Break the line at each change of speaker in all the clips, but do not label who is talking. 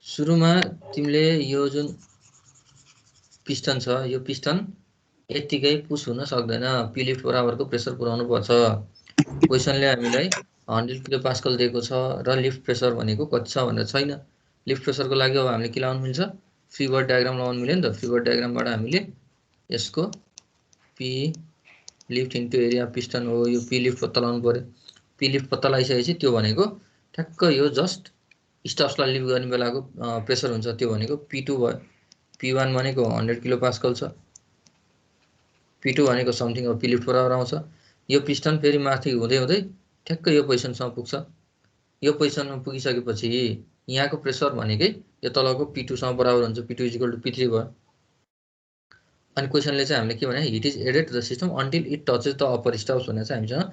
सुरुमा तिमीले यो जुन पिस्टन छ यो पिस्टन यतिकै पुश हुन सक्दैन, पी लिफ्ट बराबरको प्रेसर पुर्याउनु पर्छ। क्वेसनले हामीलाई 100 किलो पास्कल दिएको छ र लिफ्ट प्रेसर भनेको कति छ भनेर छैन। लिफ्ट प्रेसरको लागि अब हामीले के लाउनु मिल्छ, फ्री बडी डायग्राम लाउनु मिल्यो नि त। फ्री बडी डायग्रामबाट हामीले यसको P lift into area piston हो, यो पी लिफ्ट पत्ता लगाउनु पर्यो। पी लिफ्ट पत्ता लगाइसकेपछि त्यो भनेको ठ्याक्क यो जस्ट स्टप्सलाई लिफ्ट गर्ने बेलाको प्रेसर हुन्छ, त्यो भनेको P2 भयो। P1 भनेको 100 किलो पास्कल छ, P2 भनेको समथिङ अब पी लिफ्ट बराबर आउँछ। यो पिस्टन फेरि माथि हुँदै हुँदै ठ्याक्क यो पोजिसनसम्म पुग्छ। यो पोजिसनमा पुगिसकेपछि यहाँको प्रेसर भनेकै यो तलको P2 सँग बराबर हुन्छ, P2 = P3 भयो। अनि क्वेसनले चाहिँ हामीले के भने, heat is added to the system until it touches the upper stops भनेर चाहिँ हामीसँग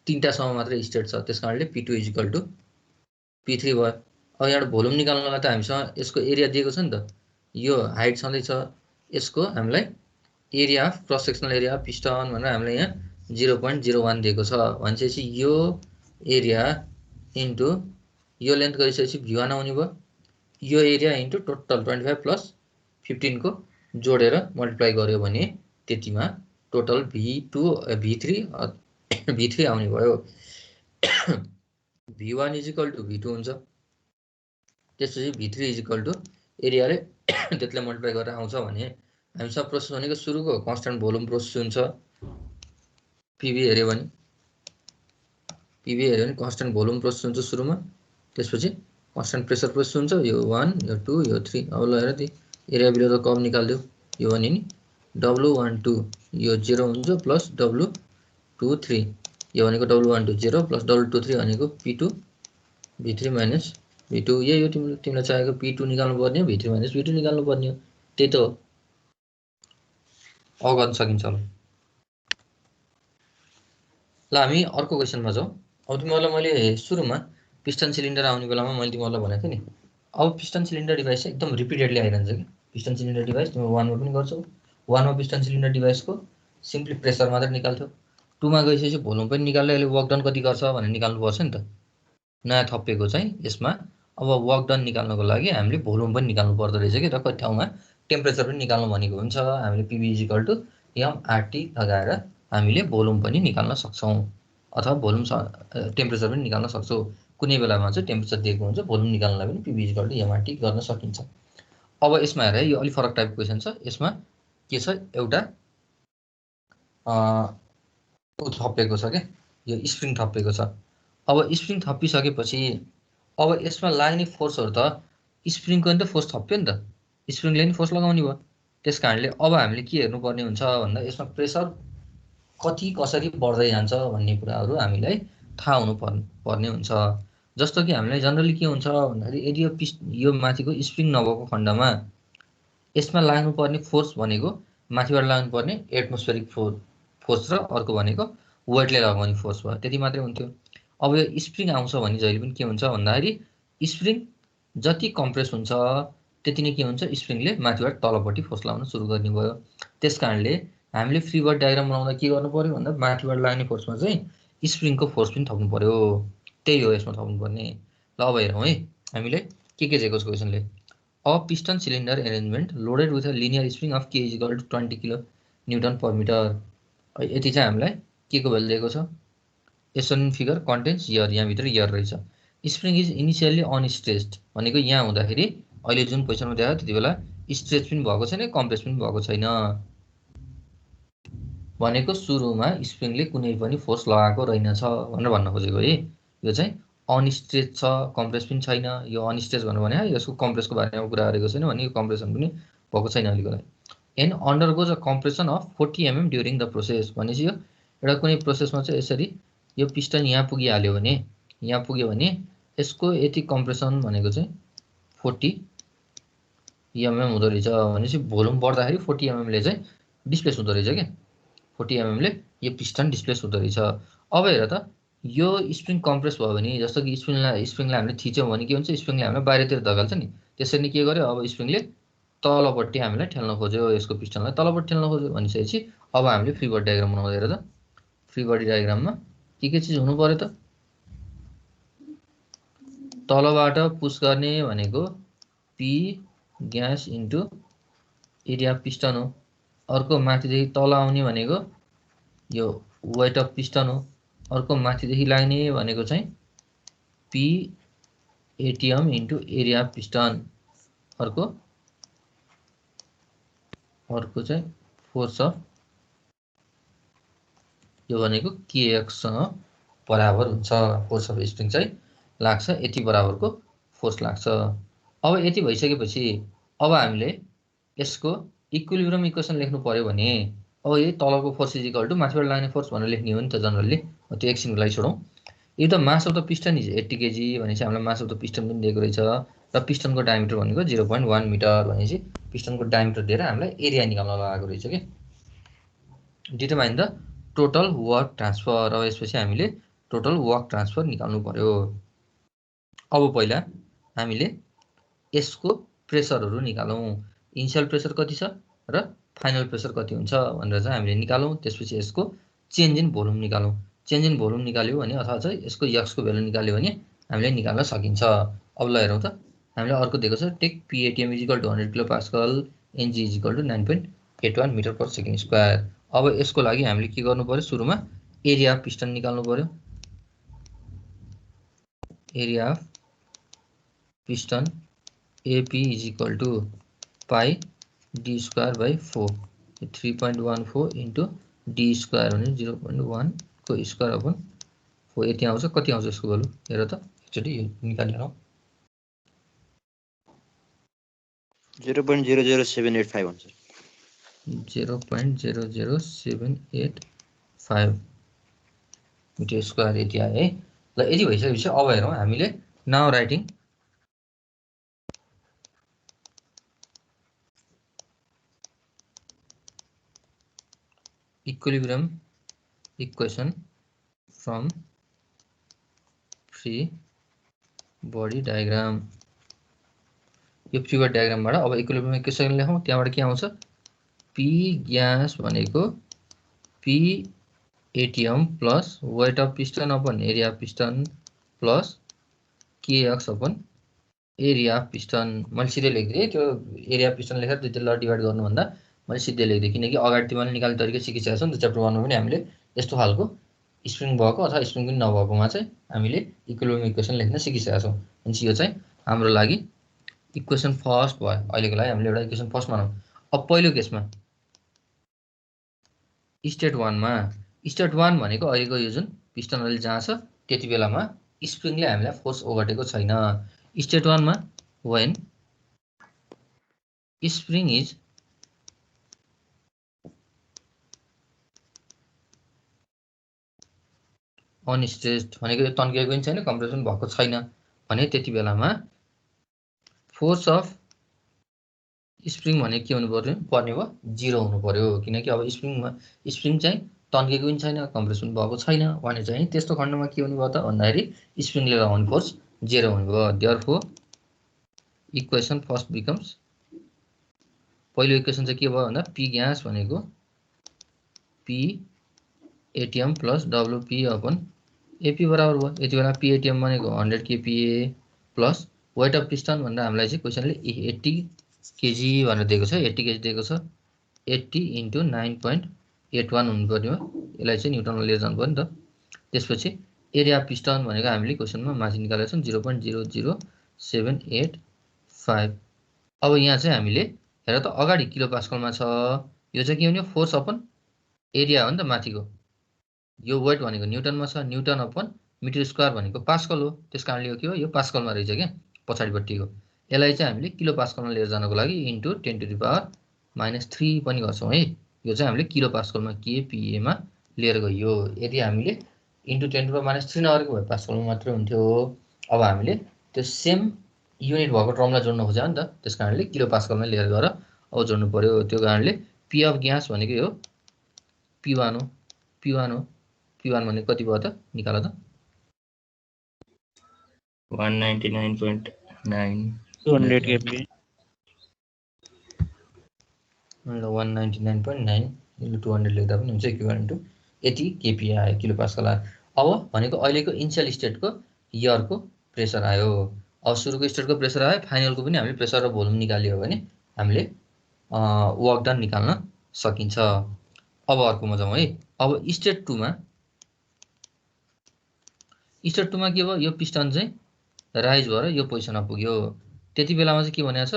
3टासम्म मात्रै स्टेट छ, त्यस कारणले P2 = P3 भयो। अब यहाँबाट भोल्युम निकाल्नलाई त हामीसँग यसको एरिया दिएको छ नि त, यो हाइट छँदैछ, यसको हामीलाई area of cross sectional area of piston भनेर हामीलाई यहाँ 0.01 दिएको छ। भनेपछि यो एरिया इन्टु यो लेन्थ गरिसकेपछि V1 आउने भयो, यो एरिया इन्टु टोटल 25 + 15 को जोडेर मल्टिप्लाई गर्यो भने त्यतिमा टोटल V3 आउने भयो। V1 = V2 हुन्छ, त्यसपछि V3 = एरियाले त्यसलाई मल्टिप्लाई गरेर आउँछ भने हामीसँग प्रोसेस भनेको सुरुको कन्स्टेन्ट भोल्युम प्रोसेस हुन्छ। पिभी हेऱ्यो भने कन्स्टेन्ट भोल्युम प्रोसेस हुन्छ सुरुमा, त्यसपछि कन्स्टेन्ट प्रेसर प्रोसेस हुन्छ। यो 1 यो 2 यो 3 अब ल हेर ती एरिया बिलो द कर्भ निकाल्दियो। यो भने नि W12 यो 0 हुन्छ प्लस W23 यो भनेको W12 0 प्लस W23 भनेको P2 V3 माइनस V2। यही हो तिमीलाई चाहेको P2 निकाल्नु पर्ने हो, V3 माइनस V2 निकाल्नु पर्ने हो, त्यही त हो। अब गर्न सकिन्छ। ल हामी अर्को क्वेसनमा जाउँ। अब तिमीहरूलाई मैले सुरुमा पिस्टन सिलिन्डर आउने बेलामा मैले तिमीहरूलाई भनेको थिएँ नि, अब पिस्टन सिलिन्डर डिभाइस चाहिँ एकदम रिपिटेडली आइरहन्छ कि पिस्टन सिलिन्डर डिभाइस तिमी 1 मा पनि गर्छौ। 1 मा पिस्टन सिलिन्डर डिभाइसको सिम्पली प्रेसर मात्र निकाल्थ्यौ, 2 मा गइसकेपछि भोल्युम पनि निकाल्दै अहिले वर्क डन कति गर्छ भनेर निकाल्नुपर्छ नि त। नयाँ थपिएको चाहिँ यसमा अब वर्क डन निकाल्नको लागि हामीले भोल्युम पनि निकाल्नु पर्दो रहेछ कि, र कति ठाउँमा टेम्परेचर पनि निकाल्नु भनेको हुन्छ। हामीले PV = mRT लगाएर हामीले भोल्युम पनि निकाल्न सक्छौँ, अथवा भोल्युम टेम्परेचर पनि निकाल्न सक्छौँ। कुनै बेलामा चाहिँ टेम्परेचर दिएको हुन्छ, भोल्युम निकाल्नलाई पनि PV = mRT गर्न सकिन्छ। अब यसमा हेर, यो अलि फरक टाइपको क्वेसन छ। यसमा के छ, एउटा थपिएको छ के, यो स्प्रिङ थपिएको छ। अब स्प्रिङ थपिसकेपछि अब यसमा लाग्ने फोर्सहरू त स्प्रिङको नि त फोर्स थप्यो नि त, स्प्रिङले नि फोर्स लगाउने भयो। त्यस कारणले अब हामीले के हेर्नुपर्ने हुन्छ भन्दा यसमा प्रेसर कति कसरी बढ्दै जान्छ भन्ने कुराहरू हामीलाई थाहा हुनु पर्ने हुन्छ। जस्तो कि हामीलाई जनरली के हुन्छ भन्दाखेरि यदि यो माथिको स्प्रिङ नभएको खण्डमा यसमा लाग्नुपर्ने फोर्स भनेको माथिबाट लाग्नुपर्ने एटमोस्फेरिक फोर्स र अर्को भनेको वेटले लगाउने फोर्स भयो, त्यति मात्रै हुन्थ्यो। अब यो स्प्रिङ आउँछ भने जहिले पनि के हुन्छ भन्दाखेरि स्प्रिङ जति कम्प्रेस हुन्छ त्यति नै के हुन्छ, स्प्रिङले माथिबाट तलपट्टि फोर्स लगाउन सुरु गर्ने भयो। त्यस कारणले हामीले फ्री बडी डायग्राम बनाउँदा के गर्नु पर्यो भन्दा माथिबाट लाग्ने फोर्समा चाहिँ स्प्रिङको फोर्स पनि थप्नु पर्यो, त्यही हो यसमा थप्नुपर्ने। ल अब हेरौँ है हामीले के दिएको छ क्वेसनले। A piston cylinder arrangement loaded with a linear spring of K = 20 kN/m। यति चाहिँ हामीलाई के को भ्यालु दिएको छ, एसोन फिगर कन्टेन्स इयर, यहाँभित्र इयर रहेछ। स्प्रिङ इज इनिसियली अनस्ट्रेच्ड भनेको यहाँ हुँदाखेरि अहिले जुन पोजिसनमा देखायो त्यति बेला स्ट्रेच पनि भएको छैन, कम्प्रेस पनि भएको छैन भनेको सुरुमा स्प्रिङले कुनै पनि फोर्स लगाएको रहेनछ भनेर भन्न खोजेको है। यो चाहिँ अनस्ट्रेच छ, कम्प्रेस पनि छैन। यो अनस्ट्रेच भने यसको कम्प्रेसको बारेमा कुरा गरेको छैन भने यो कम्प्रेसन पनि भएको छैन अहिलेको लागि। And undergoes a compression of 40 mm during the process भनेपछि यो एउटा कुनै प्रोसेसमा चाहिँ यसरी यो पिस्टन यहाँ पुगिहाल्यो भने, यहाँ पुग्यो भने यसको यति कम्प्रेसन भनेको चाहिँ 40 mm हुँदो रहेछ। भनेपछि भोल्युम बढ्दाखेरि 40 mm ले चाहिँ डिस्प्लेस हुँदो रहेछ क्या, 40 mm ले यो पिस्टन डिस्प्लेस हुँदो रहेछ। अब हेर त यो स्प्रिङ कम्प्रेस भयो भने, जस्तो कि स्प्रिङलाई हामीले थिच्यौँ भने के हुन्छ, स्प्रिङले हामीलाई बाहिरतिर धकाल्छ नि, त्यसरी के गर्यो अब स्प्रिङले तलपट्टि हामीलाई ठेल्न खोज्यो, यसको पिस्टनलाई तलपट्टि ठेल्न खोज्यो भनिसकेपछि अब हामीले फ्री बडी डायग्राम बनाउँदै हेर त। फ्री बडी डायग्राममा के चिज हुनु पर्यो त, तलबाट पुस गर्ने भनेको P P gas into area of piston हो। अर्को माथिदेखि तल आउने भनेको यो वेट अफ पिस्टन हो। अर्को माथिदेखि लाग्ने भनेको चाहिँ P ATM into area of piston. अर्को चाहिँ फोर्स अफ यो भनेको केएक्ससँग बराबर हुन्छ। फोर्स अफ स्प्रिङ चाहिँ लाग्छ, यति बराबरको फोर्स लाग्छ। अब यति भइसकेपछि अब हामीले यसको इक्विलिब्रियम इक्वेसन लेख्नु पर्यो भने अब यही तलको फोर्स इज इक्वल टु माथिबाट लाग्ने फोर्स भनेर लेख्ने हो नि त जनरली। त्यो एकछिनको लागि छोडौँ। If the mass of the piston is 80 kg भनेपछि हामीलाई मास अफ द पिस्टन पनि दिएको रहेछ र पिस्टनको डायमिटर भनेको 0.1 मिटर भनेपछि पिस्टनको डायमिटर दिएर हामीलाई एरिया निकाल्न लगाएको रहेछ के। Determine the total work transfer. अब यसपछि हामीले टोटल वर्क ट्रान्सफर निकाल्नु पर्यो। अब पहिला हामीले यसको प्रेसरहरू निकालौँ। इनिशियल प्रेसर कति छ र फाइनल प्रेसर कति हुन्छ भनेर चाहिँ हामीले निकालौँ। त्यसपछि यसको चेन्ज इन भोल्युम निकालौँ। चेन्ज इन भोल्युम निकाल्यो भने अथवा चाहिँ यसको यक्सको भ्यालु निकाल्यो भने हामीले निकाल्न सकिन्छ। अब ल हेरौँ त। हामीले अर्को दिएको छ take P ATM is equal to 100 kilo pascal, एनजी is equal to 9.81 metre per second square. अब यसको लागि हामीले के गर्नु पर्यो, सुरुमा एरिया अफ पिस्टन निकाल्नु पर्यो। Area of piston AP is equal to pie D square by 4, 3.14 into D square भने 0.1 को स्क्वायर अपन 4 यति आउँछ। कति आउँछ यसको भ्यालु हेर त एकचोटि निकालिहालौँ।
0.00785 हुन्छ।
0.00785 मिटर स्क्वायर यति आयो है। ल यति भइसकेपछि अब हेरौँ हामीले now writing equilibrium equation from free body diagram. यो फ्री बडी डायग्रामबाट अब इक्विलिब्रियम इक्वेसन लेखौँ। त्यहाँबाट के आउँछ, पी ग्यास भनेको P ATM plus weight of piston upon area of piston plus KX upon area of piston. मैले सिधै लेखिदिएँ। त्यो एरिया अफ पिस्टन लेखेर दुईले डिभाइड गर्नुभन्दा मैले सिधै लेखिदिएँ, किनकि अगाडि तिमीले निकाल्ने तरिका सिकिसकेको छौ नि त। च्याप्टर 1 मा पनि हामीले यस्तो खालको स्प्रिङ भएको अथवा स्प्रिङ पनि नभएकोमा चाहिँ हामीले इक्विलिब्रियम इक्वेसन लेख्न सिकिसकेका छौँ। भनेपछि यो चाहिँ हाम्रो लागि इक्वेसन फर्स्ट भयो। अहिलेको लागि हामीले एउटा इक्वेसन फर्स्ट मानौँ। अब पहिलो केसमा स्टेट 1 भनेको अहिलेको यो जुन पिस्टन अहिले जहाँ छ त्यति बेलामा स्प्रिङले हामीलाई फोर्स ओगटेको छैन। स्टेट 1 मा when spring is अनस्ट्रेच्ड भनेको यो तन्केको पनि छैन, कम्प्रेसन भएको छैन भने त्यति बेलामा फोर्स अफ स्प्रिङ भने के हुनु पर्ने भयो, 0 हुनु पर्यो। किनकि अब स्प्रिङ चाहिँ तन्केको पनि छैन, कम्प्रेसन भएको छैन भने चाहिँ त्यस्तो खण्डमा के हुने भयो त भन्दाखेरि स्प्रिङले लगाउने फोर्स 0 हुने भयो। देयरफोर इक्वेसन फर्स्ट बिकम्स, पहिलो इक्वेसन चाहिँ के भयो भन्दा पी ग्यास भनेको P ATM plus WP upon AP बराबर भयो। यति बेला पी एटिएम भनेको 100 kPa plus weight of piston भन्दा हामीलाई चाहिँ क्वेसनले 80 kg भनेर दिएको छ। 80 kg दिएको छ। 80 इन्टु 9.81 हुनु पर्यो। यसलाई चाहिँ न्युटनमा लिएर जानु पर्यो नि त। त्यसपछि एरिया अफ पिस्टन भनेको हामीले क्वेसनमा माथि निकालेका छौँ 0.00785। अब यहाँ चाहिँ हामीले हेर त अगाडि किलो पास्कलमा छ। यो चाहिँ के हुने, फोर्स अपन एरिया हो नि त माथिको। यो वेट भनेको न्युटनमा छ, न्युटन अपन मिटर स्क्वायर भनेको पास्कल हो। त्यस कारणले यो के हो, यो पास्कलमा रहेछ क्या पछाडिपट्टिको। यसलाई चाहिँ हामीले किलो पास्कलमा लिएर जानको लागि इन्टु 10⁻³ पनि गर्छौँ है। यो चाहिँ हामीले किलो पास्कलमा केपिएमा लिएर गयो। यदि हामीले इन्टु 10⁻³ नगरेको भए पास्कलमा मात्रै हुन्थ्यो। अब हामीले त्यो सेम युनिट भएको टर्मलाई जोड्न खोज्यो नि त, त्यस कारणले किलो पास्कलमा लिएर गएर अब जोड्नु पर्यो। त्यो कारणले पी अफ ग्यास भनेको यो P1 हो। P1 भनेको कति भयो त निकाल त।
199.9
200 kPa।
ल 199.9 इन्टु 200 लेख्दा पनि हुन्छ, इक्विभ्यालेन्ट टु यति केपी आयो, किलो पास्कल आयो। अब भनेको अहिलेको इनिसियल स्टेटको यरको प्रेसर आयो। अब सुरुको स्टेटको प्रेसर आयो, फाइनलको पनि हामीले प्रेसर र भोल्युम निकाल्यो भने हामीले वर्क डन निकाल्न सकिन्छ। अब अर्कोमा जाउँ है। अब स्टेट 2 मा के भयो, यो पिस्टन चाहिँ राइज भएर यो पोजिसनमा पुग्यो। त्यति बेलामा चाहिँ के भनेको छ,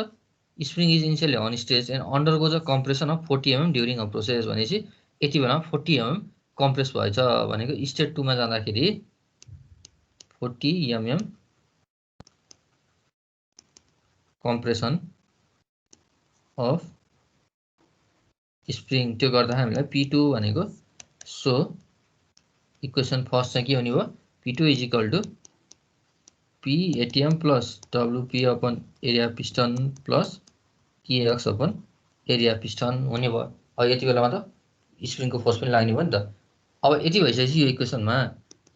spring is initially unstretched and undergoes a compression of 40 mm during a process भनेपछि यति बेलामा 40 mm कम्प्रेस भएछ भनेको स्टेट 2 मा जाँदाखेरि 40 mm कम्प्रेसन अफ स्प्रिङ, त्यो गर्दा हामीलाई P2 भनेको, सो इक्वेसन फर्स्ट चाहिँ के हुने भयो, P2 is equal to P ATM plus WP upon area piston plus KX upon area piston हुने भयो। अब यति बेलामा त स्प्रिङको फोर्स पनि लाग्ने भयो नि त। अब यति भइसकेपछि यो इक्वेसनमा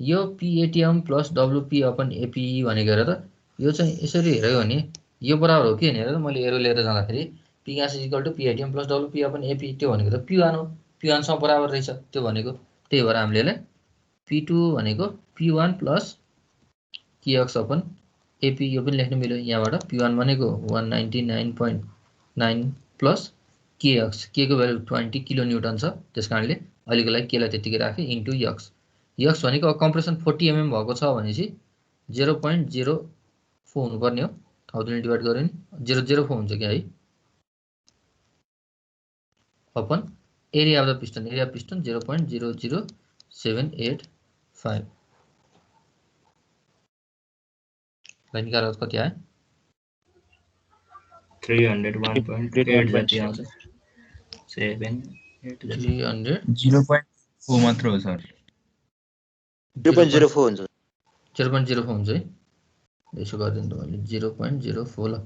यो P ATM plus WP upon AP भनेको हेर त, यो चाहिँ यसरी हेऱ्यो भने यो बराबर हो कि होइन हेर त, मैले एरो लिएर जाँदाखेरि P gas is equal to P ATM plus WP upon AP, त्यो भनेको त P1 हो, P1 सँग बराबर रहेछ त्यो भनेको। त्यही भएर हामीले यसलाई P2 भनेको P1 plus KX upon AP यो पनि लेख्न मिल्यो। यहाँबाट P1 भनेको 199.9 प्लस KX, के को भ्यालु 20 किलो न्युटन छ, त्यस कारणले अहिलेको लागि केलाई त्यतिकै राखेँ, इन्टु यक्स। यक्स भनेको अब कम्प्रेसन 40 mm भएको छ भनेपछि 0.04 हुनुपर्ने हो, 1000 ले डिभाइड गर्यो भने 0.04 हुन्छ क्या है, upon area of the piston, 0.00785 निकालेर कति आयो,
301.8 जति आउँछ,
0.4 मात्र हो सर,
0.04 हुन्छ,
0.04 हुन्छ है, यसो गरिदिनु तपाईँले 0.04 ल,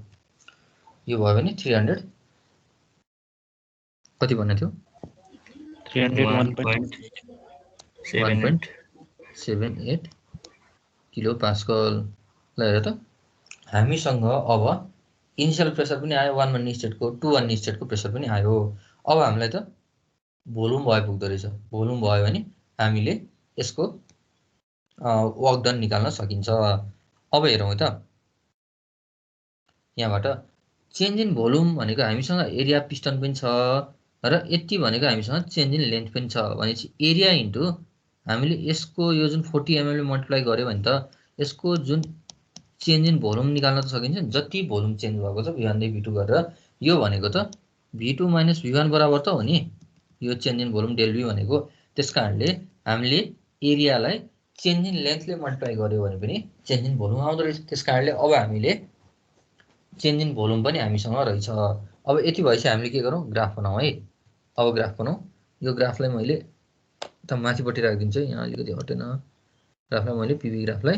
यो भयो भने 300 कति भन्ने थियो, 1.78 किलो पास्कल। ल हेर त, हामीसँग अब इनिसियल प्रेसर पनि आयो 1 भन्ने स्टेटको, 2 भन्ने स्टेटको प्रेसर पनि आयो। अब हामीलाई त भोल्युम भयो पुग्दो रहेछ, भोल्युम भयो भने हामीले यसको वर्क डन निकाल्न सकिन्छ। अब हेरौँ है त, यहाँबाट चेन्ज इन भोल्युम भनेको हामीसँग एरिया पिस्टन पनि छ र यति भनेको हामीसँग चेन्ज इन लेन्थ पनि छ भनेपछि एरिया इन्टु हामीले यसको यो जुन 40 mm ले मल्टिप्लाई गर्यो भने त यसको जुन चेन्ज इन भोल्युम निकाल्न त सकिन्छ, जति भोल्युम चेन्ज भएको छ V1 देखि V2 गरेर, यो भनेको त V2 माइनस V1 बराबर त हो नि, यो change in volume del V भनेको। त्यस कारणले हामीले एरियालाई चेन्ज इन लेन्थले मल्टिप्लाई गर्यो भने पनि चेन्ज इन भोल्युम आउँदो रहेछ। त्यस कारणले अब हामीले चेन्ज इन भोल्युम पनि हामीसँग रहेछ। अब यति भएपछि हामीले के गरौँ, ग्राफ बनाऊ है। अब ग्राफ बनाऊ, यो ग्राफलाई मैले त माथिपट्टि राखिदिन्छु है, यहाँ अलिकति हटेन, ग्राफलाई मैले पिभी ग्राफलाई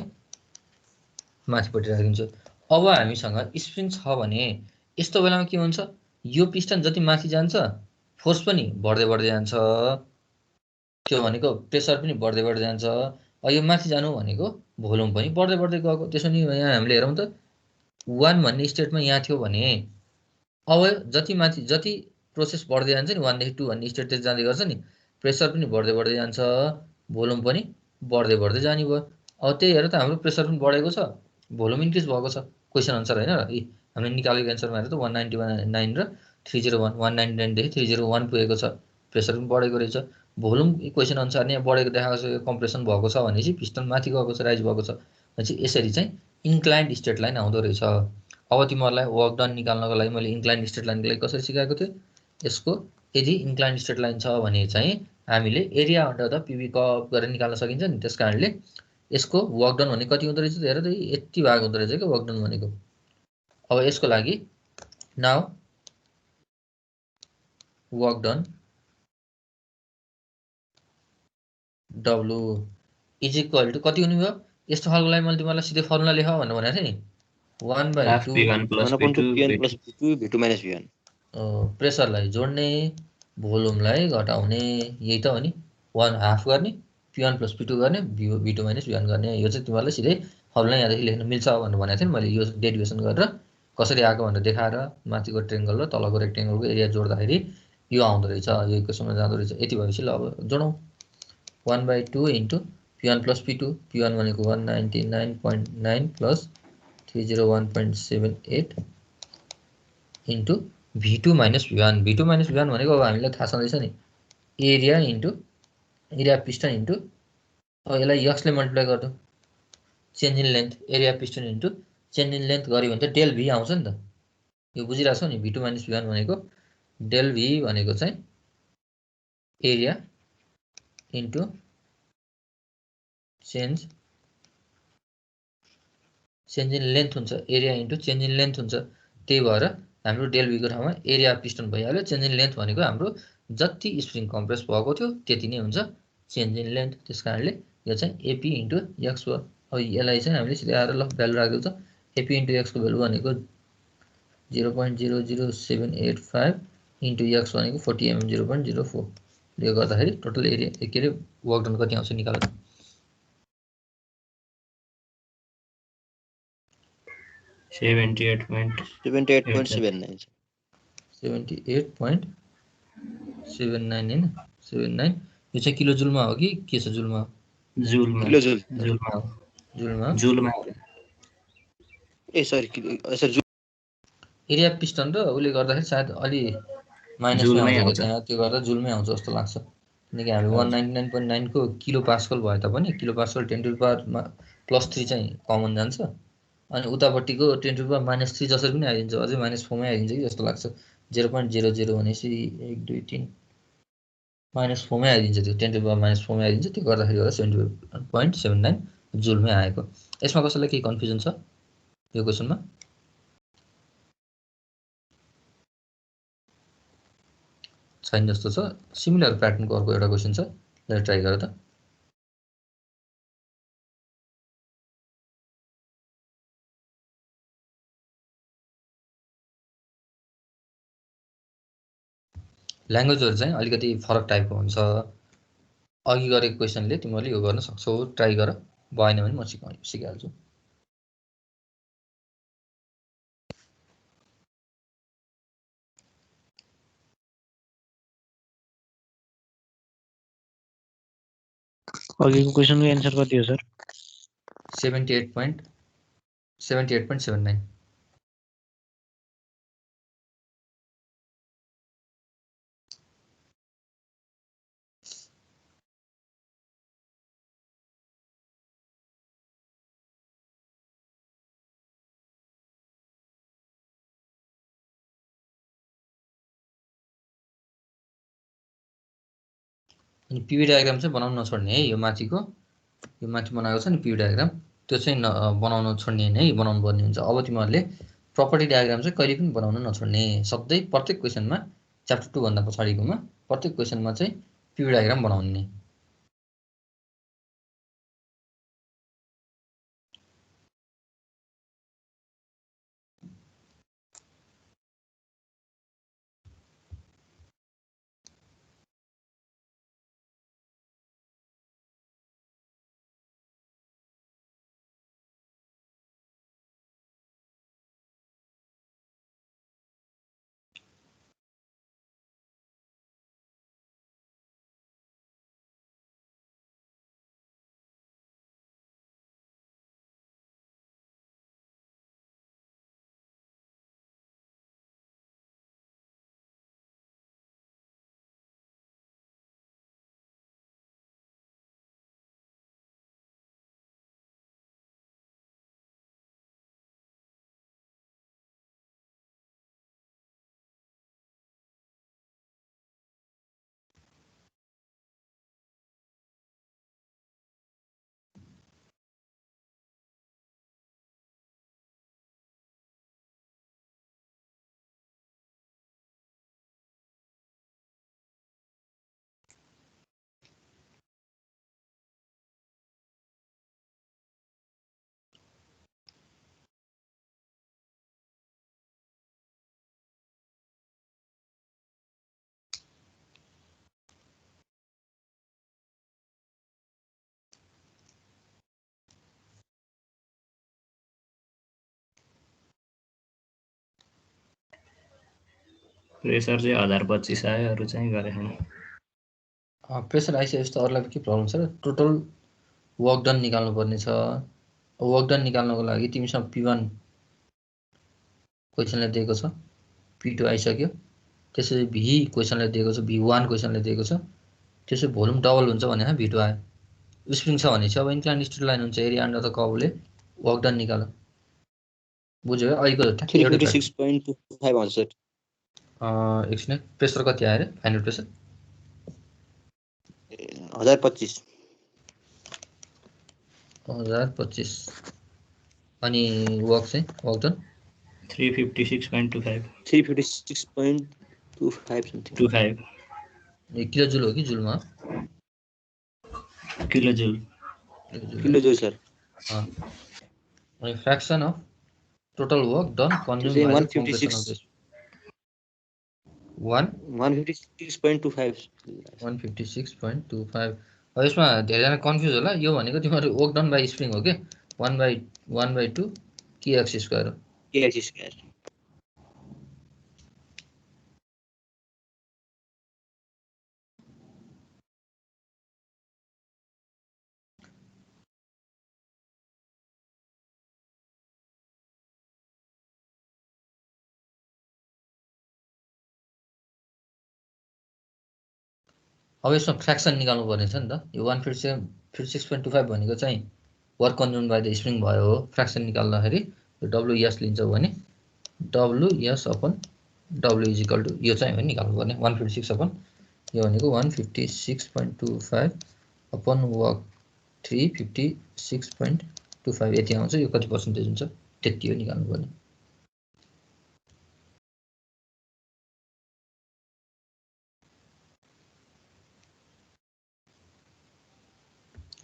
माथिपट्टि राखिदिन्छु। अब हामीसँग स्प्रिङ छ भने यस्तो बेलामा के हुन्छ, यो पिस्टन जति माथि जान्छ फोर्स पनि बढ्दै बढ्दै जान्छ, त्यो भनेको प्रेसर पनि बढ्दै बढ्दै जान्छ। यो माथि जानु भनेको भोल्युम पनि बढ्दै बढ्दै गएको। त्यसो नि यहाँ हामीले हेरौँ त 1 भन्ने स्टेटमा यहाँ थियो भने अब जति माथि जति प्रोसेस बढ्दै जान्छ नि 1 देखि 2 भन्ने स्टेटतिर जाँदै गर्छ नि, प्रेसर पनि बढ्दै बढ्दै जान्छ, भोल्युम पनि बढ्दै बढ्दै जाने भयो। अब त्यही हेर त हाम्रो प्रेसर पनि बढेको छ, भोल्युम इन्क्रिज भएको छ क्वेसन अनुसार होइन र, हामीले निकालेको एन्सरमा हेर त 199 र 301, 199 देखि 301 पुगेको छ, प्रेसर पनि बढेको रहेछ, भोल्युम इक्वेसन अनुसार नै बढेको देखाएको छ, कम्प्रेसन भएको छ भनेपछि पिस्टन माथि गएको छ, राइज भएको छ भनेपछि यसरी चाहिँ इन्क्लाइन्ड स्ट्रेट लाइन आउँदो रहेछ। अब तिमीहरूलाई वर्क डन निकाल्नको लागि मैले इन्क्लाइन्ड स्ट्रेट लाइनको लागि कसरी सिकाएको थिएँ, यसको यदि इन्क्लाइन्ड स्ट्रेट लाइन छ भने चाहिँ हामीले area under the PV curve गरेर निकाल्न सकिन्छ नि। त्यस कारणले यसको वर्क डन भनेको कति हुँदो रहेछ हेर त, यति भाग हुँदो रहेछ क्या वर्क डन भनेको। अब यसको लागि now work done W is equal to कति हुने भयो, यस्तो खालको लागि मैले तिमीहरूलाई सिधै फर्मुला लेख भनेर भनेको थिएँ नि,
1/2
प्रेसरलाई जोड्ने, भोल्युमलाई घटाउने, यही त हो नि, 1/2 गर्ने, P1 प्लस P2 गर्ने, V2 माइनस V1 गर्ने। यो चाहिँ तिमीहरूलाई सिधै फर्मुला यहाँदेखि लेख्न मिल्छ भनेर भनेको थिएँ नि मैले। यो डेरिभेसन गरेर कसरी आएको भनेर देखाएर माथिको ट्रेङ्गल र तलको रेक्टेङ्गलको एरिया जोड्दाखेरि यो आउँदो रहेछ, यो इक्वेसनमा जाँदो रहेछ। यति भएपछि ल अब जोडौँ, 1/2 into P1 plus P2, P1 भनेको 199.9 plus 301.78 into V2 minus V1 भनेको अब हामीलाई थाहा छँदैछ नि area into area piston into अब यसलाई यक्सले मल्टिप्लाई गर्दो change in length area piston into change in length गर्यो भने त डेल V आउँछ नि त यो बुझिरहेछौ नि V2 माइनस V1 भनेको डेल V भनेको चाहिँ area into change in length हुन्छ area into change in length हुन्छ त्यही भएर हाम्रो डेल V को ठाउँमा एरिया पिस्टन भइहाल्यो चेन्ज इन लेन्थ भनेको हाम्रो जति स्प्रिङ कम्प्रेस भएको थियो त्यति नै हुन्छ चेन्ज इन लेन्थ त्यसकारणले यो चाहिँ AP इन्टु x हो अब यसलाई चाहिँ हामीले सिधै आएर ल भ्यालु राख्दियौ त AP इन्टु x को भ्यालु भनेको 0.00785 इन्टु x भनेको 40 mm 0.04 ले गर्दाखेरि टोटल एरिया के रे वर्क डन कति आउँछ निकाल्नु
78.79
हैन 79 यो चाहिँ किलो जुलमा हो कि के छ जुलमा
जुलमा ए सरी
एरिया पिस्टन र उले गर्दाखेरि सायद अलि माइनसमै आउँछ त्यहाँ त्यो गर्दा जुलमै आउँछ जस्तो लाग्छ किनकि हामी 199.9 को किलो पास्कल भए तापनि kilo pascal 10 to the power +3 चाहिँ कमन जान्छ अनि उतापट्टिको 10 टु द पावर -3 जसरी पनि आइदिन्छ अझै -4 मै आइदिन्छ कि जस्तो लाग्छ 0.00 भनेपछि 1 2 3 -4 मै आइदिन्छ त्यो 10 टु द पावर -4 मै आइदिन्छ त्यो गर्दाखेरि होला 70.79 जुलमै आएको यसमा कसैलाई केही कन्फ्युजन छ यो क्वेशनमा छैन जस्तो छ सिमिलर प्याटर्नको अर्को एउटा क्वेशन छ यसलाई ट्राई गर त ल्याङ्ग्वेजहरु चाहिँ अलिकति फरक टाइपको हुन्छ अघि गरेको क्वेशनले तिमीले यो गर्न सक्छौ ट्राई गर भएन भने म सिकाइहाल्छु
अघिको क्वेशनको एन्सर कति हो सर
78.79 अनि पीवी डायग्राम चाहिँ बनाउन नछोड्ने है यो माथि बनाएको छ नि पीवी डायग्राम त्यो चाहिँ बनाउन छोड्ने हैन है बनाउनु पर्ने हुन्छ अब तिमीहरुले प्रपर्टी डायग्राम चाहिँ कहिले पनि बनाउन नछोड्ने सधैं प्रत्येक क्वेशनमा च्याप्टर 2 भन्दा पछाडीकोमा प्रत्येक क्वेशनमा चाहिँ पीवी डायग्राम बनाउने
प्रेसर चाहिँ 1025 आयो अरु चाहिँ गरेन
प्रेसर आइसकेपछि त अरूलाई के प्रब्लम छ र टोटल वर्क डन निकाल्नु पर्ने छ वर्क डन निकाल्नको लागि तिमीसँग P1 क्वेसनले दिएको छ, P2 आइसक्यो। त्यसपछि V क्वेसनले दिएको छ, V1 क्वेसनले दिएको छ। त्यसपछि भोल्युम डबल हुन्छ भने V2 आयो। स्प्रिङ छ भने चाहिँ अब इन्क्लाइन स्ट्रेट लाइन हुन्छ, एरिया अन्डर द कर्वले वर्क डन निकाल्यो। बुझ्यो है? अहिलेको ठ्याक्कै एउटै
356.25 आउँछ सर।
एकछिन, प्रेसर कति आयो रे? फाइनल प्रेसर
1025
अनि वर्क चाहिँ work done
356.25 something 25
kilo joule हो कि जुलमा?
Kilo joule sir.
अनि fraction of total work done consume by the compression of this 156.25। अब यसमा धेरैजना कन्फ्युज होला, यो भनेको तिम्रो वर्क डन बाइ स्प्रिङ हो के 1/2 kx स्क्वायर हो। अब यसमा फ्र्याक्सन निकाल्नु पर्ने छ नि त। यो 156.25 भनेको चाहिँ work consume by the spring भयो हो। फ्र्याक्सन निकाल्दाखेरि यो WS लिन्छौ भने WS upon W is equal to यो चाहिँ हो निकाल्नु पर्ने 156 अपन यो भनेको 156.25 अपन वर्क 356.25 यति आउँछ। यो कति पर्सेन्टेज हुन्छ त्यति हो निकाल्नु पर्ने।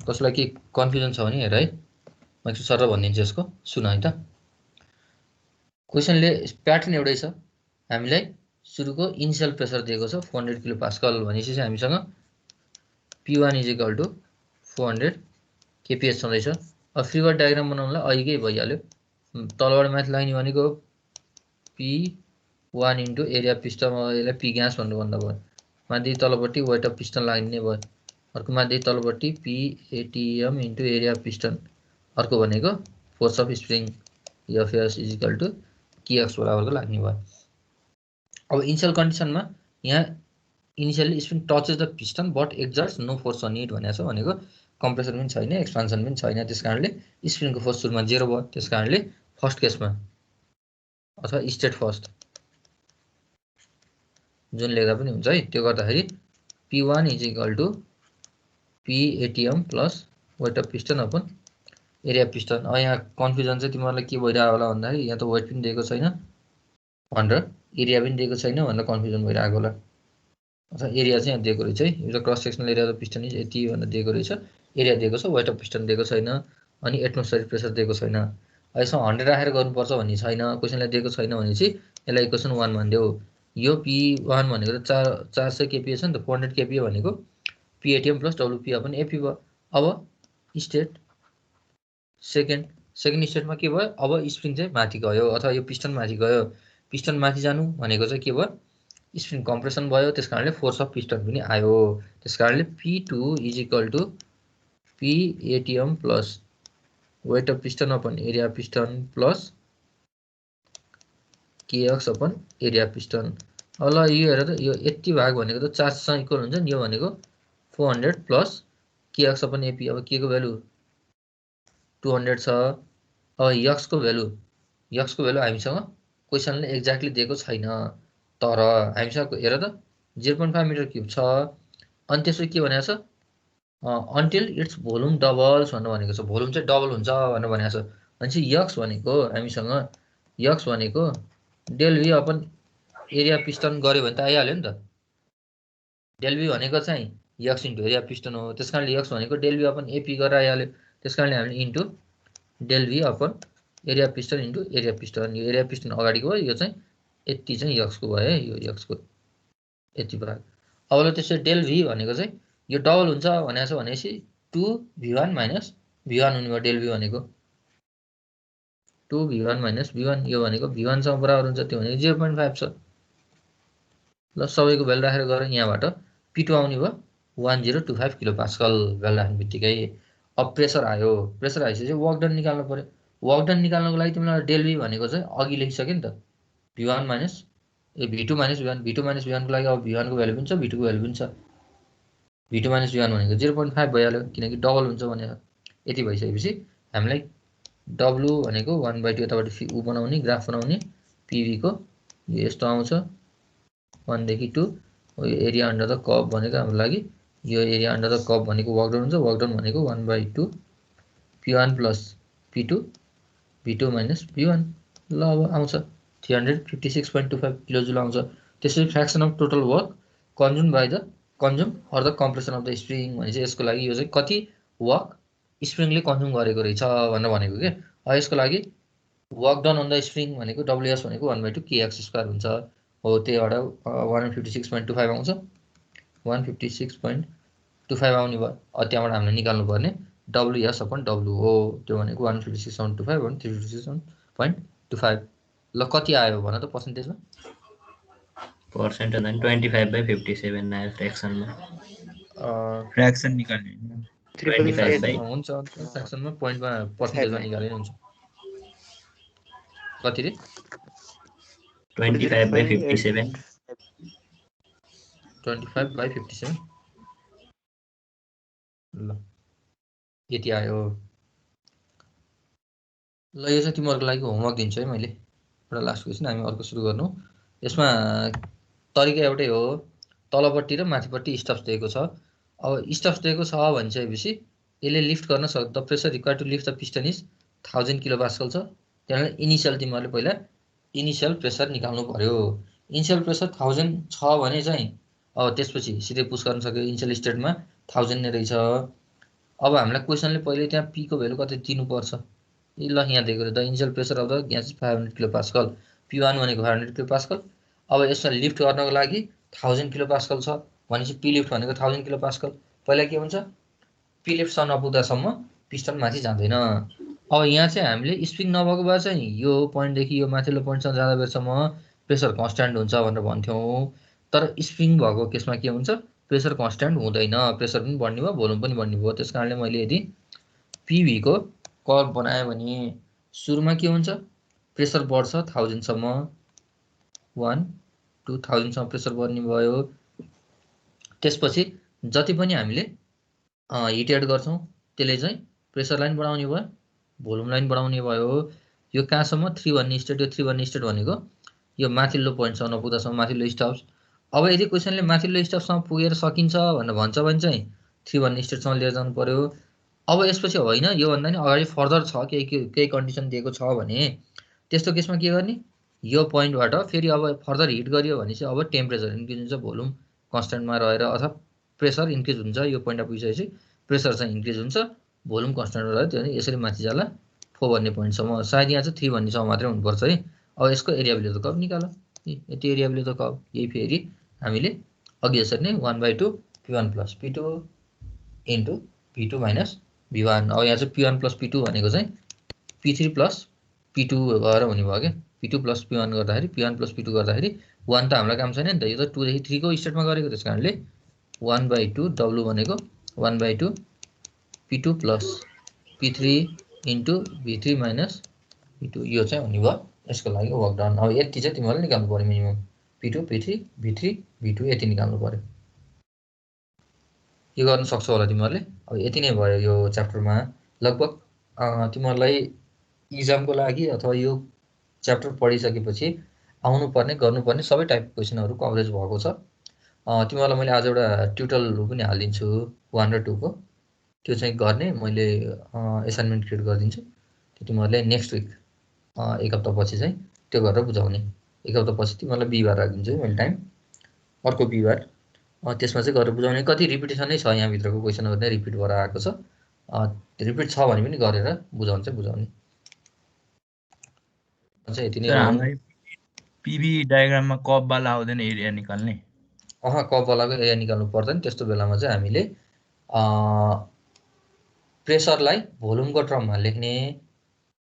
कसैलाई के कन्फ्युजन छ भने हेर है, म एकछिन सर भनिदिन्छु यसको, सुन है त। क्वेसनले प्याटर्न एउटै छ। हामीलाई सुरुको इनिसियल प्रेसर दिएको छ 400 किलो पास्कल भनेपछि चाहिँ हामीसँग P1 is equal to 400 kPa छँदैछ। अब फ्री बडी डायग्राम बनाउनलाई अहिलेकै भइहाल्यो। तलबाट माथि लाग्ने भनेको P1 इन्टु एरिया पिस्टन, यसलाई P ग्यास भन्नुभन्दा भयो। माथि तलपट्टि वेट अफ पिस्टन लाग्ने भयो। अर्को माथि तलपट्टि PATM इन्टु एरिया पिस्टन, अर्को भनेको force of spring FS is equal to KX बराबरको लाग्ने भयो। अब इनिसियल कन्डिसनमा यहाँ initially spring touches the piston but exerts no force on it भनेको छ। भनेको कम्प्रेसन पनि छैन, एक्सपान्सन पनि छैन। त्यस कारणले स्प्रिङको फोर्स सुरुमा 0 भयो। त्यस कारणले फर्स्ट केसमा अथवा स्टेट फर्स्ट जुन लेख्दा पनि हुन्छ है, त्यो गर्दाखेरि P1 is equal to PATM plus weight of piston upon area piston. अब यहाँ कन्फ्युजन चाहिँ तिमीहरूलाई के भइरहेको होला भन्दाखेरि यहाँ त वेट पनि दिएको छैन भनेर, एरिया पनि दिएको छैन भनेर कन्फ्युजन भइरहेको होला। अथवा एरिया चाहिँ यहाँ दिएको रहेछ है, यो cross sectional area of piston is यति भनेर दिएको रहेछ, एरिया दिएको छ, वेट अफ पिस्टन दिएको छैन, अनि एटमोस्फेरिक प्रेसर दिएको छैन। यसमा 100 राखेर गर्नुपर्छ भन्ने छैन, क्वेसनले दिएको छैन भनेपछि यसलाई इक्वेसन 1 भनिदेऊ। यो P1 भनेको त 400 kPa छ नि त, 400 kPa भनेको PATM plus WP upon AP भयो। अब स्टेट सेकेन्ड स्टेटमा के भयो? अब स्प्रिङ चाहिँ माथि गयो अथवा यो पिस्टन माथि गयो। पिस्टन माथि जानु भनेको चाहिँ के भयो? स्प्रिङ कम्प्रेसन भयो। त्यस कारणले फोर्स अफ पिस्टन पनि आयो। त्यस कारणले P2 is equal to PATM plus weight of piston upon area piston plus KX upon area piston. अब ल यो हेर त, यो यति भाग भनेको त 400 इक्वल हुन्छ नि। यो भनेको 400 प्लस KX अपन AP। अब के को भ्यालु 200 छ। अब यक्स को भ्यालु हामीसँग क्वेसनले एक्ज्याक्टली दिएको छैन, तर हामीसँग हेर त 0.5 मिटर क्युब छ। अनि त्यसो के भनेको छ? अन्टिल इट्स भोल्युम डबल्स भनेको छ। भोल्युम चाहिँ डबल हुन्छ भनेको छ। भनेपछि यक्स भनेको हामीसँग यक्स भनेको del V upon area piston गर्यो भने त आइहाल्यो नि त। डेल V भनेको चाहिँ यक्स इन्टु एरिया पिस्टन हो। त्यस कारणले यक्स भनेको डेल V अपन AP गरेर आइहाल्यो। त्यस कारणले हामीले into del V upon area piston into area piston, यो एरिया पिस्टन अगाडिको भयो, यो चाहिँ यति चाहिँ यक्सको भयो है, यो यक्सको यति भाग। अब ल त्यसो डेल V भनेको चाहिँ यो डबल हुन्छ भनेको छ भनेपछि 2V1 माइनस V1 हुने भयो। डेल V भनेको 2V1 माइनस V1, यो भनेको V1 सँग बराबर हुन्छ, त्यो भनेको 0.5 छ। ल सबैको भ्यालु राखेर गएर यहाँबाट P2 आउने भयो 1025 किलो पास्कल भ्यालु राख्ने बित्तिकै। अब प्रेसर आयो, प्रेसर आइसकेपछि वर्क डन निकाल्नु पर्यो। वर्क डन निकाल्नको लागि तिमीलाई डेल V भनेको चाहिँ अघि लेखिसक्यो नि त, v1 minus v2 minus v1 v2 minus v1 को लागि अब v1 को भ्यालु पनि छ v2 को भ्यालु पनि छ v2 माइनस v1 भनेको 0.5 भइहाल्यो किनकि डबल हुन्छ भनेर यति भइसकेपछि हामीलाई w भनेको 1/2 यताबाट उ बनाउने ग्राफ बनाउने pv को यो यस्तो आउँछ 1 देखि 2 एरिया अन्डर द कर्व भनेको हाम्रो लागि यो एरिया अन्डर द कर्व भनेको वर्क डन हुन्छ वर्क डन भनेको 1/2 p1 plus p2 v2 minus v1 ल अब आउँछ 356.25 किलोजुल आउँछ त्यसै fraction of total work consume by the consume or the compression of the spring भनेपछि यसको लागि यो चाहिँ कति वर्क स्प्रिङले कन्ज्युम गरेको रहेछ भनेर भनेको के यसको लागि work done on the spring भनेको WS भनेको 1/2 kx² हुन्छ हो त्यहीबाट 156.25 आउँछ 156.25 आउने भयो त्यहाँबाट हामीले निकाल्नु पर्ने WS अपन W हो त्यो भनेको 156.25 भने 356.25 ल कति आयो भन त पर्सेन्टेजमा
पर्सेन्ट अनि 25/57 आयो फ्र्याक्सनमा
फ्र्याक्सन निकाल्ने
25
हुन्छ फ्र्याक्सनमा पोइन्टमा पर्सेन्टेजमा निकाले हुन्छ कति रे
25/57
25/57 ल यति आयो ल यो चाहिँ तिमीहरूको लागि होमवर्क दिन्छु है मैले एउटा लास्ट क्वेसन हामी अर्को सुरु गर्नु यसमा तरिका एउटै हो तलपट्टि र माथिपट्टि स्टप्स दिएको छ अब स्टप्स दिएको छ भनिसकेपछि यसले लिफ्ट गर्न सक्छ the pressure required to lift the piston is 1000 kilo pascal छ त्यहाँबाट इनिसियल तिमीहरूले पहिला इनिसियल प्रेसर निकाल्नु पर्यो इनिसियल प्रेसर 1000 छ भने चाहिँ अब त्यसपछि सिधै पुस गर्न सक्यो इनिसियल स्टेटमा 1000 नै रहेछ अब हामीलाई क्वेसनले पहिले त्यहाँ पी को भ्यालु कति दिनुपर्छ ल यहाँ दिएको the initial pressure of the gas 500 kilo pascal p1 भनेको 500 किलो पास्कल अब यसमा लिफ्ट गर्नको लागि 1000 किलो पास्कल छ भनेपछि पी लिफ्ट भनेको 1000 किलो पास्कल पहिला के हुन्छ पी लिफ्टसम्म नपुग्दासम्म पिस्टन माथि जाँदैन अब यहाँ चाहिँ हामीले स्प्रिङ नभएको भए चाहिँ यो पोइन्टदेखि यो माथिल्लो पोइन्टसम्म जाँदा बेरसम्म प्रेसर कन्स्ट्यान्ट हुन्छ भनेर भन्थ्यौँ तर स्प्रिङ भएको केसमा के हुन्छ प्रेसर कन्स्ट्यान्ट हुँदैन प्रेसर पनि बढ्ने भयो भोल्युम पनि बढ्ने भयो त्यस कारणले मैले यदि पीभी को कर्भ बनाएँ भने सुरुमा के हुन्छ प्रेसर बढ्छ 1000 सम्म 1 2 1000 सम्म प्रेसर बढ्ने भयो त्यसपछि जति पनि हामीले हिट एड गर्छौँ त्यसले चाहिँ प्रेसर लाइन बढाउने भयो भोल्युम लाइन बढाउने भयो यो कहाँसम्म 3 भन्ने स्टेट यो 3 भन्ने स्टेट भनेको यो माथिल्लो पोइन्टसम्म नपुग्दासम्म माथिल्लो स्टप्स अब यदि क्वेसनले माथिल्लो स्टपसम्म पुगेर सकिन्छ भनेर भन्छ भने चाहिँ 3 भन्ने स्टेटसम्म लिएर जानु पर्यो अब यसपछि होइन योभन्दा नि अगाडि फर्दर छ केही कन्डिसन दिएको छ भने त्यस्तो केसमा के गर्ने यो पोइन्टबाट फेरि अब फर्दर हिट गरियो भने चाहिँ अब टेम्परेचर इन्क्रिज हुन्छ भोल्युम कन्स्ट्यान्टमा रहेर अथवा प्रेसर इन्क्रिज हुन्छ यो पोइन्टमा पुगिसकेपछि प्रेसर चाहिँ इन्क्रिज हुन्छ भोल्युम कन्स्ट्यान्टमा रह्यो त्यो यसरी माथि जाला 4 भन्ने पोइन्टसम्म सायद यहाँ चाहिँ 3 भन्नेसम्म मात्रै हुनुपर्छ है अब यसको एरिया भ्यालु त कर्भ निकाल यति एरिया भ्यालु त कर्भ यही फेरि हामीले अघि यसरी नै 1/2 p1 plus p2 into p2 minus v1 अब यहाँ चाहिँ p1 प्लस p2 भनेको चाहिँ p3 प्लस p2 भएर हुने भयो क्या p2 प्लस p1 गर्दाखेरि p1 प्लस p2 गर्दाखेरि 1 त हामीलाई काम छैन नि त यो त 2 देखि 3 को स्टेटमा गरेको त्यस कारणले 1/2 w भनेको 1/2 p2 plus p3 into v3 minus p2 यो चाहिँ हुने भयो यसको लागि वर्क डन अब यति चाहिँ तिमीहरूले निकाल्नु पर्यो minimum p2 p3 v3 v2 यति निकाल्नु पर्यो यो गर्न सक्छौ होला तिमीहरूले अब यति नै भयो यो च्याप्टरमा लगभग तिमीहरूलाई इक्जामको लागि अथवा यो च्याप्टर पढिसकेपछि आउनुपर्ने गर्नुपर्ने सबै टाइपको क्वेसनहरू कभरेज भएको छ तिमीहरूलाई मैले आज एउटा ट्युटोरियल पनि हालिदिन्छु 1 र 2 को त्यो चाहिँ गर्ने मैले एसाइनमेन्ट क्रिएट गरिदिन्छु त्यो तिमीहरूले नेक्स्ट विक एक हप्तापछि चाहिँ त्यो गरेर बुझाउने एक हप्तापछि तिमीहरूलाई बिहिबार राखिदिन्छु मैले टाइम अर्को बिहिबार त्यसमा चाहिँ गरेर बुझाउने कति रिपिटेसन नै छ यहाँभित्रको क्वेसनहरू नै रिपिट भएर आएको छ रिपिट छ भने पनि गरेर बुझाउनु चाहिँ बुझाउने चाहिँ यति नै
पीभी डायग्राममा कर्भवाला आउँदैन एरिया निकाल्ने
कर्भवालाको एरिया निकाल्नु पर्दैन त्यस्तो बेलामा चाहिँ हामीले प्रेसरलाई भोल्युमको टर्ममा लेख्ने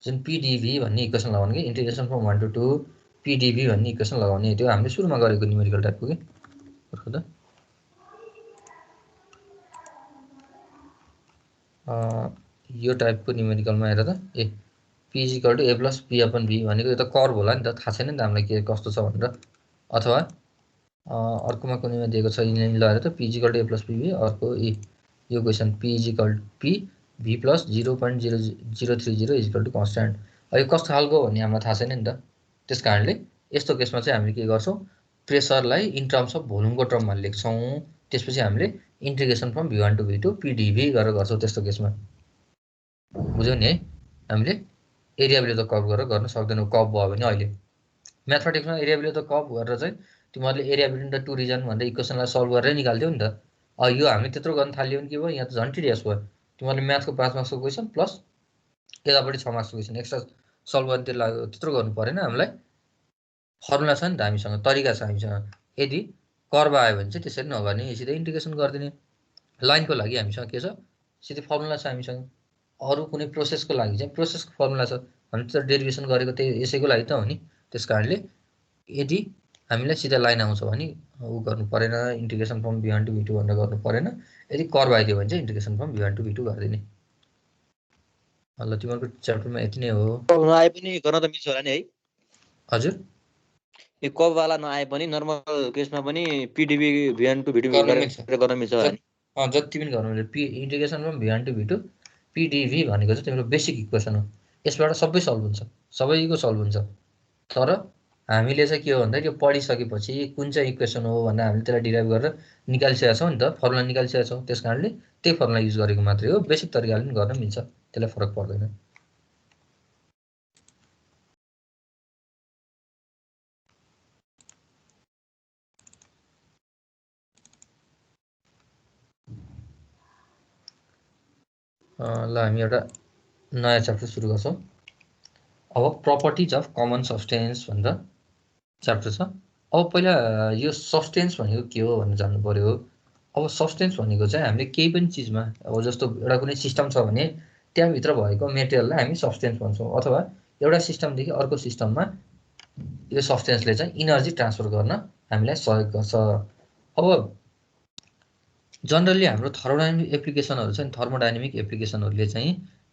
जुन पीडीभी भन्ने इक्वेसन लगाउने कि इन्टिग्रेसन फ्रम 1 to 2 पीडीभी भन्ने इक्वेसन लगाउने त्यो हामीले सुरुमा गरेको न्युमेरिकल टाइपको के यो टाइपको न्युमेरिकलमा हेर त P is equal to A plus P upon B भनेको यो त कर्भ होला नि त, थाहा छैन नि त हामीलाई के कस्तो छ भनेर। अथवा अर्कोमा कुनैमा दिएको छ यिनीले लगाएर त P is equal to A plus PB, अर्को यो question P is equal to P B plus 0.0030 is equal to constant। यो कस्तो खालको भन्ने हामीलाई थाहा छैन नि त, त्यस कारणले यस्तो केसमा चाहिँ हामीले के गर्छौँ, प्रेसरलाई इन टर्म्स अफ भोल्युमको टर्ममा लेख्छौँ। त्यसपछि हामीले integration from V1 to V2 PdV गरेर गर्छौँ त्यस्तो केसमा। बुझ्यौ नि है, हामीले एरिया बिलो द कर्भ गरेर गर्न सक्दैनौँ कर्भ भयो भने। अहिले म्याथमेटिक्समा एरिया बिलो द कर्भ गरेर चाहिँ तिमीहरूले area between the two region भनेर इक्वेसनलाई सल्भ गरेर निकाल्थ्यौ नि त। यो हामीले त्यत्रो गर्न थाल्यो भने के भयो, यहाँ त झन् टिडियस भयो। तिमीहरूले म्याथको 5 मार्क्सको क्वेसन प्लस यतापट्टि 6 मार्क्सको क्वेसन एक्स्ट्रा सल्भ गर्न त्यत्रो गर्नु परेन। हामीलाई फर्मुला छ नि त हामीसँग, तरिका छ हामीसँग। यदि कर्भ आयो भने चाहिँ त्यसरी नगर्ने, सिधै इन्टिग्रेसन गरिदिने। लाइनको लागि हामीसँग के छ, सिधै फर्मुला छ हामीसँग। अरू कुनै प्रोसेसको लागि चाहिँ प्रोसेसको फर्मुला छ, हामी त डेरिभेसन गरेको त्यही यसैको लागि त हो नि। त्यस कारणले यदि हामीलाई सिधा लाइन आउँछ भने ऊ गर्नु परेन, integration from V1 to V2 भनेर गर्नु परेन। यदि कर्भ आइदियो भने चाहिँ integration from V1 to V2 गरिदिने। ल तिमीहरूको च्याप्टरमा यति नै हो।
नआए पनि गर्न त मिल्छ होला नि है।
हजुर,
यो कर्भ वाला नआए पनि नर्मल केसमा पनि PdV V1 to V2
गर्न मिल्छ।
गरेर गर्न मिल्छ होला नि।
जति पनि गर्नु मिल्छ। Integration from V1 to V2 PdV भनेको चाहिँ तिम्रो बेसिक इक्वेसन हो। यसबाट सबै सल्भ हुन्छ, सबैको सल्भ हुन्छ। तर हामीले चाहिँ के हो भन्दा यो पढिसकेपछि कुन चाहिँ इक्वेसन हो भनेर हामीले त्यसलाई डिराइभ गरेर निकालिसकेका छौँ नि त, फर्मुला निकालिसकेका छौँ। त्यस कारणले त्यही फर्मुला युज गरेको मात्रै हो, बेसिक तरिकाले पनि गर्न मिल्छ, त्यसलाई फरक पर्दैन। ल हामी एउटा नयाँ च्याप्टर सुरु गर्छौँ। अब प्रपर्टिज अफ कमन सब्सटेन्स भनेर च्याप्टर छ। अब पहिला यो सब्सटेन्स भनेको के हो भनेर जान्नु पर्यो। अब सब्सटेन्स भनेको चाहिँ हामीले केही पनि चिजमा, अब जस्तो एउटा कुनै सिस्टम छ भने त्यहाँभित्र भएको मेटेरियललाई हामी सब्सटेन्स भन्छौँ। अथवा एउटा सिस्टमदेखि अर्को सिस्टममा यो सब्सटेन्सले चाहिँ इनर्जी ट्रान्सफर गर्न हामीलाई सहयोग गर्छ। अब जनरली हाम्रो थर्मोडाइनामिक एप्लिकेसनहरू चाहिँ थर्मोडाइनामिक एप्लिकेसनहरूले चाहिँ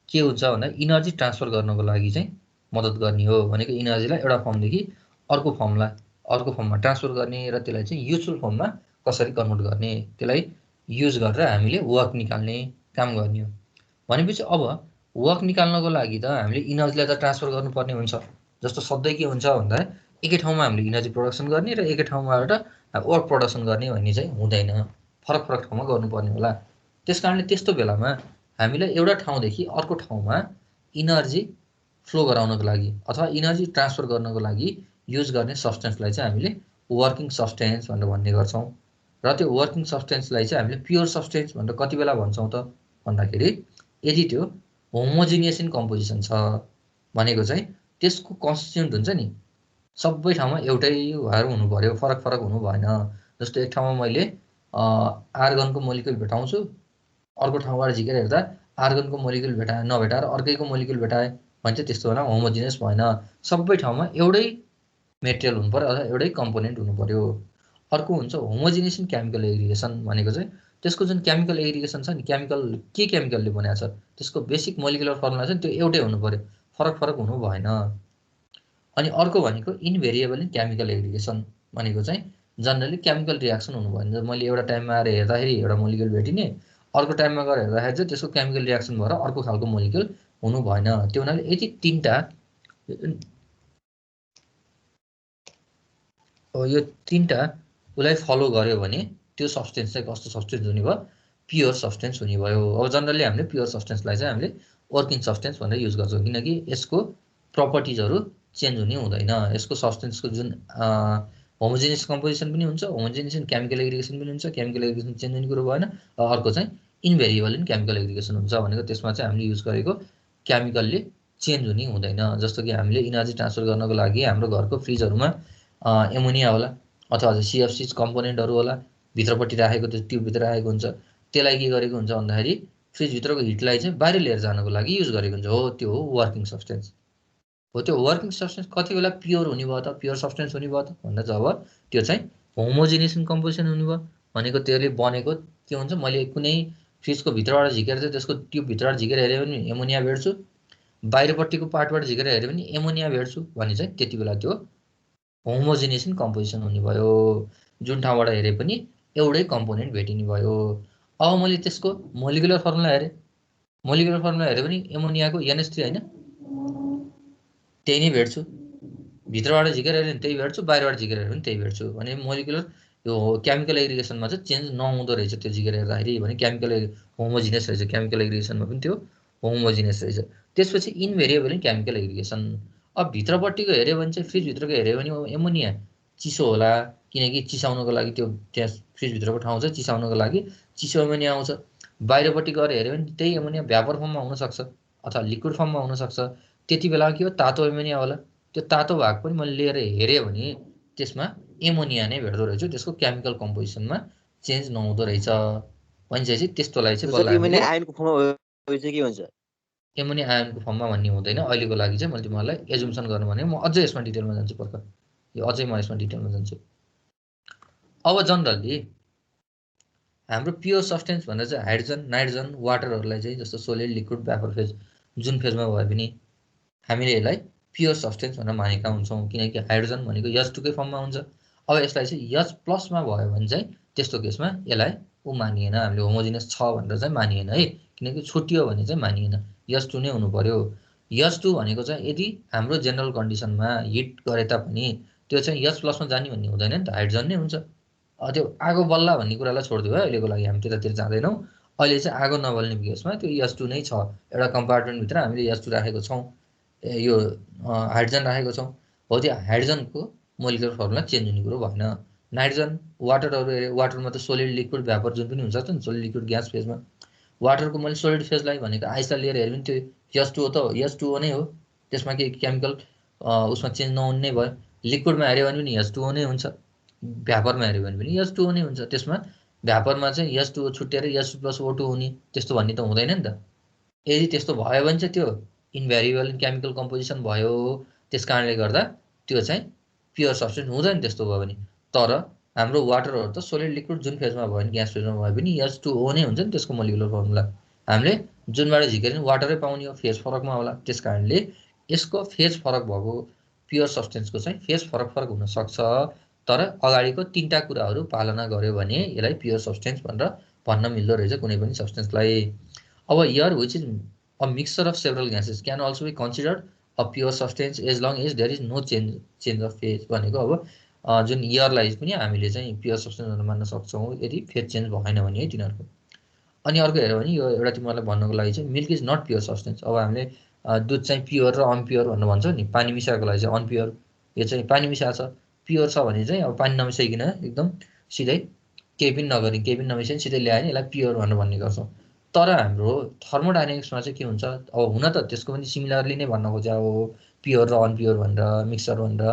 के हुन्छ भन्दा इनर्जी ट्रान्सफर गर्नको लागि चाहिँ मद्दत गर्ने हो। भनेको इनर्जीलाई एउटा फर्मदेखि अर्को फर्ममा ट्रान्सफर गर्ने र त्यसलाई चाहिँ युजफुल फर्ममा कसरी कन्भर्ट गर्ने, त्यसलाई युज गरेर हामीले वर्क निकाल्ने काम गर्ने हो। भनेपछि अब वर्क निकाल्नको लागि त हामीले इनर्जीलाई त ट्रान्सफर गर्नुपर्ने हुन्छ। जस्तो सधैँ के हुन्छ भन्दा एकै ठाउँमा हामीले इनर्जी प्रोडक्सन गर्ने र एकै ठाउँबाट वर्क प्रोडक्सन गर्ने भन्ने चाहिँ हुँदैन, फरक फरक ठाउँमा गर्नुपर्ने होला। त्यस कारणले त्यस्तो बेलामा हामीलाई एउटा ठाउँदेखि अर्को ठाउँमा इनर्जी फ्लो गराउनको लागि अथवा इनर्जी ट्रान्सफर गर्नको लागि युज गर्ने सब्सटेन्सलाई चाहिँ हामीले वर्किङ सब्सटेन्स भनेर भन्ने गर्छौँ। र त्यो वर्किङ सब्सटेन्सलाई चाहिँ हामीले प्योर सब्सटेन्स भनेर कति बेला भन्छौँ त भन्दाखेरि यदि त्यो होमोजिनियस इन कम्पोजिसन छ भनेको चाहिँ त्यसको कन्स्टिट्युन्ट हुन्छ नि सबै ठाउँमा एउटै भएर हुनु पर्यो, फरक फरक हुनु भएन। जस्तो एक ठाउँमा मैले आर्गनको मोलिक्युल भेटाउँछु, अर्को ठाउँबाट झिकेर हेर्दा आर्गनको मोलिक्युल नभेटाएर अर्कैको मोलिक्युल भेटाएँ भने चाहिँ त्यस्तो बेला होमोजिनियस भएन। सबै ठाउँमा एउटै मेटेरियल हुनु पर्यो अथवा एउटै कम्पोनेन्ट हुनु पर्यो। अर्को हुन्छ होमोजिनियस इन केमिकल एग्रिगेसन भनेको चाहिँ त्यसको जुन केमिकल एग्रिगेसन छ नि, केमिकलले बनाएको छ त्यसको बेसिक मोलिकुलर फर्मुला चाहिँ त्यो एउटै हुनु पर्यो, फरक फरक हुनु भएन। अनि अर्को भनेको इनभेरिएबल इन केमिकल एग्रिगेसन भनेको चाहिँ जनरली केमिकल रियाक्सन हुनु भएन। मैले एउटा टाइममा आएर हेर्दाखेरि एउटा मोलिक्युल भेटिने, अर्को टाइममा गएर हेर्दाखेरि चाहिँ त्यसको केमिकल रियाक्सन भएर अर्को खालको मोलिक्युल हुनु भएन। त्यो हुनाले यदि यो तीनटा उसलाई फलो गर्यो भने त्यो सब्सटेन्स चाहिँ कस्तो सब्सटेन्स हुने भयो, प्योर सब्सटेन्स हुने भयो। अब जनरली हामीले प्योर सब्सटेन्सलाई चाहिँ हामीले वर्किङ सब्सटेन्स भनेर युज गर्छौँ, किनकि यसको प्रपर्टिजहरू चेन्ज हुने हुँदैन। यसको सब्सटेन्सको जुन होमोजिनियस कम्पोजिसन पनि हुन्छ, होमोजिनियस इन केमिकल एग्रिगेसन पनि हुन्छ, केमिकल एग्रिगेसन चेन्ज हुने कुरो भएन। अर्को चाहिँ इनभेरिएबल इन केमिकल एग्रिगेसन हुन्छ भनेको त्यसमा चाहिँ हामीले युज गरेको केमिकलले चेन्ज हुने हुँदैन। जस्तो कि हामीले इनर्जी ट्रान्सफर गर्नको लागि हाम्रो घरको फ्रिजहरूमा एमोनिया होला अथवा CFC कम्पोनेन्टहरू होला, भित्रपट्टि राखेको त्यो ट्युबभित्र राखेको हुन्छ। त्यसलाई के गरेको हुन्छ भन्दाखेरि फ्रिजभित्रको हिटलाई चाहिँ बाहिर लिएर जानको लागि युज गरेको हुन्छ। हो त्यो हो वर्किङ सब्सटेन्स हो। त्यो वर्किङ सब्सटेन्स कति बेला प्योर हुने भयो त, प्योर सब्सटेन्स हुने भयो त भन्दा जब त्यो चाहिँ होमोजिनियस इन कम्पोजिसन हुने भयो। भनेको त्यसले बनेको के हुन्छ, मैले कुनै फ्रिजको भित्रबाट झिकेर चाहिँ त्यसको ट्युबभित्रबाट झिकेर हेऱ्यो भने एमोनिया भेट्छु, बाहिरपट्टिको पार्टबाट झिकेर हेऱ्यो भने एमोनिया भेट्छु भने चाहिँ त्यति बेला त्यो होमोजिनियस कम्पोजिसन हुने भयो। जुन ठाउँबाट हेरे पनि एउटै कम्पोनेन्ट भेटिने भयो। अब मैले त्यसको मोलिकुलर फर्मुला हेरेँ, मोलिकुलर फर्मुला हेऱ्यो भने एमोनियाको NH3 होइन, त्यही नै भेट्छु। भित्रबाट झिकेर हेऱ्यो भने त्यही भेट्छु, बाहिरबाट झिकेर हेऱ्यो भने त्यही भेट्छु भने मोलिकुलर यो केमिकल एग्रिगेसनमा चाहिँ चेन्ज नहुँदो रहेछ त्यो झिकेर हेर्दाखेरि भने केमिकल होमोजिनियस रहेछ। केमिकल एग्रिगेसनमा पनि त्यो होमोजिनियस रहेछ। त्यसपछि इनभेरिएबल इन केमिकल एग्रिगेसन। अब भित्रपट्टिको हेऱ्यो भने चाहिँ फ्रिजभित्रको हेऱ्यो भने एमोनिया चिसो होला, किनकि चिसाउनको लागि त्यो त्यहाँ फ्रिजभित्रको ठाउँ चाहिँ चिसाउनको लागि चिसो एमोनिया आउँछ। बाहिरपट्टि गएर हेऱ्यो भने त्यही एमोनिया भ्यापर फर्ममा हुनसक्छ अथवा लिक्विड फर्ममा हुनसक्छ। त्यति बेला के हो, तातो एमोनिया होला। त्यो तातो भाग पनि मैले लिएर हेरेँ भने त्यसमा एमोनिया नै भेट्दो रहेछु, त्यसको केमिकल कम्पोजिसनमा चेन्ज नहुँदो रहेछ। भनेपछि त्यस्तोलाई चाहिँ बल्ल हामीले
आयनको फर्ममा के हुन्छ,
एमोनिया आयनको फर्ममा भन्ने हुँदैन। अहिलेको लागि चाहिँ मैले तिमीहरूलाई एजुम्सन गर्नु भने म अझै यसमा डिटेलमा जान्छु पर्ख, यो अझै म यसमा डिटेलमा जान्छु। अब जनरली हाम्रो प्योर सब्सटेन्स भनेर चाहिँ हाइड्रोजन, नाइट्रोजन, वाटरहरूलाई चाहिँ जस्तो सोलिड, लिक्विड, भ्यापर फेज जुन फेजमा भए पनि हामीले यसलाई प्योर सब्सटेन्स भनेर मानेका हुन्छौँ, किनकि हाइड्रोजन भनेको H2 कै फर्ममा हुन्छ। अब यसलाई चाहिँ H+ मा भयो भने चाहिँ त्यस्तो केसमा यसलाई मानिएन, हामीले होमोजिनियस छ भनेर चाहिँ मानिएन है, किनकि छुट्टियो भने चाहिँ मानिएन, H2 नै हुनु पर्यो। H2 भनेको चाहिँ यदि हाम्रो जेनरल कन्डिसनमा हिट गरे तापनि त्यो चाहिँ H+ मा जाने भन्ने हुँदैन नि त, हाइड्रोजन नै हुन्छ। त्यो आगो बल्ला भन्ने कुरालाई छोडिदियो है, अहिलेको लागि हामी त्यतातिर जाँदैनौँ। अहिले चाहिँ आगो नबल्ने केसमा त्यो H2 नै छ। एउटा कम्पार्टमेन्टभित्र हामीले H2 राखेको छौँ, यो हाइड्रोजन राखेको छौँ, हो त्यो हाइड्रोजनको मोलिकुलर फर्मुला चेन्ज हुने कुरो भएन। नाइट्रोजन, वाटरहरू हेऱ्यो, वाटरमा त सोलिड, लिक्विड, भ्यापर जुन पनि हुन्छ नि, सोलिड, लिक्विड, ग्यास फेजमा। वाटरको मैले सोलिड फेजलाई भनेको आइसलाई लिएर हेऱ्यो भने त्यो H2O त H2O नै हो, त्यसमा केही केमिकल उसमा चेन्ज नहुने नै भयो। लिक्विडमा हेऱ्यो भने पनि H2O नै हुन्छ, भ्यापरमा हेऱ्यो भने पनि H2O नै हुन्छ। त्यसमा भ्यापरमा चाहिँ H2O छुट्टिएर H2+O2 हुने त्यस्तो भन्ने त हुँदैन नि त। यदि त्यस्तो भयो भने चाहिँ त्यो इन्भ्यारिएबल केमिकल कम्पोजिसन भयो। त्यस कारणले गर्दा त्यो चाहिँ प्योर सब्सटेन्स हुँदैन त्यस्तो भयो भने। तर हाम्रो वाटरहरू त सोलिड, लिक्विड जुन फेजमा भयो भने, ग्यास फेजमा भयो भने H2O नै हुन्छ नि त्यसको मोलिकुलर फर्मुला। हामीले जुनबाट झिकेर नि वाटरै पाउने हो, फेज फरकमा होला। त्यस कारणले यसको फेज फरक भएको प्योर सब्सटेन्सको चाहिँ फेज फरक फरक हुनसक्छ, तर अगाडिको 3टा कुराहरू पालना गर्यो भने यसलाई प्योर सब्सटेन्स भनेर भन्न मिल्दो रहेछ कुनै पनि सब्सटेन्सलाई। अब air which is a mixture of several gases can also be considered a pure substance as long as there is no change of phase भनेको। अब जुन एयरलाई पनि हामीले चाहिँ प्योर सब्सटेन्स भनेर मान्न सक्छौँ यदि फेज चेन्ज भएन भने है तिनीहरूको। अनि अर्को हेऱ्यो भने यो एउटा तिमीहरूलाई भन्नको लागि चाहिँ milk is not pure substance. अब हामीले दुध चाहिँ प्योर र अनप्योर भनेर भन्छौँ नि, पानी मिसाएको लागि चाहिँ अनप्योर, यो चाहिँ पानी मिसाएको छ। प्योर छ भने चाहिँ अब पानी नमिसाइकन एकदम सिधै केही पनि नगरी, केही पनि नमिसाइ सिधै ल्यायो भने यसलाई प्योर भनेर भन्ने गर्छौँ। तर हाम्रो थर्मोडाइनामिक्समा चाहिँ के हुन्छ, अब हुन त त्यसको पनि सिमिलरली नै भन्न खोजे हो, प्योर र अनप्योर भनेर, मिक्सर भनेर।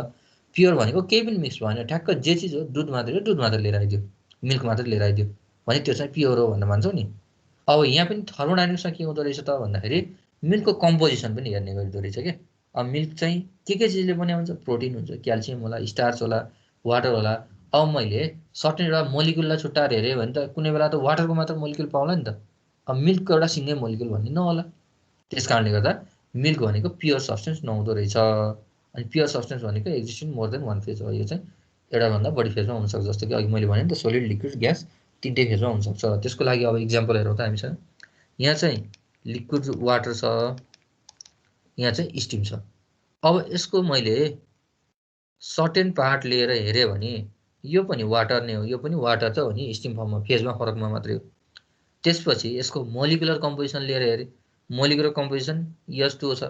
प्योर भनेको केही पनि मिक्स भएन, ठ्याक्क जे चिज हो दुध मात्रै लिएर आइदियो, मिल्क मात्रै लिएर आइदियो भने त्यो चाहिँ प्योर हो भनेर भन्छौँ नि। अब यहाँ पनि थर्मोडाइनामिक्समा के हुँदो रहेछ त भन्दाखेरि मिल्कको कम्पोजिसन पनि हेर्ने गरिँदो रहेछ क्या। अब मिल्क चाहिँ के चिजले बन्या हुन्छ, प्रोटिन हुन्छ, क्याल्सियम होला, स्टार्च होला, वाटर होला। अब मैले सर्टेन एउटा मोलिकुललाई छुट्टाएर हेरेँ भने त कुनै बेला त वाटरको मात्र मोलिकुल पाउला नि त, अब मिल्कको एउटा सिङ्गै मोलिकुल भन्ने नहोला। त्यस कारणले गर्दा मिल्क भनेको प्योर सब्सटेन्स नहुँदो रहेछ। अनि प्योर सब्सटेन्स भनेको existing more than one phase हो, यो चाहिँ एउटाभन्दा बढी फेजमा हुनसक्छ। जस्तो कि अघि मैले भने नि त सोलिड, लिक्विड, ग्यास 3टै फेजमा हुनसक्छ। त्यसको लागि अब इक्जाम्पल हेरौँ त हामीसँग। यहाँ चाहिँ लिक्विड वाटर छ, यहाँ चाहिँ स्टिम छ। अब यसको मैले सर्टेन पार्ट लिएर हेऱ्यो भने यो पनि वाटर नै हो, यो पनि वाटर त हो नि, स्टिम फर्ममा फेजमा फरकमा मात्रै हो। त्यसपछि यसको मोलिकुलर कम्पोजिसन लिएर हेरेँ, मोलिकुलर कम्पोजिसन H2O छ,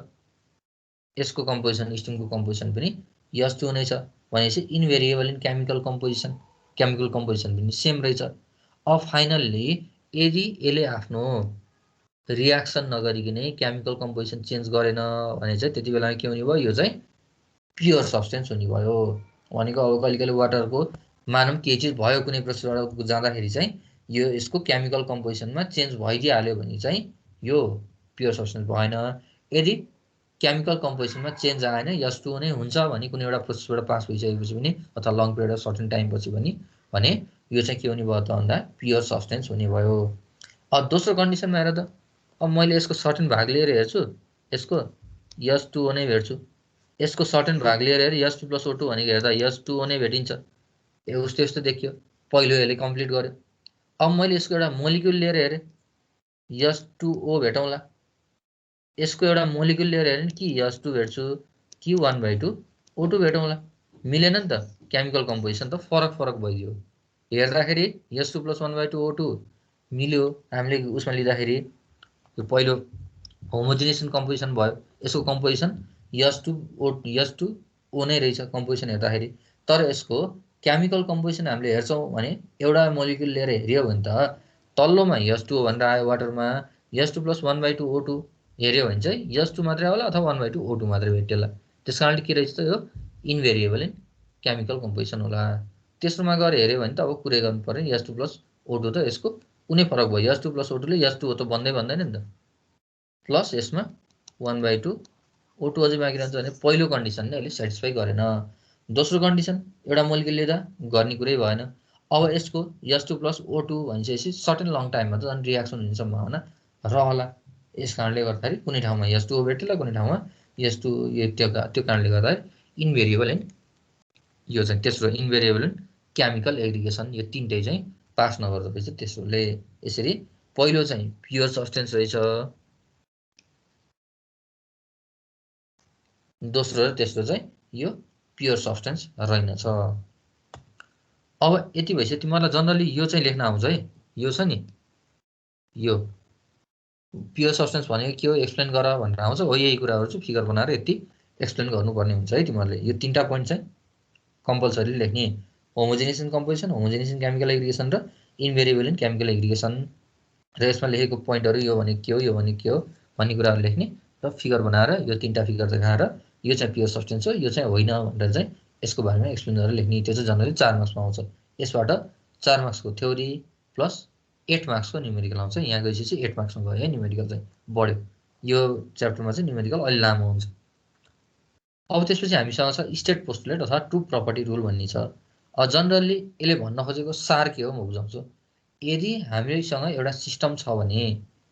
यसको कम्पोजिसन स्टिमको कम्पोजिसन पनि H2O नै छ भनेपछि इन्भेरिएबल इन केमिकल कम्पोजिसन पनि सेम रहेछ। अब फाइनल्ली यदि यसले आफ्नो रियाक्सन नगरिकनै केमिकल कम्पोजिसन चेन्ज गरेन भने चाहिँ त्यति बेला के हुने भयो, यो चाहिँ प्योर सब्सटेन्स हुने भयो भनेको। अब कहिले कहिले वाटरको मानौँ केही चिज भयो कुनै प्रोसेसबाट जाँदाखेरि चाहिँ यो यसको केमिकल कम्पोजिसनमा चेन्ज भइदिइहाल्यो भने चाहिँ यो प्योर सब्सटेन्स भएन। यदि केमिकल कम्पोजिसनमा चेन्ज आएन, H2O नै हुन्छ भने कुनै एउटा प्रोसेसबाट पास भइसकेपछि पनि अथवा लङ पिरियड अफ सर्टेन टाइमपछि पनि भने यो चाहिँ के हुने भयो त भन्दा प्योर सब्सटेन्स हुने भयो। अब दोस्रो कन्डिसनमा हेर त, अब मैले यसको सर्टेन भाग लिएर हेर्छु, यसको H2O नै भेट्छु। यसको सर्टेन भाग लिएर हेरे H2 + O2 भनेको हेर्दा H2O नै भेटिन्छ। उस्तो यस्तो देखियो। पहिलो यसले कम्प्लिट गर्यो। अब मैले यसको एउटा मोलिक्युल लिएर हेरेँ H2O भेटौँला। यसको एउटा मोलिक्युल लिएर हेरेँ कि H2 भेट्छु कि 1/2 O2 भेटौँला। मिलेन नि त, केमिकल कम्पोजिसन त फरक भइदियो। हेर्दाखेरि H2 + 1/2 O2 मिल्यो। हामीले उसमा लिँदाखेरि यो पहिलो होमोजिनेसन कम्पोजिसन भयो। यसको कम्पोजिसन H2O नै रहेछ कम्पोजिसन हेर्दाखेरि। तर यसको केमिकल कम्पोजिसन हामीले हेर्छौँ भने एउटा मोलिक्युल लिएर हेऱ्यो भने त तल्लोमा H2O भनेर आयो वाटरमा, H2 + 1/2 O2 हेऱ्यो भने चाहिँ H2 मात्रै होला अथवा 1/2 O2 मात्रै भेट्यो। त्यस कारणले के रहेछ त यो इन्भेरिएबल इन केमिकल कम्पोजिसन होला। तेस्रोमा गएर हेऱ्यो भने त अब कुरै गर्नु पर्यो H2 + O2 त यसको कुनै फरक भयो। H2 + O2 ले H2O त बन्दैन नि त। प्लस यसमा 1/2 O2 अझै बाँकी रहन्छ भने पहिलो कन्डिसन नै अहिले सेटिस्फाई गरेन। दोस्रो कन्डिसन एउटा मोलिक्युल लिँदा गर्ने कुरै भएन। अब यसको H2 + O2 भनिसकेपछि सर्टेन लङ टाइममा त झन् रियाक्सन हुने सम्भावना रहला। यस कारणले गर्दाखेरि कुनै ठाउँमा H2O भेटेला, कुनै ठाउँमा H2 त्यो कारणले गर्दाखेरि इन्भेरिएबल इन यो चाहिँ तेस्रो इन्भेरिएबल इन केमिकल एग्रिगेसन यो तीनटै चाहिँ पास नगर्दो रहेछ तेस्रोले। यसरी पहिलो चाहिँ प्योर सब्स्टेन्स रहेछ, दोस्रो र तेस्रो चाहिँ यो प्योर सब्स्टेन्स रहेनछ। अब यति भइसक्यो। तिमीहरूलाई जनरली यो चाहिँ लेख्न आउँछ है। यो छ नि, यो प्योर सब्स्टेन्स भनेको के हो एक्सप्लेन गर भनेर आउँछ। हो यही कुराहरू चाहिँ फिगर बनाएर यति एक्सप्लेन गर्नुपर्ने हुन्छ है तिमीहरूले। यो तीनटा पोइन्ट चाहिँ कम्पलसरी लेख्ने। होमोजिनेसन कम्पोजिसन, होमोजिनेसन केमिकल एग्रिगेसन र इन्भेरिएबल इन केमिकल एग्रिगेसन। र यसमा लेखेको पोइन्टहरू यो भनेको के हो, यो भनेको के हो भन्ने कुराहरू लेख्ने र फिगर बनाएर यो तीनटा फिगर देखाएर यो चाहिँ प्योर सब्स्टेन्स हो, यो चाहिँ होइन भनेर चाहिँ यसको बारेमा एक्सप्लेन गरेर लेख्ने। त्यो चाहिँ जनरली 4 मार्क्समा आउँछ। यसबाट 4 मार्क्सको थ्योरी प्लस 8 मार्क्सको न्युमेरिकल आउँछ। यहाँ गएपछि 8 मार्क्समा गयो है, न्युमेरिकल चाहिँ बढ्यो। यो च्याप्टरमा चाहिँ न्युमेरिकल अलि लामो हुन्छ। अब त्यसपछि हामीसँग छ स्टेट पोस्टुलेट अथवा ट्रु प्रपर्टी रुल भन्ने छ। जनरली यसले भन्न खोजेको सार के हो म बुझाउँछु। यदि हामीसँग एउटा सिस्टम छ भने,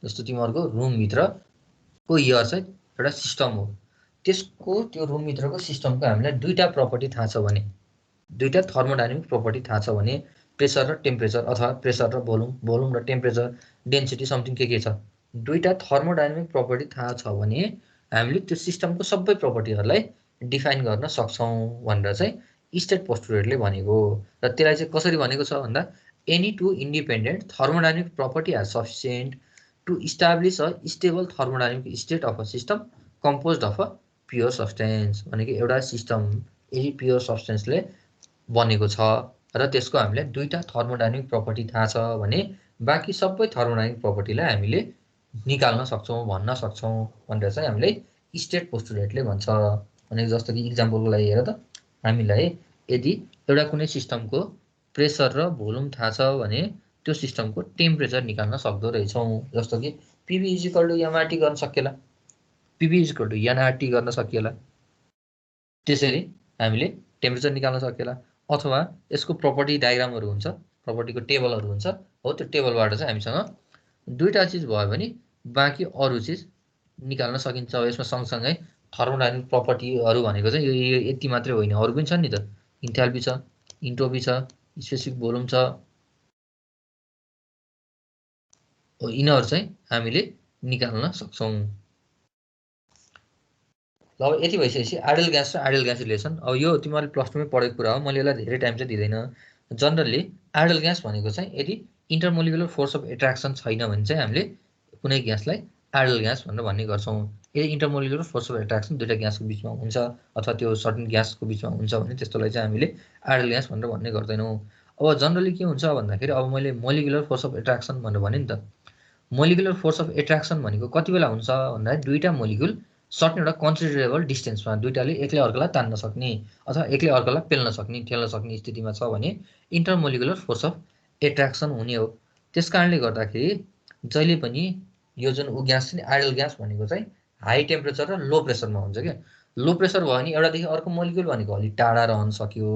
जस्तो तिमीहरूको रुमभित्रको इयर चाहिँ एउटा सिस्टम हो, त्यसको त्यो रुमभित्रको सिस्टमको हामीलाई दुईटा प्रपर्टी थाहा छ भने, दुईटा थर्मोडाइनामिक प्रपर्टी थाहा छ भने, प्रेसर र टेम्परेचर अथवा प्रेसर र भोल्युम र टेम्परेचर डेन्सिटी समथिङ के छ, दुईटा थर्मोडाइनामिक प्रपर्टी थाहा छ भने हामीले त्यो सिस्टमको सबै प्रपर्टीहरूलाई डिफाइन गर्न सक्छौँ भनेर चाहिँ स्टेट पोस्टुलेटले भनेको। र त्यसलाई चाहिँ कसरी भनेको छ भन्दा any two independent thermodynamic property are sufficient to establish a stable thermodynamic state of a system composed of a pure substance. भनेको एउटा सिस्टम यदि प्योर सब्स्टेन्सले बनेको छ र त्यसको हामीलाई दुईटा थर्मोडाइनामिक प्रपर्टी थाहा छ भने बाँकी सबै थर्मोडाइनामिक प्रपर्टीलाई हामीले निकाल्न सक्छौँ, भन्न सक्छौँ भनेर चाहिँ हामीलाई स्टेट पोस्टुलेटले भन्छ। भनेको जस्तो कि इक्जाम्पलको लागि हेर त, हामीलाई यदि एउटा कुनै सिस्टमको प्रेसर र भोल्युम थाहा छ भने त्यो सिस्टमको टेम्परेचर निकाल्न सक्दो रहेछौँ। जस्तो कि पिभी इजिकल टु एमआरटी गर्न सकिएला, पिभी इजिकल टु एनआरटी गर्न सकिएला। त्यसरी हामीले टेम्परेचर निकाल्न सकिएला। अथवा यसको प्रपर्टी डायग्रामहरू हुन्छ, प्रपर्टीको टेबलहरू हुन्छ, हो त्यो टेबलबाट चाहिँ हामीसँग दुईटा चिज भयो भने बाँकी अरू चिज निकाल्न सकिन्छ। यसमा सँगसँगै थर्मोडाइनामिक प्रपर्टीहरू भनेको चाहिँ यो यति मात्रै होइन, अरू पनि छन् नि त। इन्थाल्पी छ, इन्ट्रोपी छ, स्पेसिफिक भोल्युम छ, यिनीहरू चाहिँ हामीले निकाल्न सक्छौँ। ल अब यति भइसकेपछि आइडल ग्यास र आइडल ग्यास रिलेसन। अब यो तिमीहरूले प्लस टूमै पढेको कुरा हो, मैले यसलाई धेरै टाइम चाहिँ दिँदैन। जनरली आइडल ग्यास भनेको चाहिँ यदि इन्टरमोलिकुलर फोर्स अफ एट्र्याक्सन छैन भने चाहिँ हामीले कुनै ग्यासलाई आइडल ग्यास भनेर भन्ने गर्छौँ। यदि इन्टरमोलिकुलर फोर्स अफ एट्र्याक्सन दुईटा ग्यासको बिचमा हुन्छ अथवा त्यो सर्टेन ग्यासको बिचमा हुन्छ भने त्यस्तोलाई चाहिँ हामीले आइडल ग्यास भनेर भन्ने गर्दैनौँ। अब जनरली के हुन्छ भन्दाखेरि अब मैले मोलिकुलर फोर्स अफ एट्र्याक्सन भनेर भने नि त। मोलिकुलर फोर्स अफ एट्र्याक्सन भनेको कति बेला हुन्छ भन्दाखेरि दुईटा मोलिकुल सर्टेन एउटा कन्सिडरेबल डिस्टेन्समा दुईटाले एकले अर्कोलाई तान्न सक्ने अथवा एकले अर्कोलाई पेल्न सक्ने, ठेल्न सक्ने स्थितिमा छ भने इन्टरमोलिकुलर फोर्स अफ एट्र्याक्सन हुने हो। त्यस कारणले गर्दाखेरि जहिले पनि यो जुन ग्यास छ नि आइडल ग्यास भनेको चाहिँ हाई टेम्परेचर र लो प्रेसरमा हुन्छ क्या। लो प्रेसर भयो भने एउटादेखि अर्को मोलिकुल भनेको अलिक टाढा रहन सक्यो,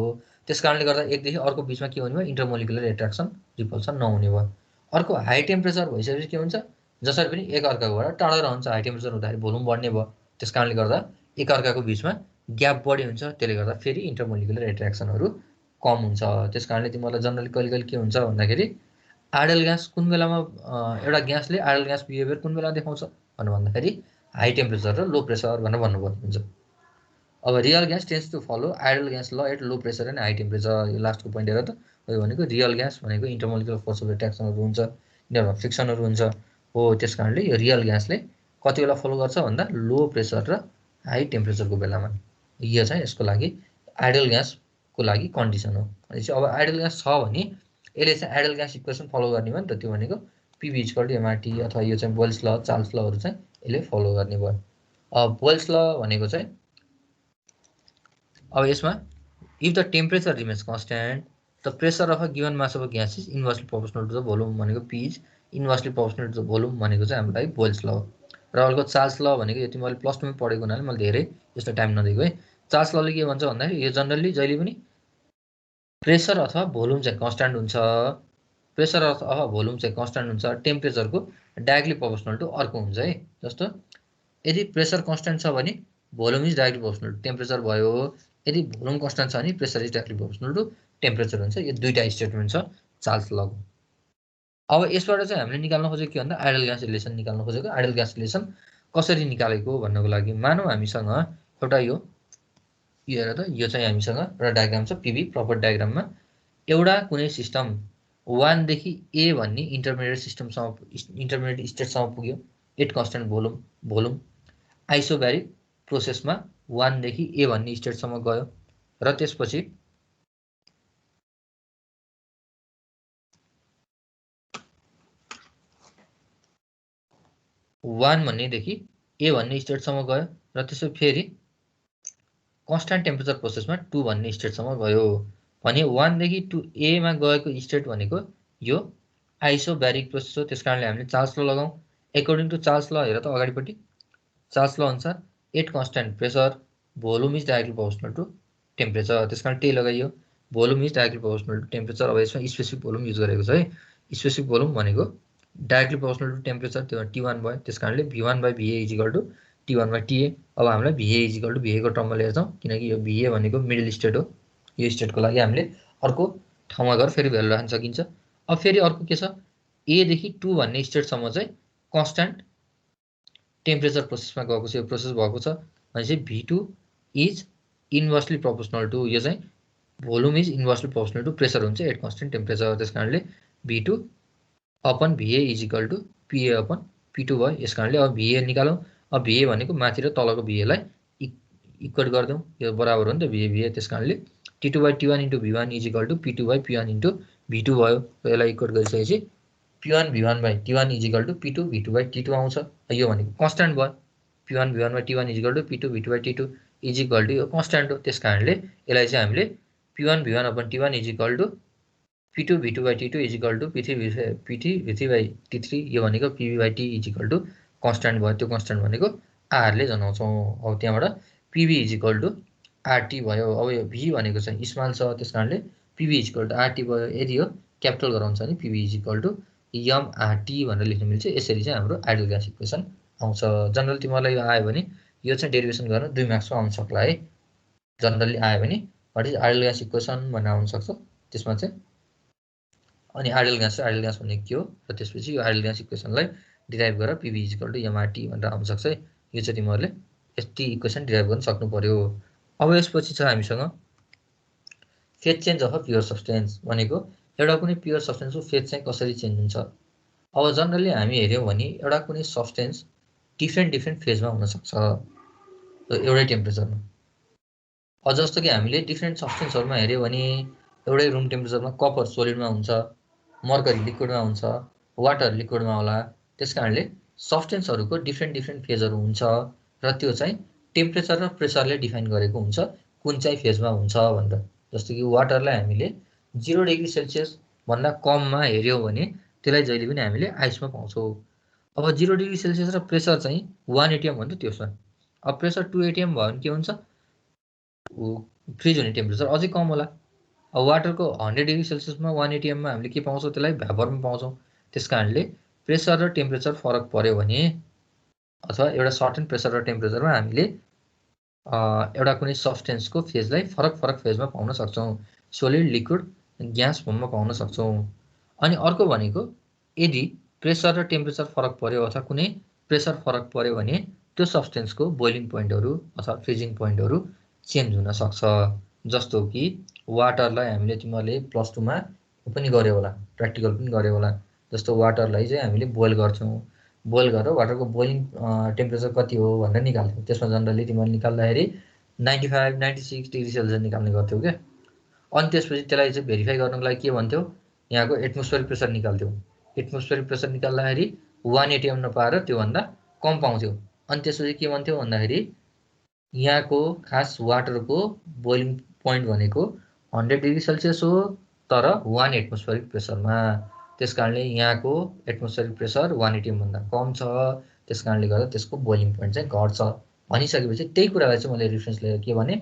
त्यस कारणले गर्दा एकदेखि अर्को बिचमा के हुने भयो, इन्टरमोलिकुलर एट्र्याक्सन रिपल्सन नहुने भयो। अर्को हाई टेम्परेचर भइसकेपछि के हुन्छ, जसरी पनि एक अर्काबाट टाढा रहन्छ। हाई टेम्परेचर हुँदाखेरि भोल्युम बढ्ने भयो, त्यस कारणले गर्दा एकअर्काको बिचमा ग्याप बढी हुन्छ, त्यसले गर्दा फेरि इन्टरमोलिकुलर इन्टरेक्सनहरू कम हुन्छ। त्यस कारणले तिमीहरूलाई जनरली कहिले कहिले के हुन्छ भन्दाखेरि आइडल ग्यास कुन बेलामा एउटा ग्यासले आइडल ग्यास बिहेभियर कुन बेला देखाउँछ भनेर भन्दाखेरि हाई टेम्परेचर र लो प्रेसर भनेर भन्नुपर्ने हुन्छ। अब real gas tends to follow ideal gas law at low pressure and high temperature. यो लास्टको पोइन्ट हेर त, यो भनेको रियल ग्यास भनेको इन्टरमोलिकुलर फोर्स अफ एट्र्याक्सनहरू हुन्छ, यिनीहरूमा फ्रिक्सनहरू हुन्छ हो। त्यस कारणले यो रियल ग्यासले कति बेला फलो गर्छ भन्दा लो प्रेसर र हाई टेम्परेचरको बेलामा। यो चाहिँ यसको लागि आइडल ग्यासको लागि कन्डिसन हो। भनेपछि अब आइडल ग्यास छ भने यसले चाहिँ आइडल ग्यास इक्वेसन फलो गर्ने भयो नि त, त्यो भनेको पिभी इक्वल टु एमआरटी अथवा यो चाहिँ बोयल्स ल चार्ल्स लहरू चाहिँ यसले फलो गर्ने भयो। बोयल्स ल भनेको चाहिँ अब यसमा if the temperature remains constant the pressure of a given mass of a gas is inversely proportional to the volume भनेको P is inversely proportional to the volume भनेको चाहिँ हाम्रो लागि बोयल्स ल हो। र अर्को चार्ल्स ल भनेको यो तिमीहरूले प्लस टूमा पढेको हुनाले मैले धेरै यसमा टाइम नदिएको है। चार्ल्स लले के भन्छ भन्दाखेरि यो जनरली जहिले पनि प्रेसर अथवा भोल्युम चाहिँ कन्स्ट्यान्ट हुन्छ, प्रेसर अथवा भोल्युम चाहिँ कन्स्ट्यान्ट हुन्छ, टेम्परेचरको डाइरेक्टली प्रोपोर्सनल टु अर्को हुन्छ है। जस्तो यदि प्रेसर कन्स्ट्यान्ट छ भने volume is directly proportional to temperature भयो, यदि भोल्युम कन्स्ट्यान्ट छ भने pressure is directly proportional to temperature हुन्छ। यो दुईटा स्टेटमेन्ट छ चार्ल्स लको। अब यसबाट चाहिँ हामीले निकाल्न खोजेको के भन्दा आइडल ग्यास रिलेसन निकाल्न खोजेको। आइडल ग्यास रिलेसन कसरी निकालेको भन्नको लागि मानौँ हामीसँग एउटा यो हेर त, यो चाहिँ हामीसँग एउटा डायग्राम छ पिभी प्रपर डायग्राममा एउटा कुनै सिस्टम 1 देखि ए भन्ने इन्टरमिडिएट सिस्टमसम्म इन्टरमिडिएट स्टेटसम्म पुग्यो एट कन्स्ट्यान्ट भोल्युम आइसोब्यारिक प्रोसेसमा 1 देखि ए भन्ने स्टेटसम्म गयो र त्यसपछि 1 भन्नेदेखि ए भन्ने स्टेटसम्म गयो र त्यसपछि फेरि कन्स्ट्यान्ट टेम्परेचर प्रोसेसमा 2 भन्ने स्टेटसम्म गयो भने 1 देखि 2 ए मा गएको स्टेट भनेको यो आइसोब्यारिक प्रोसेस हो। त्यस कारणले हामीले चार्ल्स ल लगाउँ। एकर्डिङ टु चार्ल्स ल हेर त अगाडिपट्टि चार्ल्स ल अनुसार at constant pressure volume is directly proportional to temperature. त्यस कारण त्यही लगाइयो, volume is directly proportional to temperature. अब यसमा स्पेसिफिक भोल्युम युज गरेको छ है। स्पेसिफिक भोल्युम भनेको डाइरेक्टली प्रोपोर्सनल टु टेम्परेचर, त्यो T1 भयो। त्यस कारणले V1 by VA is equal to T1 by TA। अब हामीलाई VA is equal to VA को टर्ममा लिएर जाउँ, किनकि यो VA भनेको मिडल स्टेट हो। यो स्टेटको लागि हामीले अर्को ठाउँमा गएर फेरि भ्यालु राख्न सकिन्छ। अब फेरि अर्को के छ, ए देखि 2 भन्ने स्टेटसम्म चाहिँ कन्स्ट्यान्ट टेम्परेचर प्रोसेसमा गएको छ, यो प्रोसेस भएको छ भनेपछि V2 is inversely proportional to, यो चाहिँ volume is inversely proportional to pressure हुन्छ एट कन्स्ट्यान्ट टेम्परेचर। त्यस कारणले V2 upon VA is equal to PA upon P2 भयो। यस कारणले अब VA निकालौँ। अब VA भनेको माथि र तलको VA लाई इक्वेट गरिदिउँ, यो बराबर हो नि त VA। त्यस कारणले T2 by T1 into V1 is equal to P2 by P1 into V2 भयो। र यसलाई इक्वेट गरिसकेपछि P1 V1 by T1 is equal to P2 V2 by T2 आउँछ। यो भनेको कन्स्ट्यान्ट भयो। P1 V1 by T1 is equal to P2 V2 by T2 is equal to यो constant हो। त्यस कारणले यसलाई चाहिँ हामीले P1 V1 upon T1 is equal to P2 V2 by T2 is equal to PT V3 by T3, यो भनेको PV by T is equal to constant भयो। त्यो कन्स्ट्यान्ट भनेको R ले जनाउँछौँ। अब त्यहाँबाट PV is equal to RT भयो। अब यो V भनेको चाहिँ स्मल छ, त्यस कारणले PV is equal to RT भयो। यदि यो क्यापिटल गराउँछ भने PV is equal to MRT भनेर लेख्न मिल्छ। यसरी चाहिँ हाम्रो आइडल ग्यास इक्वेसन आउँछ। जनरली तिमीहरूलाई यो आयो भने यो चाहिँ डेरिभेसन गर्न 2 मार्क्समा आउन सक्ला है। जनरली आयो भने what is ideal gas equation भनेर आउन सक्छ त्यसमा चाहिँ। अनि आइडल ग्यास भनेको के हो र त्यसपछि यो आइडल ग्यास इक्वेसनलाई डिराइभ गरेर PV is equal to MRT भनेर आउन सक्छ है। यो चाहिँ तिमीहरूले यति इक्वेसन डिराइभ गर्न सक्नु पर्यो। अब यसपछि छ हामीसँग phase change of a pure substance भनेको एउटा कुनै प्योर सब्सटेन्सको फेज चाहिँ कसरी चेन्ज हुन्छ। अब जनरली हामी हेऱ्यौँ भने एउटा कुनै सब्सटेन्स डिफ्रेन्ट फेजमा हुनसक्छ एउटै टेम्परेचरमा। अब जस्तो कि हामीले डिफ्रेन्ट सब्सटेन्सहरूमा हेऱ्यौँ भने एउटै रुम टेम्परेचरमा कपर सोलिडमा हुन्छ, मर्करी लिक्विडमा हुन्छ, वाटर लिक्विडमा होला। त्यस कारणले सब्सटेन्सहरूको डिफ्रेन्ट फेजहरू हुन्छ र त्यो चाहिँ टेम्परेचर र प्रेसरले डिफाइन गरेको हुन्छ कुन चाहिँ फेजमा हुन्छ भनेर। जस्तो कि वाटरलाई हामीले 0 डिग्री सेल्सियस भन्दा कममा हेऱ्यौँ भने त्यसलाई जहिले पनि हामीले आइसमा पाउँछौँ। अब 0 डिग्री सेल्सियस र प्रेसर चाहिँ 1 atm हो नि त त्यसमा। अब प्रेसर 2 atm भयो भने के हुन्छ, फ्रिज हुने टेम्परेचर अझै कम होला। अब वाटरको 100 डिग्री सेल्सियसमा 1 atm मा हामीले के पाउँछौँ, त्यसलाई भ्यापरमा पाउँछौँ। त्यस कारणले प्रेसर र टेम्परेचर फरक पर्यो भने अथवा एउटा सर्टेन प्रेसर र टेम्परेचरमा हामीले एउटा कुनै सब्स्टेन्सको फेजलाई फरक फरक फेजमा पाउन सक्छौँ। सोलिड, लिक्विड, ग्यास फर्ममा पाउन सक्छौँ। अनि अर्को भनेको यदि प्रेसर र टेम्परेचर फरक पर्यो अथवा कुनै प्रेसर फरक पर्यो भने त्यो सब्स्टेन्सको बोइलिङ पोइन्टहरू अथवा फ्रिजिङ पोइन्टहरू चेन्ज हुन सक्छ। जस्तो कि वाटरलाई हामीले तिमीहरूले +2 मा पनि गर्यो होला, प्र्याक्टिकल पनि गर्यो होला। जस्तो वाटरलाई चाहिँ हामीले बोइल गर्छौँ, बोइल गरेर वाटरको बोइलिङ टेम्परेचर कति हो भनेर निकाल्थ्यौँ। त्यसमा जनरली तिमीहरूले निकाल्दाखेरि 95, 96 डिग्री सेल्सियस निकाल्ने गर्थ्यौ क्या। अनि त्यसपछि त्यसलाई चाहिँ भेरिफाई गर्नको लागि के भन्थ्यौ, यहाँको एटमोस्फेरिक प्रेसर निकाल्थ्यौ। एटमोस्फेरिक प्रेसर निकाल्दाखेरि 180 नपाएर त्योभन्दा कम पाउँथ्यौ। अनि त्यसपछि के भन्थ्यौ भन्दाखेरि यहाँको खास वाटरको बोइलिङ पोइन्ट भनेको 100 डिग्री सेल्सियस हो, तर 1 एटमोस्फेरिक प्रेसरमा। त्यस कारणले यहाँको एटमोस्फेरिक प्रेसर 180 भन्दा कम छ, त्यस कारणले गर्दा त्यसको बोइलिङ पोइन्ट चाहिँ घट्छ भनिसकेपछि त्यही कुरालाई चाहिँ मैले रेफरेन्स लिएर के भने,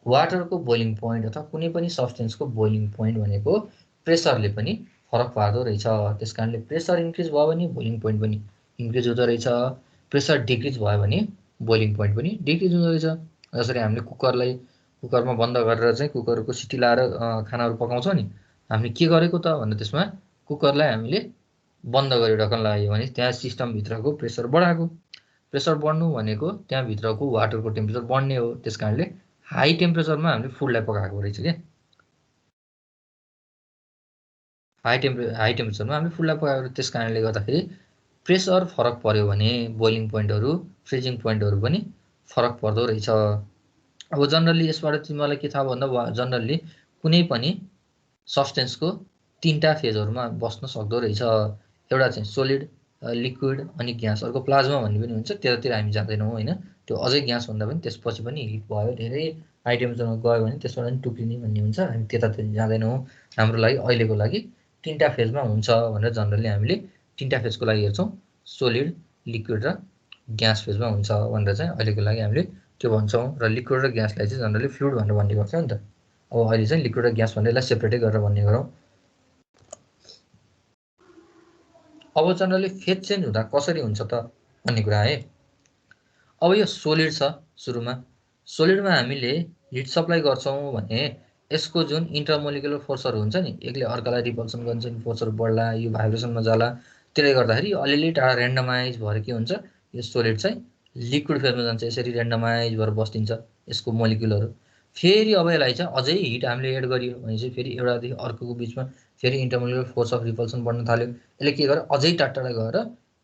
वाटरको बोइलिङ पोइन्ट अथवा कुनै पनि सब्स्टेन्सको बोइलिङ पोइन्ट भनेको प्रेसरले पनि फरक पार्दो रहेछ। त्यस कारणले प्रेसर इन्क्रिज भयो भने बोइलिङ पोइन्ट पनि इन्क्रिज हुँदो रहेछ, प्रेसर डिक्रिज भयो भने बोइलिङ पोइन्ट पनि डिक्रिज हुँदो रहेछ। जसरी हामीले कुकरमा बन्द गरेर चाहिँ कुकरको सिटी लाएर खानाहरू पकाउँछौँ नि, हामीले के गरेको त भन्दा त्यसमा कुकरलाई हामीले बन्द गरेर ढक्कन लगायो भने त्यहाँ सिस्टमभित्रको प्रेसर बढाएको। प्रेसर बढ्नु भनेको त्यहाँभित्रको वाटरको टेम्परेचर बढ्ने हो। त्यस कारणले हाई टेम्परेचरमा हामीले फुडलाई पकाएको रहेछ क्या। हाई टेम्परेचरमा हामीले फुडलाई पकाएको। त्यस कारणले गर्दाखेरि प्रेसर फरक पर्यो भने बोइलिङ पोइन्टहरू, फ्रिजिङ पोइन्टहरू पनि फरक पर्दो रहेछ। अब जनरली यसबाट तिमीलाई के थाहा भन्दा जनरली कुनै पनि सब्स्टेन्सको 3टा फेजहरूमा बस्न सक्दो रहेछ। एउटा चाहिँ सोलिड, लिक्विड अनि ग्यास। अर्को प्लाज्मा भन्ने पनि हुन्छ, त्यतातिर हामी जाँदैनौँ होइन। त्यो अझै ग्यास भन्दा पनि त्यसपछि पनि हिट भयो, धेरै हाई टेम्परेचरमा गयो भने त्यसबाट पनि टुक्रिने भन्ने हुन्छ। हामी त्यतातिर जाँदैनौँ। हाम्रो लागि अहिलेको लागि 3टा फेजमा हुन्छ भनेर जनरली हामीले 3टा फेजको लागि हेर्छौँ, सोलिड, लिक्विड र ग्यास फेजमा हुन्छ भनेर चाहिँ अहिलेको लागि हामीले त्यो भन्छौँ। र लिक्विड र ग्यासलाई चाहिँ जनरली फ्लुइड भनेर भन्ने गर्छौँ नि त। अब अहिले चाहिँ लिक्विड र ग्यास भनेर यसलाई सेपरेटै गरेर भन्ने गरौँ। अब जनरली फेज चेन्ज हुँदा कसरी हुन्छ त भन्ने कुरा है। अब यो सोलिड छ, सुरुमा सोलिडमा हामीले हिट सप्लाई गर्छौँ भने यसको जुन इन्टरमोलिकुलर फोर्सहरू हुन्छ नि, एकले अर्कालाई रिपल्सन गर्छ नि, फोर्सहरू बढ्ला, यो भाइब्रेसनमा जाला, त्यसले गर्दाखेरि यो अलिअलि टाढा ऱ्यान्डमाइज भएर के हुन्छ, यो सोलिड चाहिँ लिक्विड फेजमा जान्छ। यसरी ऱ्यान्डमाइज भएर बस्दिन्छ यसको मोलिकुलहरू। फेरि अब यसलाई चाहिँ अझै हिट हामीले एड गरियो भने चाहिँ फेरि एउटादेखि अर्कोको बिचमा फेरि इन्टरमोलिकुलर फोर्स अफ रिपल्सन बढ्न थाल्यो। यसले के गर्यो, अझै टाढा गएर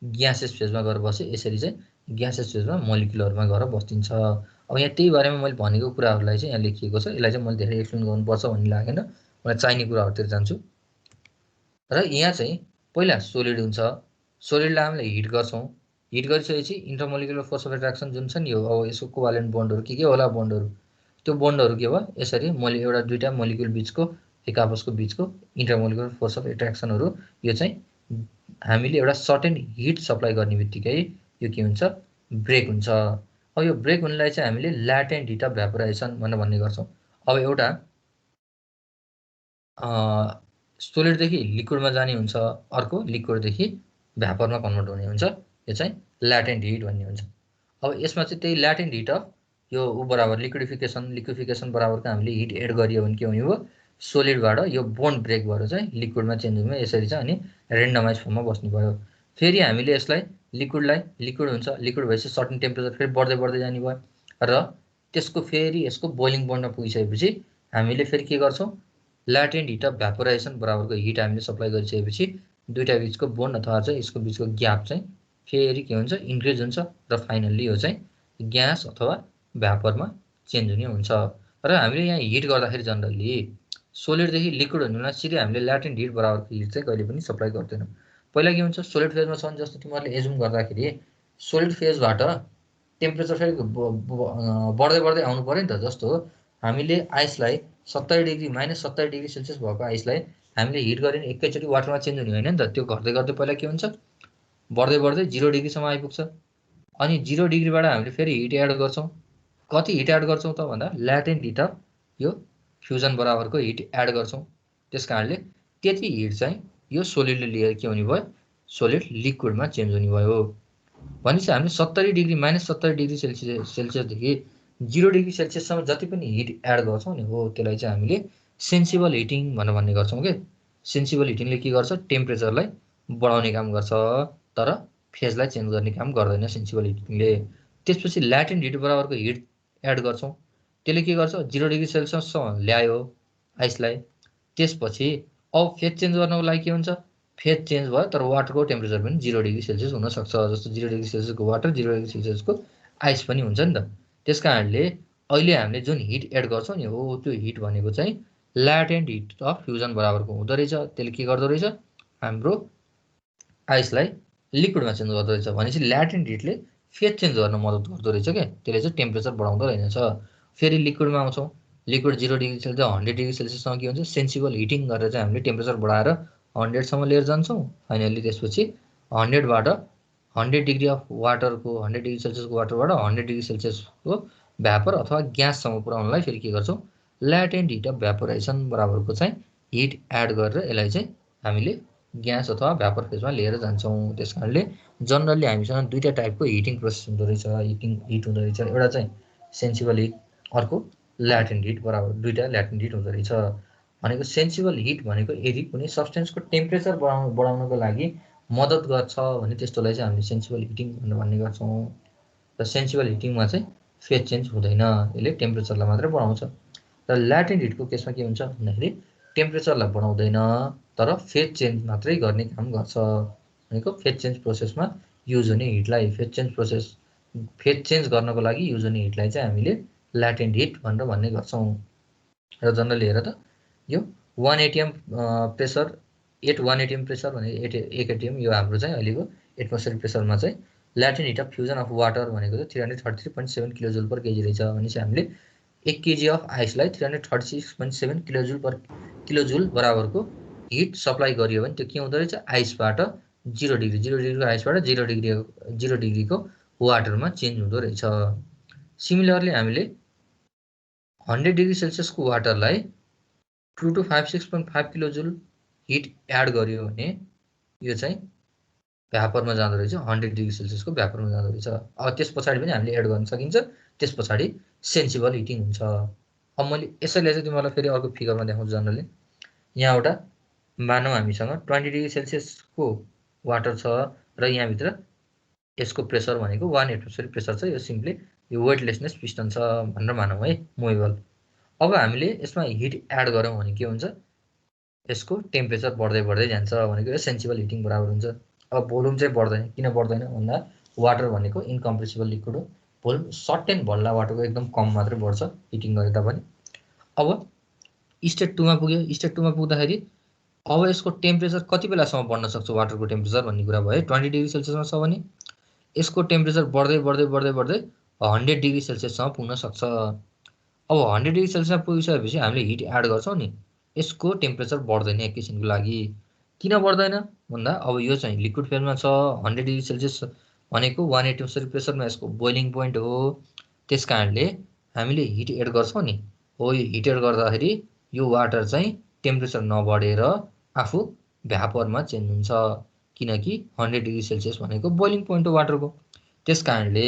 ग्यासेस फेजमा गएर बस्यो। यसरी चाहिँ ग्यासेस फेजमा मोलिकुलहरूमा गएर बस्दिन्छ। अब यहाँ त्यही बारेमा मैले भनेको कुराहरूलाई चाहिँ यहाँ लेखिएको छ। यसलाई चाहिँ मैले धेरै एक्सप्लेन गर्नुपर्छ भन्ने लागेन, मलाई चाहिने कुराहरूतिर जान्छु। र यहाँ चाहिँ पहिला सोलिड हुन्छ, सोलिडलाई हामीले हिट गर्छौँ। हिट गरिसकेपछि इन्टरमोलिकुलर फोर्स अफ एट्र्याक्सन जुन छ नि, यो अब यसको कोभालेन्ट बोन्डहरू के होला बोन्डहरू, त्यो बोन्डहरू के भयो, यसरी एउटा दुईवटा मोलिकुल बिचको एक आपसको बिचको इन्टरमोलिकुलर फोर्स अफ एट्र्याक्सनहरू, यो चाहिँ हामीले एउटा सर्टेन हिट सप्लाई गर्ने बित्तिकै यो के हुन्छ, ब्रेक हुन्छ। अब यो ब्रेक हुनलाई चाहिँ हामीले ल्याटेन्ट हिट अफ भ्यापोराइजेसन भनेर भन्ने गर्छौँ। अब एउटा सोलिडदेखि लिक्विडमा जाने हुन्छ, अर्को लिक्विडदेखि भ्यापरमा कन्भर्ट हुने हुन्छ। यो चाहिँ ल्याटेन्ट हिट भन्ने हुन्छ। अब यसमा चाहिँ त्यही ल्याटेन्ट हिट अफ यो बराबर लिक्विफिकेसन बराबरको हामीले हिट एड गरियो भने के हुने भयो, सोलिडबाट यो बोन्ड ब्रेक भएर चाहिँ लिक्विडमा चेन्ज हुने। यसरी चाहिँ अनि ऱ्यान्डमाइज फर्ममा बस्ने भयो। फेरि हामीले यसलाई लिक्विड हुन्छ, लिक्विड भएपछि सर्टेन टेम्परेचर फेरि बढ्दै जाने भयो। र त्यसको फेरि यसको बोइलिङ पोइन्टमा पुगिसकेपछि हामीले फेरि के गर्छौँ, ल्याटेन्ट हिट अफ भ्यापोराइजेसन बराबरको हिट हामीले सप्लाई गरिसकेपछि दुईवटा बिचको बोन्ड अथवा चाहिँ यसको बिचको ग्याप चाहिँ फेरि के हुन्छ, इन्क्रिज हुन्छ। र फाइनल्ली यो चाहिँ ग्यास अथवा भ्यापरमा चेन्ज हुने हुन्छ। र हामीले यहाँ हिट गर्दाखेरि जनरली सोलिडदेखि लिक्विड हुनेमा सिधै हामीले ल्याटेन्ट हिट बराबरको हिट चाहिँ कहिले पनि सप्लाई गर्दैनौँ। पहिला के हुन्छ, सोलिड फेजमा छ भने जस्तो तिमीहरूले एजुम गर्दाखेरि सोलिड फेजबाट टेम्परेचर फेरि बढ्दै आउनु पऱ्यो नि त। जस्तो हामीले आइसलाई -70 डिग्री सेल्सियस भएको आइसलाई हामीले हिट गऱ्यो भने एकैचोटि वाटरमा चेन्ज हुने होइन नि त। त्यो गर्दै पहिला के हुन्छ, बढ्दै 0 डिग्रीसम्म आइपुग्छ। अनि 0 डिग्रीबाट हामीले फेरि हिट एड गर्छौँ। कति हिट एड गर्छौँ त भन्दा ल्याटेन्ट हिट अफ यो फ्युजन बराबरको हिट एड गर्छौँ। त्यस कारणले त्यति हिट चाहिँ यो सोलिडले लिएर के हुने भयो, सोलिड लिक्विडमा चेन्ज हुने भयो। भनेपछि हामीले 70 डिग्री -70 डिग्री सेल्सियसदेखि 0 डिग्री सेल्सियससम्म जति पनि हिट एड गर्छौँ नि हो त्यसलाई चाहिँ हामीले सेन्सिबल हिटिङ भनेर भन्ने गर्छौँ के। सेन्सिबल हिटिङले के गर्छ टेम्परेचरलाई बढाउने काम गर्छ तर फेजलाई चेन्ज गर्ने काम गर्दैन सेन्सिबल हिटिङले। त्यसपछि ल्याटेन्ट हिट बराबरको हिट एड गर्छौँ त्यसले के गर्छ 0 डिग्री सेल्सियससम्म ल्यायो आइसलाई। त्यसपछि अब फेज चेन्ज गर्नको लागि के हुन्छ फेज चेन्ज भयो तर वाटरको टेम्परेचर पनि 0 डिग्री सेल्सियस हुनसक्छ। जस्तो 0 डिग्री सेल्सियसको वाटर 0 डिग्री सेल्सियसको आइस पनि हुन्छ नि त। त्यस कारणले अहिले हामीले जुन हिट एड गर्छौँ नि हो त्यो हिट भनेको चाहिँ ल्याटेन्ट हिट अफ फ्युजन बराबरको हुँदो रहेछ। त्यसले के गर्दो रहेछ हाम्रो आइसलाई लिक्विडमा चेन्ज गर्दो रहेछ। भनेपछि ल्याटेन्ट हिटले फेज चेन्ज गर्न मद्दत गर्दो रहेछ क्या। त्यसले चाहिँ टेम्परेचर बढाउँदो रहेछ। फेरि लिक्विडमा आउँछौँ लिक्विड 0 डिग्री सेल्सियस 100 डिग्री सेल्सियससम्म के हुन्छ सेन्सिबल हिटिङ गरेर चाहिँ हामीले टेम्परेचर बढाएर 100सम्म लिएर जान्छौँ। फाइनली त्यसपछि 100बाट 100 degree of वाटरको 100 degree सेल्सियसको वाटरबाट 100 degree सेल्सियसको vapour अथवा ग्याससम्म पुर्याउनलाई फेरि के गर्छौँ ल्याटेन्ट हिट अफ भ्यापोराइजेसन बराबरको चाहिँ हिट एड गरेर यसलाई चाहिँ हामीले ग्यास अथवा भ्यापर फेजमा लिएर जान्छौँ। त्यस कारणले जनरली हामीसँग दुईवटा टाइपको हिटिङ प्रोसेस हुँदो रहेछ हिट हुँदो रहेछ। एउटा चाहिँ सेन्सिबल हिट अर्को ल्याटेन्ट हिट बराबर दुईवटा ल्याटेन्ट हिट हुँदो रहेछ। भनेको सेन्सिबल हिट भनेको यदि कुनै सब्सटेन्सको टेम्परेचर बढाउनको लागि मद्दत गर्छ भने त्यस्तोलाई चाहिँ हामीले सेन्सिबल हिटिङ भनेर भन्ने गर्छौँ। र सेन्सिबल हिटिङमा चाहिँ फेज चेन्ज हुँदैन यसले टेम्परेचरलाई मात्रै बढाउँछ। र ल्याटेन्ट हिटको केसमा के हुन्छ भन्दाखेरि टेम्परेचरलाई बढाउँदैन तर फेज चेन्ज मात्रै गर्ने काम गर्छ। भनेको फेज चेन्ज प्रोसेसमा युज हुने हिटलाई फेज चेन्ज गर्नको लागि युज हुने हिटलाई चाहिँ हामीले ल्याटेन्ट हिट भनेर भन्ने गर्छौँ। र जनरली हेर त यो 1 एटिएम प्रेसर 1 एटिएम प्रेसर भने 1 एटिएम यो हाम्रो चाहिँ अहिलेको एटमोस्फेरिक प्रेसरमा चाहिँ latent heat of fusion of water भनेको चाहिँ 333.7 किलोजुल पर केजी रहेछ। भनेपछि हामीले 1 केजी अफ आइसलाई 336.7 किलोजुल बराबरको हिट सप्लाई गरियो भने त्यो के हुँदो रहेछ आइसबाट 0 डिग्रीको आइसबाट 0 डिग्रीको वाटरमा चेन्ज हुँदो रहेछ। सिमिलरली हामीले 100 डिग्री सेल्सियसको वाटरलाई 256.5 किलोजुल हिट एड गरियो भने यो चाहिँ भ्यापरमा जाँदो रहेछ 100 डिग्री सेल्सियसको भ्यापरमा जाँदो रहेछ। अब त्यस पछाडि पनि हामीले एड गर्न सकिन्छ। त्यस पछाडि सेन्सिबल हिटिङ हुन्छ। अब मैले यसैले चाहिँ तिमीलाई फेरि अर्को फिगरमा देखाउँछु। जनरली यहाँ एउटा मानौँ हामीसँग 20 डिग्री सेल्सियसको वाटर छ र यहाँभित्र यसको प्रेसर भनेको 1 एटमोस्फेरिक प्रेसर छ। यो सिम्पली यो वेटलेसनेस पिस्टन छ भनेर मानौँ है मुभेबल। अब हामीले यसमा हिट एड गरौँ भने के हुन्छ यसको टेम्परेचर बढ्दै जान्छ भनेको यो सेन्सिबल हिटिङ बराबर हुन्छ। अब भोल्युम चाहिँ बढ्दैन। किन बढ्दैन भन्दा वाटर भनेको इन्कम्प्रेसिबल लिक्विड हो। भोल्युम सर्टेन भल्ला वाटरको एकदम कम मात्रै बढ्छ हिटिङ गरे तापनि। अब स्टेट 2मा पुग्यो। स्टेट 2मा पुग्दाखेरि अब यसको टेम्परेचर कति बेलासम्म बढ्न सक्छ वाटरको टेम्परेचर भन्ने कुरा भयो। 20 डिग्री सेल्सियसमा छ भने यसको टेम्परेचर बढ्दै 100 डिग्री सेल्सियससम्म पुग्न सक्छ। अब 100 डिग्री सेल्सियसमा पुगिसकेपछि हामीले हिट एड गर्छौँ नि यसको टेम्परेचर बढ्दैन एकैछिनको लागि। किन बढ्दैन भन्दा अब यो चाहिँ लिक्विड फेजमा छ। 100 डिग्री सेल्सियस भनेको 1 एटमोस्फेरिक प्रेसरमा यसको बोइलिङ पोइन्ट हो। त्यस कारणले हामीले हिट एड गर्छौँ नि हो यो हिट एड गर्दाखेरि यो वाटर चाहिँ टेम्परेचर नबढेर आफू भ्यापरमा चेन्ज हुन्छ किनकि 100 डिग्री सेल्सियस भनेको बोइलिङ पोइन्ट हो वाटरको। त्यस कारणले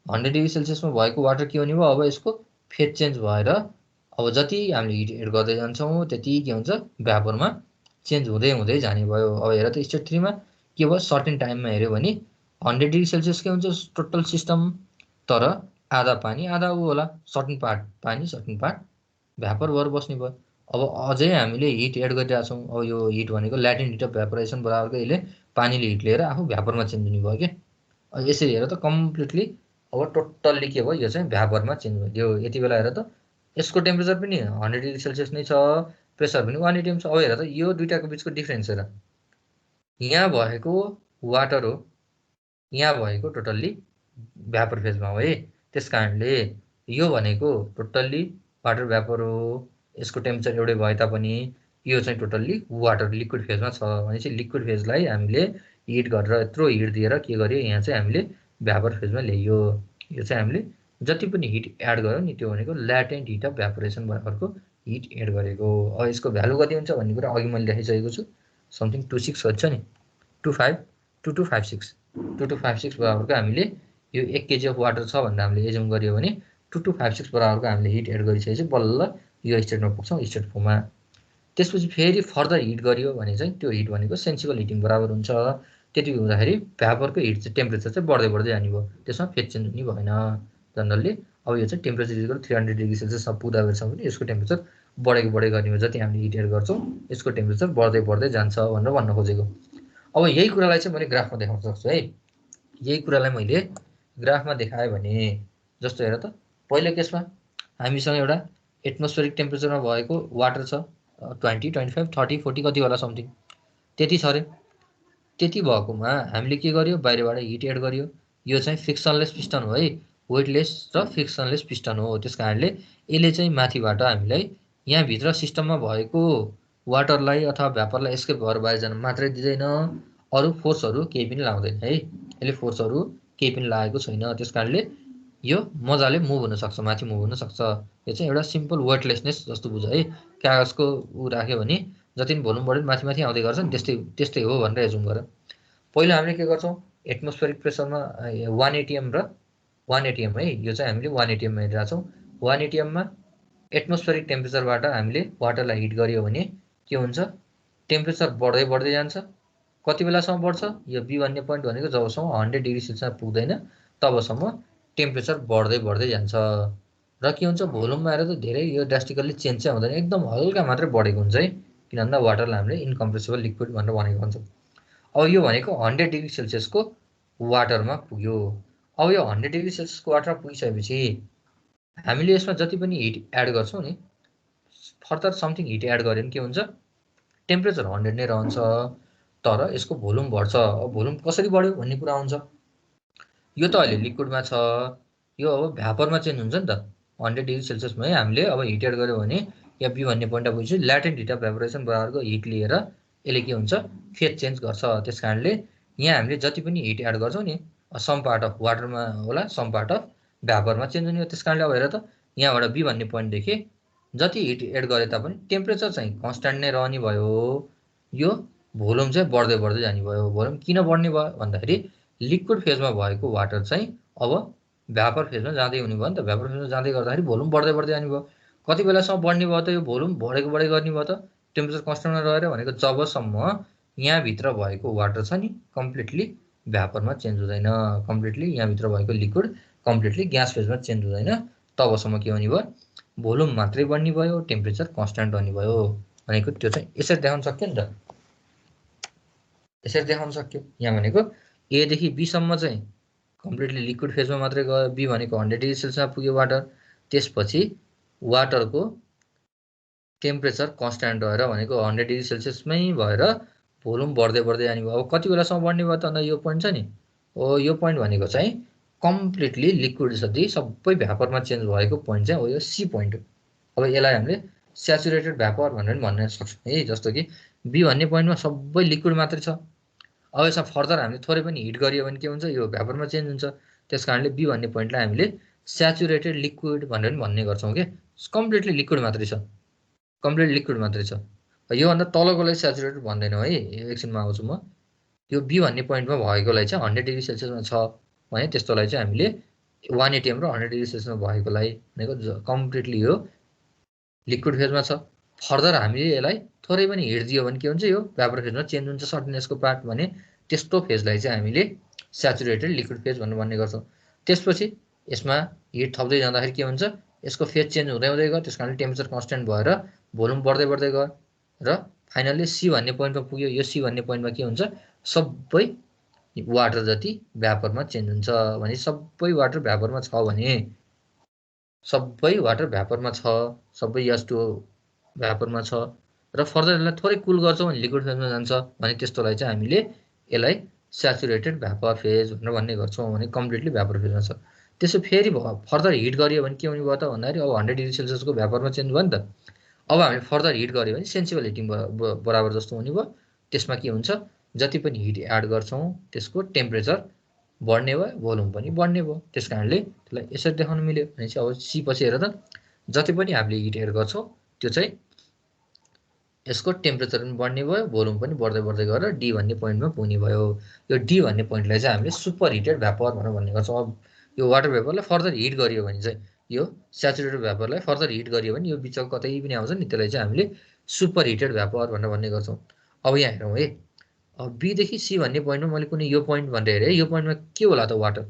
100 डिग्री सेल्सियसमा भएको वाटर के हुने भयो अब यसको फेज चेन्ज भएर अब जति हामीले हिट एड गर्दै जान्छौँ त्यति के हुन्छ भ्यापरमा चेन्ज हुँदै जाने भयो। अब हेर त स्टेट 3मा के भयो सर्टेन टाइममा हेऱ्यो भने 100 डिग्री सेल्सियस के हुन्छ टोटल सिस्टम तर आधा पानी आधा ऊ होला सर्टेन पार्ट पानी सर्टेन पार्ट भ्यापर भएर बस्ने भयो। अब अझै हामीले हिट एड गरिरहेको छौँ। अब यो हिट भनेको ल्याटेन्ट हिट अफ भ्यापोराइजेसन बराबरको यसले पानीले हिट लिएर आफू भ्यापरमा चेन्ज हुने भयो क्या। यसरी हेर त कम्प्लिटली अब टोटल्ली के भयो यो चाहिँ भ्यापरमा चेन्ज भयो। यति बेला हेर त यसको टेम्परेचर पनि 100 डिग्री सेल्सियस नै छ प्रेसर पनि 1 एटिएम छ। अब हेर त यो दुईटाको बिचको डिफ्रेन्स हेर यहाँ भएको वाटर हो यहाँ भएको टोटल्ली भ्यापर फेजमा हो है। त्यस कारणले यो भनेको टोटल्ली वाटर भ्यापर हो। यसको टेम्परेचर एउटै भए तापनि यो चाहिँ टोटल्ली वाटर लिक्विड फेजमा छ। भनेपछि लिक्विड फेजलाई हामीले हिट गरेर यत्रो हिट दिएर के गर्यो यहाँ चाहिँ हामीले भ्यापर फेजमा ल्याइयो। यो चाहिँ हामीले जति पनि हिट एड गर्यो नि त्यो भनेको ल्याटेन्ट हिट अफ भ्यापोरेसन बराबरको हिट एड गरेको। अब यसको भ्यालु कति हुन्छ भन्ने कुरा अघि मैले देखाइसकेको छु। समथिङ 26 भन्छ नि 25 2256 2256 बराबरको हामीले यो 1 केजी अफ वाटर छ भनेर हामीले एज्युम गरियो भने 2256 बराबरको हामीले हिट एड गरिसकेपछि बल्ल यो स्टेटमा पुग्छौँ स्टेट 4 मा। त्यसपछि फेरि फर्दर हिट गरियो भने चाहिँ त्यो हिट भनेको सेन्सिबल हिटिङ बराबर हुन्छ। त्यति हुँदाखेरि भ्यापरको हिट चाहिँ टेम्परेचर चाहिँ बढ्दै बढ्दै जाने भयो, त्यसमा फेज चेन्ज हुने भएन जनरली। अब यो चाहिँ टेम्परेचर इक्वल 300 डिग्री सेल्सियससम्म पुग्दा बेरसम्म पनि यसको टेम्परेचर बढेको बढेको गर्ने भयो। जति हामीले हिट एड गर्छौँ यसको टेम्परेचर बढ्दै बढ्दै जान्छ भनेर भन्न खोजेको। अब यही कुरालाई चाहिँ मैले ग्राफमा देखाउन सक्छु है। यही कुरालाई मैले ग्राफमा देखाएँ भने जस्तो हेर त, पहिलो केसमा हामीसँग एउटा एटमोस्फेरिक टेम्परेचरमा भएको वाटर छ 20, 25, 30, 40 कति होला समथिङ त्यति छ अरे। त्यति भएकोमा हामीले के गर्यो, बाहिरबाट हिट एड गर्यो। यो चाहिँ फ्रिक्सनलेस पिस्टन हो है, वेटलेस र फ्रिक्सनलेस पिस्टन हो। त्यस कारणले यसले चाहिँ माथिबाट हामीलाई यहाँभित्र सिस्टममा भएको वाटरलाई अथवा भ्यापरलाई एस्केप भएर बाहिर जान मात्रै दिँदैन, अरू फोर्सहरू केही पनि लाउँदैन है। यसले फोर्सहरू केही पनि लागेको छैन। त्यस कारणले यो मजाले मुभ हुनसक्छ, माथि मुभ हुनसक्छ। यो चाहिँ एउटा सिम्पल वेटलेसनेस जस्तो बुझ है। कागजको ऊ राख्यो भने जति पनि भोल्युम बढ्यो माथि माथि आउँदै गर्छ नि, त्यस्तै हो भनेर एजुम गर। पहिला हामीले के गर्छौँ, एटमोस्फेरिक प्रेसरमा 1 एटिएम र 1 एटिएम है, यो चाहिँ हामीले 1 एटिएममा हेरिरहेको छौँ। 1 एटिएममा एटमोस्फेरिक टेम्परेचरबाट हामीले वाटरलाई हिट गरियो भने के हुन्छ, टेम्परेचर बढ्दै बढ्दै जान्छ। कति बेलासम्म बढ्छ, यो बी भन्ने पोइन्ट भनेको जबसम्म 100 डिग्री सेल्सियसमा पुग्दैन तबसम्म टेम्परेचर बढ्दै बढ्दै जान्छ। र के हुन्छ, भोल्युममा आएर त धेरै यो ड्रास्टिकल्ली चेन्ज चाहिँ हुँदैन, एकदम हल्का मात्रै बढेको हुन्छ है। किन भन्दा वाटरलाई हामीले इन्कम्प्रेसिबल लिक्विड भनेर भनेको हुन्छ। अब यो भनेको 100 डिग्री सेल्सियसको वाटरमा पुग्यो। अब यो 100 डिग्री सेल्सियसको वाटरमा पुगिसकेपछि हामीले यसमा जति पनि हिट एड गर्छौँ नि, फर्दर समथिङ हिट एड गऱ्यो भने के हुन्छ, टेम्परेचर 100 नै रहन्छ तर यसको भोल्युम बढ्छ। अब भोल्युम कसरी बढ्यो भन्ने कुरा आउँछ। यो त अहिले लिक्विडमा छ, यो अब भ्यापरमा चेन्ज हुन्छ नि त। 100 डिग्री सेल्सियसमै हामीले अब हिट एड गऱ्यो भने या बी भन्ने पोइन्टमा पुगेपछि ल्याटेन्ट हिट अफ भ्यापोरेसन बराबरको हिट लिएर यसले के हुन्छ, फेज चेन्ज गर्छ। त्यस कारणले यहाँ हामीले जति पनि हिट एड गर्छौँ नि, सम पार्ट अफ वाटरमा होला, सम पार्ट अफ भ्यापरमा चेन्ज हुने हो। त्यस कारणले अब हेर त, यहाँबाट बी भन्ने पोइन्टदेखि जति हिट एड गरे तापनि टेम्परेचर चाहिँ कन्स्ट्यान्ट नै रहने भयो, यो भोल्युम चाहिँ बढ्दै बढ्दै जाने भयो। भोल्युम किन बढ्ने भयो भन्दाखेरि लिक्विड फेजमा भएको वाटर चाहिँ अब भ्यापर फेजमा जाँदै हुने भयो नि त। भ्यापर फेजमा जाँदै गर्दाखेरि भोल्युम बढ्दै बढ्दै जाने भयो। कति बेलासम्म बढ्ने भयो त, यो भोल्युम बढेको बढेको गर्ने भयो त टेम्परेचर कन्स्ट्यान्टमा रहेर, भनेको जबसम्म यहाँभित्र भएको वाटर छ नि कम्प्लिटली भ्यापरमा चेन्ज हुँदैन, कम्प्लिटली यहाँभित्र भएको लिक्विड कम्प्लिटली ग्यास फेजमा चेन्ज हुँदैन, तबसम्म के हुने भयो, भोल्युम मात्रै बढ्ने भयो, टेम्परेचर कन्स्ट्यान्ट रहने भयो। भनेको त्यो चाहिँ यसरी देखाउन सक्यो नि त, यसरी देखाउन सक्यो। यहाँ भनेको एदेखि बीसम्म चाहिँ कम्प्लिटली लिक्विड फेजमा मात्रै गयो, बी भनेको 100 डिग्री सेल्सियसमा पुग्यो वाटर, त्यसपछि वाटरको टेम्परेचर कन्स्ट्यान्ट रहेर भनेको 100 डिग्री सेल्सियसमै भएर भोल्युम बढ्दै बढ्दै जाने भयो। अब कति बेलासम्म बढ्ने भयो त, अन्त यो पोइन्ट छ नि, हो यो पोइन्ट भनेको चाहिँ कम्प्लिटली लिक्विड जति सबै भ्यापरमा चेन्ज भएको पोइन्ट चाहिँ हो यो सी पोइन्ट हो। अब यसलाई हामीले स्याचुरेटेड भ्यापर भनेर पनि भन्न सक्छौँ है। जस्तो कि बी भन्ने पोइन्टमा सबै लिक्विड मात्रै छ। अब यसमा फर्दर हामीले थोरै पनि हिट गरियो भने के हुन्छ, यो भ्यापरमा चेन्ज हुन्छ। त्यस कारणले बी भन्ने पोइन्टलाई हामीले स्याचुरेटेड लिक्विड भनेर पनि भन्ने गर्छौँ क्या। कम्प्लिटली लिक्विड मात्रै छ, कम्प्लिट लिक्विड मात्रै छ। योभन्दा तलकोलाई स्याचुरेटेड भन्दैनौँ है, यो एकछिनमा आउँछु म। यो बी भन्ने पोइन्टमा भएकोलाई चाहिँ 100 डिग्री सेल्सियसमा छ भने त्यस्तोलाई चाहिँ हामीले 1 एटिएम र 100 डिग्री सेल्सियसमा भएकोलाई भनेको कम्प्लिटली यो लिक्विड फेजमा छ। फर्दर हामीले यसलाई थोरै पनि हिट दियो भने के हुन्छ, यो भ्यापर फेजमा चेन्ज हुन्छ सर्टनेसको पार्ट भने त्यस्तो फेजलाई चाहिँ हामीले स्याचुरेटेड लिक्विड फेज भनेर भन्ने गर्छौँ। त्यसपछि यसमा हिट थप्दै जाँदाखेरि के हुन्छ, यसको फेज चेन्ज हुँदै हुँदै गयो, त्यस कारणले टेम्परेचर कन्स्ट्यान्ट भएर भोल्युम बढ्दै बढ्दै गयो र फाइनल्ली सी भन्ने पोइन्टमा पुग्यो। यो सी भन्ने पोइन्टमा के हुन्छ, सबै वाटर जति भ्यापरमा चेन्ज हुन्छ। भने सबै वाटर भ्यापरमा छ भने, सबै वाटर भ्यापरमा छ, सबै H2O भ्यापरमा छ र फर्दर यसलाई थोरै कुल गर्छौँ भने लिक्विड फेजमा जान्छ भने त्यस्तोलाई चाहिँ हामीले यसलाई स्याचुरेटेड भ्यापर फेज भनेर भन्ने गर्छौँ, भने कम्प्लिटली भ्यापर फेजमा छ। त्यसो फेरि फर्दर हिट गरियो भने के हुने भयो त भन्दाखेरि अब 100 डिग्री सेल्सियसको भ्यापरमा चेन्ज भयो नि त। अब हामीले फर्दर हिट गऱ्यो भने सेन्सिबल हिटिङ बराबर जस्तो हुने भयो। त्यसमा के हुन्छ, जति पनि हिट एड गर्छौँ त्यसको टेम्परेचर बढ्ने भयो, भोल्युम पनि बढ्ने भयो। त्यस कारणले त्यसलाई यसरी देखाउन मिल्यो भने चाहिँ अब सी पछि हेर त, जति पनि हामीले हिट एड गर्छौँ त्यो चाहिँ यसको टेम्परेचर पनि बढ्ने भयो, भोल्युम पनि बढ्दै बढ्दै गएर डी भन्ने पोइन्टमा पुग्ने भयो। यो डी भन्ने पोइन्टलाई चाहिँ हामीले सुपर हिटेड भ्यापर भनेर भन्ने गर्छौँ। अब यो वाटर भेपरलाई फर्दर हिट गरियो भने चाहिँ यो स्याचुरेटेड भ्यापरलाई फर्दर हिट गरियो भने यो बिचको कतै पनि आउँछ नि, त्यसलाई चाहिँ हामीले सुपर हिटेड भ्यापर भनेर भन्ने गर्छौँ। अब यहाँ हेरौँ है, अब बीदेखि सी भन्ने पोइन्टमा मैले कुनै यो पोइन्ट भनेर हेरेँ, यो पोइन्टमा के होला त वाटर?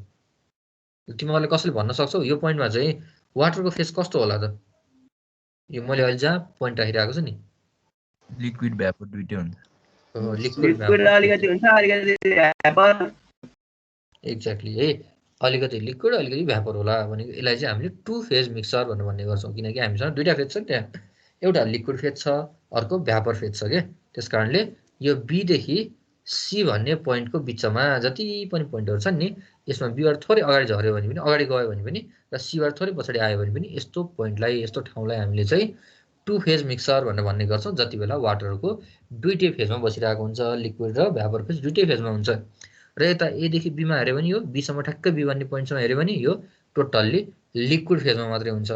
तिमीहरूले कसले भन्न सक्छौ यो पोइन्टमा चाहिँ वाटरको फेज कस्तो होला त? यो मैले अहिले जहाँ पोइन्ट राखिरहेको छु नि,
लिक्विड भ्यापर दुइटै हुन्छ।
लिक्विड
अलिकति हुन्छ, अलिकति भ्यापर।
एक्ज्याक्टली है, अलिकति लिक्विड अलिकति भ्यापर होला भनेको यसलाई चाहिँ हामीले टु फेज मिक्सर भनेर भन्ने गर्छौँ, किनकि हामीसँग दुईवटा फेज छ त्यहाँ, एउटा लिक्विड फेज छ, अर्को भ्यापर फेज छ क्या। त्यस कारणले यो बीदेखि सी भन्ने पोइन्टको बिचमा जति पनि पोइन्टहरू छन् नि, यसमा बीबाट थोरै अगाडि झऱ्यो भने पनि, अगाडि गयो भने पनि, र सीबाट थोरै पछाडि आयो भने पनि यस्तो पोइन्टलाई, यस्तो ठाउँलाई हामीले चाहिँ टु फेज मिक्सर भनेर भन्ने गर्छौँ। जति बेला वाटरको दुईटै फेजमा बसिरहेको हुन्छ, लिक्विड र भ्यापर फेज दुईटै फेजमा हुन्छ। र यता एदेखि बीमा हेऱ्यो भने यो बीसम्म ठ्याक्कै बी भन्ने पोइन्टसम्म हेऱ्यो भने यो टोटल्ली लिक्विड फेजमा मात्रै हुन्छ।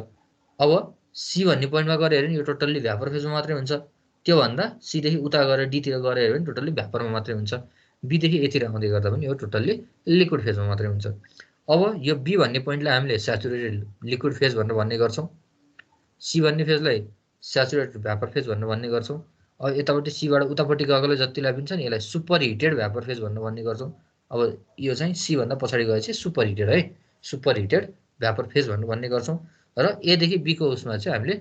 अब सी भन्ने पोइन्टमा गएर हेऱ्यो भने यो टोटल्ली भ्यापर फेजमा मात्रै हुन्छ। त्योभन्दा सीदेखि उता गएर डीतिर गएर हेऱ्यो भने टोटल्ली भ्यापरमा मात्रै हुन्छ। बीदेखि एतिर आउँदै गर्दा पनि यो टोटल्ली लिक्विड फेजमा मात्रै हुन्छ। अब यो बी भन्ने पोइन्टलाई हामीले स्याचुरेटेड लिक्विड फेज भनेर भन्ने गर्छौँ, सी भन्ने फेजलाई स्याचुरेटेड भ्यापर फेज भनेर भन्ने गर्छौँ। अब यतापट्टि सीबाट उतापट्टि गएकोलाई जतिलाई पनि छ नि यसलाई सुपर हिटेड भ्यापर फेज भनेर भन्ने गर्छौँ। अब यो चाहिँ सीभन्दा पछाडि गएपछि सुपर हिटेड है, सुपर हिटेड भ्यापर फेज भनेर भन्ने गर्छौँ। र एदेखि बीको उसमा चाहिँ हामीले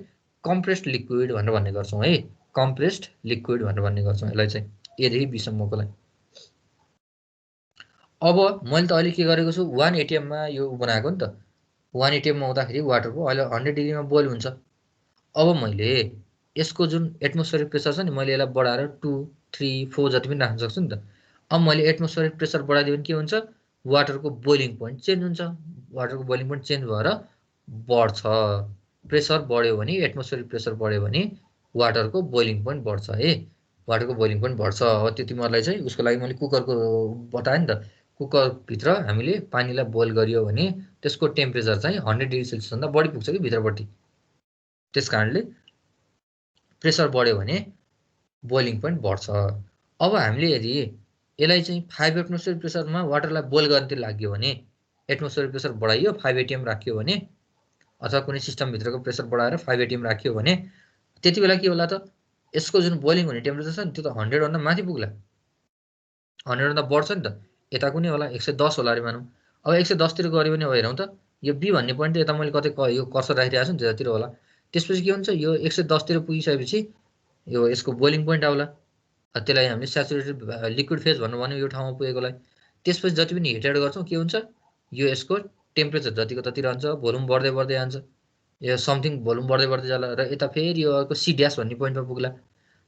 कम्प्रेस्ड लिक्विड भनेर भन्ने गर्छौँ है, कम्प्रेस्ड लिक्विड भनेर भन्ने गर्छौँ यसलाई चाहिँ एदेखि बीसम्मकोलाई। अब मैले त अहिले के गरेको छु, 1 एटिएममा यो बनाएको नि त, 1 एटिएममा हुँदाखेरि वाटरको अहिले 100 डिग्रीमा बोइल हुन्छ। अब मैले यसको जुन एटमोस्फेरिक प्रेसर छ नि, मैले यसलाई बढाएर 2, 3, 4 जति पनि राख्न सक्छु नि त। अब मैले एटमोस्फेरिक प्रेसर बढाइदियो भने के हुन्छ, वाटरको बोइलिङ पोइन्ट चेन्ज हुन्छ, वाटरको बोइलिङ पोइन्ट चेन्ज भएर बढ्छ। प्रेसर बढ्यो भने, एटमोस्फेरिक प्रेसर बढ्यो भने वाटरको बोइलिङ पोइन्ट बढ्छ है, वाटरको बोइलिङ पोइन्ट बढ्छ। अब त्यो तिमीहरूलाई चाहिँ उसको लागि मैले कुकरको बताएँ नि त, कुकरभित्र हामीले पानीलाई बोइल गरियो भने त्यसको टेम्परेचर चाहिँ 100 डिग्री सेल्सियसभन्दा बढी पुग्छ कि भित्रपट्टि। त्यस कारणले प्रेसर बढ्यो भने बोइलिङ पोइन्ट बढ्छ। अब हामीले यदि यसलाई चाहिँ 5 एटमोस्फेरिक प्रेसरमा वाटरलाई बोइल गर्नतिर लाग्यो भने, एटमोस्फेरिक प्रेसर बढाइयो 5 एटिएम राख्यो भने, अथवा कुनै सिस्टमभित्रको प्रेसर बढाएर 5 एटिएम राख्यो भने त्यति बेला के होला त, यसको जुन बोइलिङ हुने टेम्परेचर छ नि त्यो त 100 भन्दा माथि पुग्ला, 100 भन्दा बढ्छ नि त। यता कुनै होला 110 होला अरे मानौँ। अब 110 तिर गऱ्यो भने हेरौँ त, यो बी भन्ने पोइन्ट यता मैले कतै यो कर्सर राखिरहेको छु नि त्यतातिर होला। त्यसपछि के हुन्छ, यो 110 तिर पुगिसकेपछि यो यसको बोइलिङ पोइन्ट आउला, त्यसलाई हामीले स्याचुरेटेड लिक्विड फेज भनेर भन्यो यो ठाउँमा पुगेकोलाई। त्यसपछि जति पनि हिटेड गर्छौँ के हुन्छ, यो यसको टेम्परेचर जतिको तति रहन्छ, भोल्युम बढ्दै बढ्दै जान्छ, यो समथिङ भोल्युम बढ्दै बढ्दै जाला, र यता फेरि यो अर्को सी ड्यास भन्ने पोइन्टमा पुग्ला।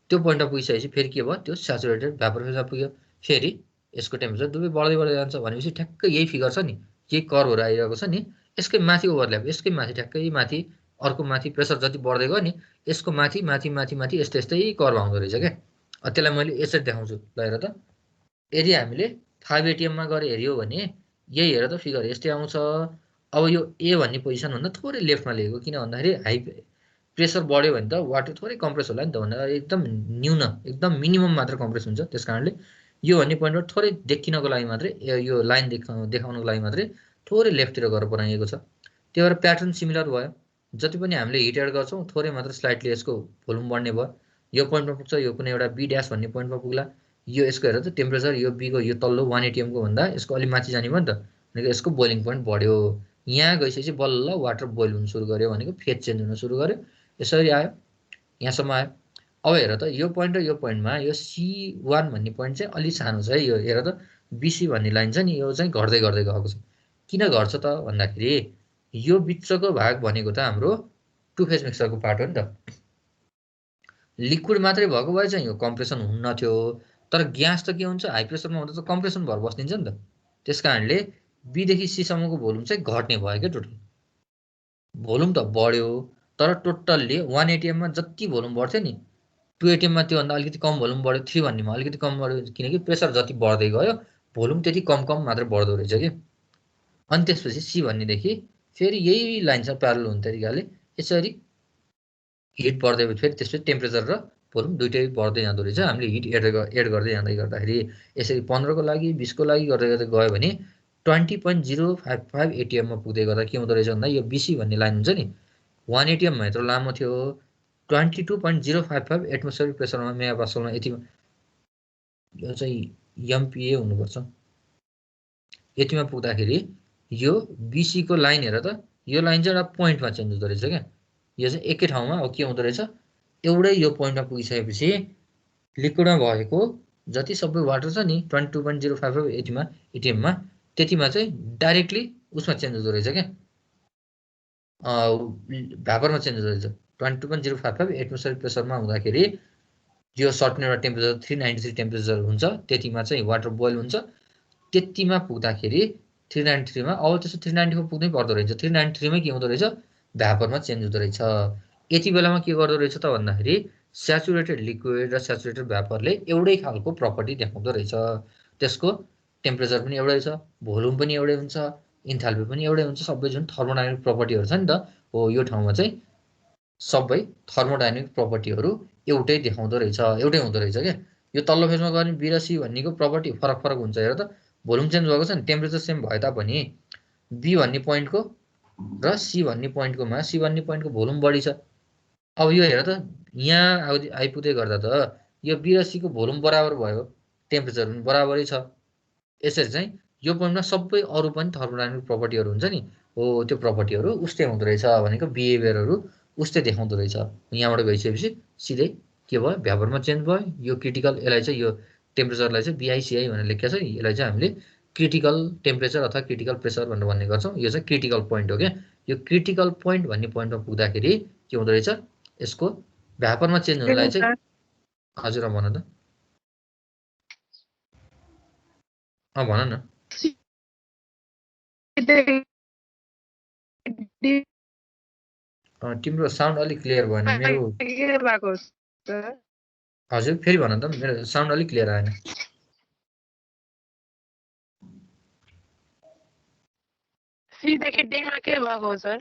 त्यो पोइन्टमा पुगिसकेपछि फेरि के भयो, त्यो स्याचुरेटेड भ्यापर फेजमा पुग्यो, फेरि यसको टेम्परेचर दुवै बढ्दै बढ्दै जान्छ। भनेपछि ठ्याक्कै यही फिगर छ नि, यही कर्भहरू आइरहेको छ नि, यसकै माथि ओभरल्याप, यसकै माथि ठ्याक्कै माथि अर्को माथि प्रेसर जति बढ्दै गयो नि, यसको माथि माथि माथि माथि यस्तै यस्तै कर्भ आउँदो रहेछ क्या। त्यसलाई मैले यसरी देखाउँछु ल हेर त। यदि हामीले 5 एटिएममा गएर हेऱ्यो भने यही हेर त फिगर यस्तै आउँछ। अब यो ए भन्ने पोजिसनभन्दा थोरै लेफ्टमा लिएको, किन भन्दाखेरि हाई प्रेसर बढ्यो भने त वाटर थोरै कम्प्रेस होला नि त, भनेर एकदम न्यून, एकदम मिनिमम मात्र कम्प्रेस हुन्छ। त्यस कारणले यो भन्ने पोइन्टबाट थोरै देखिनको लागि मात्रै, यो लाइन देखाउनको लागि मात्रै थोरै लेफ्टतिर गएर बनाइएको छ। त्यही भएर प्याटर्न सिमिलर भयो। जति पनि हामीले हिट एड गर्छौँ थोरै मात्र स्लाइटली यसको भोल्युम बढ्ने भयो। यो पोइन्टमा पुग्छ, यो कुनै एउटा बी ड्यास भन्ने पोइन्टमा पुग्ला। यो यसको हेर त टेम्परेचर यो बीको यो तल्लो 1 एटिएमको भन्दा यसको अलि माथि जाने भयो नि त, भनेको यसको बोइलिङ पोइन्ट बढ्यो। यहाँ गइसकेपछि बल्ल वाटर बोइल हुन सुरु गर्यो, भनेको फेज चेन्ज हुन सुरु गर्यो, यसरी आयो, यहाँसम्म आयो। अब हेर त यो पोइन्ट र यो पोइन्टमा यो C1 भन्ने पोइन्ट चाहिँ अलि सानो छ है। यो हेर त BC भन्ने लाइन छ नि, यो चाहिँ घट्दै घट्दै गएको छ। किन घट्छ त भन्दाखेरि यो बिचको भाग भनेको त हाम्रो टु फेज मिक्सरको पार्ट हो नि त। लिक्विड मात्रै भएको भए चाहिँ यो कम्प्रेसन हुन्न थियो, तर ग्यास त के हुन्छ, हाई प्रेसरमा हुँदा त कम्प्रेसन भएर बस्दिन्छ नि त। त्यस कारणले बीदेखि सीसम्मको भोल्युम चाहिँ घट्ने भयो क्या। टोटल भोल्युम त बढ्यो, तर टोटल्ली 1 एटिएममा जति भोल्युम बढ्थ्यो नि, 2 एटिएममा त्योभन्दा अलिकति कम भोल्युम बढ्यो, 3 भन्नेमा अलिकति कम बढ्यो, किनकि प्रेसर जति बढ्दै गयो भोल्युम त्यति कम कम मात्र बढ्दो रहेछ कि। अनि त्यसपछि सी भन्नेदेखि फेरि यही लाइन छ प्यारल हुने तरिकाले, यसरी हिट बढ्दै फेरि त्यसपछि टेम्परेचर र भोल्युम दुइटै बढ्दै जाँदो रहेछ हामीले हिट एड गर्दै जाँदै गर्दाखेरि यसरी 15 को लागि 20 को लागि गर्दै गर्दै गयो भने 20.055 ATM मा पुग्दै गर्दा के हुँदो रहेछ भन्दा यो BC भन्ने लाइन हुन्छ नि 1 ATM मा यत्रो लामो थियो 22.055 एटमोस्फेरिक प्रेसरमा मेगापास्कलमा यतिमा यो चाहिँ MPa हुनुपर्छ यतिमा पुग्दाखेरि यो BC को लाइन हेर त यो लाइन चाहिँ एउटा पोइन्टमा चेन्ज हुँदो रहेछ क्या यो चाहिँ एकै ठाउँमा अब के हुँदो रहेछ एउटै यो पोइन्टमा पुगिसकेपछि लिक्विडमा भएको जति सबै वाटर छ नि 22.055 एटिएम मा त्यतिमा चाहिँ डाइरेक्टली उसमा चेन्ज हुँदो रहेछ क्या भ्यापरमा चेन्ज हुँदो रहेछ 22.055 एटमोस्फेरिक प्रेसरमा हुँदाखेरि यो सर्टेन एउटा टेम्परेचर 393 टेम्परेचर हुन्छ त्यतिमा चाहिँ वाटर बोइल हुन्छ त्यतिमा पुग्दाखेरि 393 मा अब त्यसो 394 पुग्नै पर्दो रहेछ 393 मै के हुँदो रहेछ भ्यापरमा चेन्ज हुँदो रहेछ यति बेलामा के गर्दो रहेछ त भन्दाखेरि स्याचुरेटेड लिक्विड र स्याचुरेटेड भ्यापरले एउटै खालको प्रपर्टी देखाउँदो रहेछ त्यसको टेम्परेचर पनि एउटै छ भोल्युम पनि एउटै हुन्छ इन्थाल्पी पनि एउटै हुन्छ सबै जुन थर्मोडाइनामिक प्रपर्टीहरु छ नि त हो यो ठाउँमा चाहिँ सबै थर्मोडाइनामिक प्रपर्टीहरु एउटै देखाउँदो रहेछ एउटै हुँदो रहेछ के यो तल्लो फेजमा गर्ने B र C भन्नेको प्रपर्टी फरक फरक हुन्छ हेर त भोल्युम चेन्ज भएको छ नि टेम्परेचर सेम भए तापनि B भन्ने पोइन्टको र C भन्ने पोइन्टको मा C भन्ने पोइन्टको भोल्युम बढी छ अब यो हेर त यहाँ आइपुग्दै गर्दा त यो B र C को भोल्युम बराबर भयो टेम्परेचर पनि बराबरै छ यसरी चाहिँ यो पोइन्टमा सबै अरु पनि थर्मोडाइनामिक प्रपर्टीहरु हुन्छ नि हो त्यो प्रपर्टीहरु उस्तै हुँदो रहेछ भनेको बिहेभियरहरु उस्तै देखाउँदो रहेछ यहाँबाट गइसकेपछि सिधै के भयो भ्यापरमा चेन्ज भयो यो क्रिटिकल यसलाई चाहिँ यो टेम्परेचरलाई चाहिँ BICI भनेर लेखेको छ नि यसलाई चाहिँ हामीले क्रिटिकल टेम्परेचर अथवा क्रिटिकल प्रेसर भनेर भन्ने गर्छौं यो चाहिँ क्रिटिकल पोइन्ट हो के यो क्रिटिकल पोइन्ट भन्ने पोइन्टमा पुग्दाखेरि के हुँदो रहेछ यसको भ्यापरमा चेन्ज हुनलाई चाहिँ हजुर भन त भन न तिम्रो साउन्ड अलि क्लियर भएन मेरो हजुर फेरि भन त मेरो साउन्ड अलि क्लियर आएन
सी देखि डी मा के भएको हो सर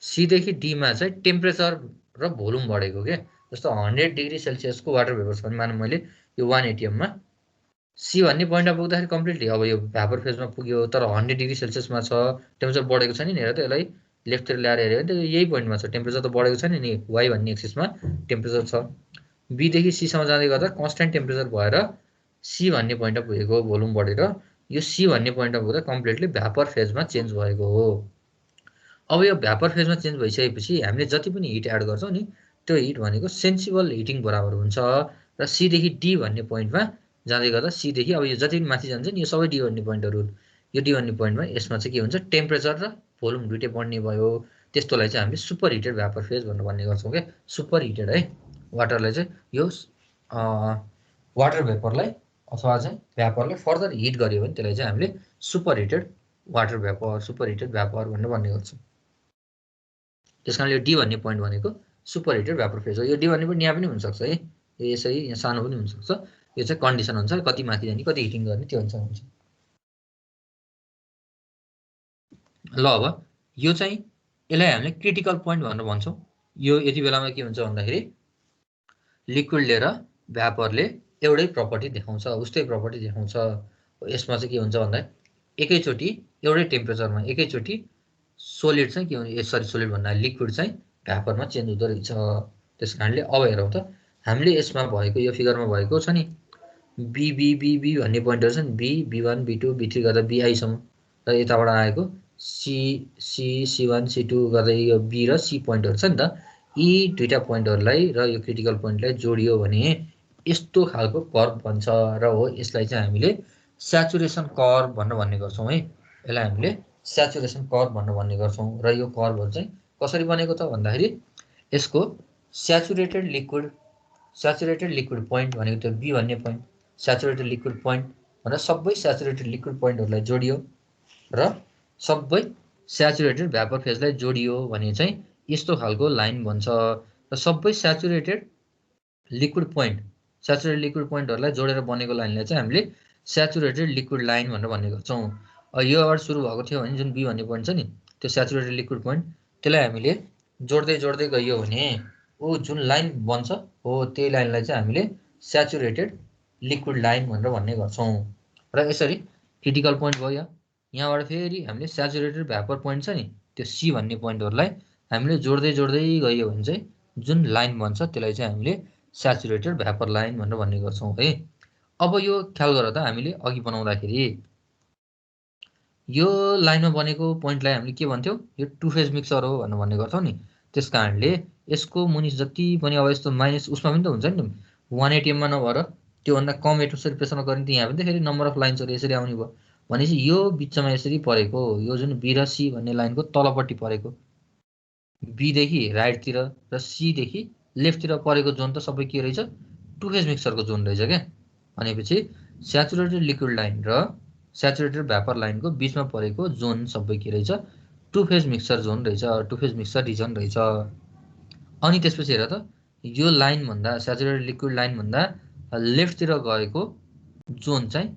सी देखि डी मा चाहिँ टेम्परेचर र भोल्युम बढेको के जस्तो 100 डिग्री सेल्सियस को वाटर भेपर छ भने मानौं मैले यो 1 एटीएम मा सी भन्ने पोइन्टमा पुग्दाखेरि कम्प्लिटली अब यो भ्यापर फेजमा पुग्यो तर 100 डिग्री सेल्सियस मा छ टेम्परेचर बढेको छ नि हेर त यसलाई लेफ्टतिर ल्याएर हेर्यो भने त यही पोइन्टमा छ टेम्परेचर त बढेको छ नि y भन्ने एक्सिसमा टेम्परेचर छ b देखि c सम्म जाँदै गर्दा कन्स्ट्यान्ट टेम्परेचर भएर c भन्ने पोइन्टमा पुगेको भोल्युम बढेर यो c भन्ने पोइन्टमा पुग्दा कम्प्लिटली भ्यापर फेजमा चेन्ज भएको हो अब यो भ्यापर फेजमा चेन्ज भइसकेपछि हामीले जति पनि हिट एड गर्छौं नि त्यो हिट भनेको सेन्सिबल हिटिङ बराबर हुन्छ र c देखि d भन्ने पोइन्टमा जाँदै गर्दा c देखि अब यो जति पनि माथि जान्छ नि यो सबै d भन्ने पोइन्टहरु यो d भन्ने पोइन्टमा यसमा चाहिँ के हुन्छ टेम्परेचर र भोल्युम दुईटै बढ्ने भयो त्यस्तोलाई चाहिँ हामीले सुपर हिटेड भ्यापर फेज भनेर भन्ने गर्छौं के सुपर हिटेड है वाटरलाई चाहिँ यो वाटर भेपरलाई अथवा चाहिँ भ्यापरले फर्दर हिट गर्यो भने त्यसलाई चाहिँ हामीले superheated water vapour superheated vapour भनेर भन्ने गर्छौं त्यसकारणले यो डी भन्ने पोइन्ट भनेको सुपर हिटेड भ्यापर फेज हो यो डी भन्ने पनि यहाँ पनि हुन सक्छ है यसरी यहाँ सानो पनि हुन सक्छ यो चाहिँ कन्डिसन अनुसार कति माथि जाने कति हिटिङ गर्ने त्यो अनुसार हुन्छ ल अब यो चाहिँ यसलाई हामीले क्रिटिकल पोइन्ट भनेर भन्छौं यो यति बेलामा के हुन्छ भन्दाखेरि लिक्विडले र भ्यापरले एउटै प्रपर्टी देखाउँछ उस्तै प्रपर्टी देखाउँछ यसमा चाहिँ के हुन्छ भन्दा एकैचोटी एउटै टेम्परेचरमा एकैचोटी सोलिड चाहिँ के हुन्छ सरी सोलिड भन्दा लिक्विड चाहिँ भ्यापरमा चेन्ज हुँदो रहेछ त्यसकारणले अब हेरौं त हामीले यसमा भएको यो फिगरमा भएको छ नि बी भन्ने पोइन्टहरु छ नि बी B1 B2 B3 गर्दा BI सम्म र यताबाट आएको C1 C2 गर्दै यो B र C पोइन्टहरु छ नि त यी दुईटा पोइन्टहरुलाई र यो क्रिटिकल पोइन्टलाई जोडियो भने यस्तो खालको कर्व बन्छ र हो यसलाई चाहिँ हामीले स्याचुरेसन कर्व भनेर भन्ने गर्छौं है यसलाई हामीले स्याचुरेसन कर्व भनेर भन्ने गर्छौं र यो कर्वहरु चाहिँ कसरी बनेको त भन्दाखेरि यसको स्याचुरेटेड लिक्विड पोइन्ट भनेको त्यो B भन्ने पोइन्ट स्याचुरेटेड लिक्विड पोइन्ट भनेर सबै स्याचुरेटेड लिक्विड पोइन्टहरुलाई जोडियो र सबै स्याचुरेटेड भ्यापर फेजलाई जोडियो भने चाहिँ यस्तो खालको लाइन बन्छ र सबै स्याचुरेटेड लिक्विड पोइन्टहरुलाई जोडेर बनेको लाइनलाई चाहिँ हामीले स्याचुरेटेड लिक्विड लाइन भनेर भन्ने गर्छौं योबाट सुरु भएको थियो भने जुन B भन्ने पोइन्ट छ नि त्यो स्याचुरेटेड लिक्विड पोइन्ट त्यसलाई हामीले जोड्दै गइयो भने जुन लाइन बन्छ हो त्यही लाइनलाई चाहिँ हामीले स्याचुरेटेड लिक्विड लाइन भनेर भन्ने गर्छौँ। र यसरी क्रिटिकल पोइन्ट भयो यहाँबाट फेरि हामीले स्याचुरेटेड भ्यापर पोइन्ट छ नि त्यो सी भन्ने पोइन्टहरूलाई हामीले जोड्दै गयो भने चाहिँ जुन लाइन बन्छ त्यसलाई चाहिँ हामीले स्याचुरेटेड भ्यापर लाइन भनेर भन्ने गर्छौँ है। अब यो ख्याल गर त हामीले अघि बनाउँदाखेरि यो लाइनमा बनेको पोइन्टलाई हामीले के भन्थ्यौँ यो टु फेज मिक्सर हो भनेर भन्ने गर्छौँ नि। त्यस कारणले यसको मुनि जति पनि अब यस्तो माइनस उसमा पनि त हुन्छ नि 180 मा नभएर त्योभन्दा कम एटमोस्फियर प्रेसरमा गर्ने त यहाँ पनि त फेरि नम्बर अफ लाइन्सहरू यसरी आउने भयो भनेपछि यो बिचमा यसरी परेको यो जुन बी र सी भन्ने लाइनको तलपट्टि परेको बीदेखि राइटतिर र सीदेखि लेफ्टतिर परेको जोन त सबै के रहेछ टु फेज मिक्सरको जोन रहेछ क्या। भनेपछि स्याचुरेटेड लिक्विड लाइन र स्याचुरेटेड भ्यापर लाइनको बिचमा परेको जोन सबै के रहेछ टु फेज मिक्सर जोन रहेछ, टु फेज मिक्सर रिजन रहेछ। अनि त्यसपछि हेर त यो लाइन भन्दा स्याचुरेटेड लिक्विड लाइन भन्दा लेफ्टतिर गएको जोन चाहिँ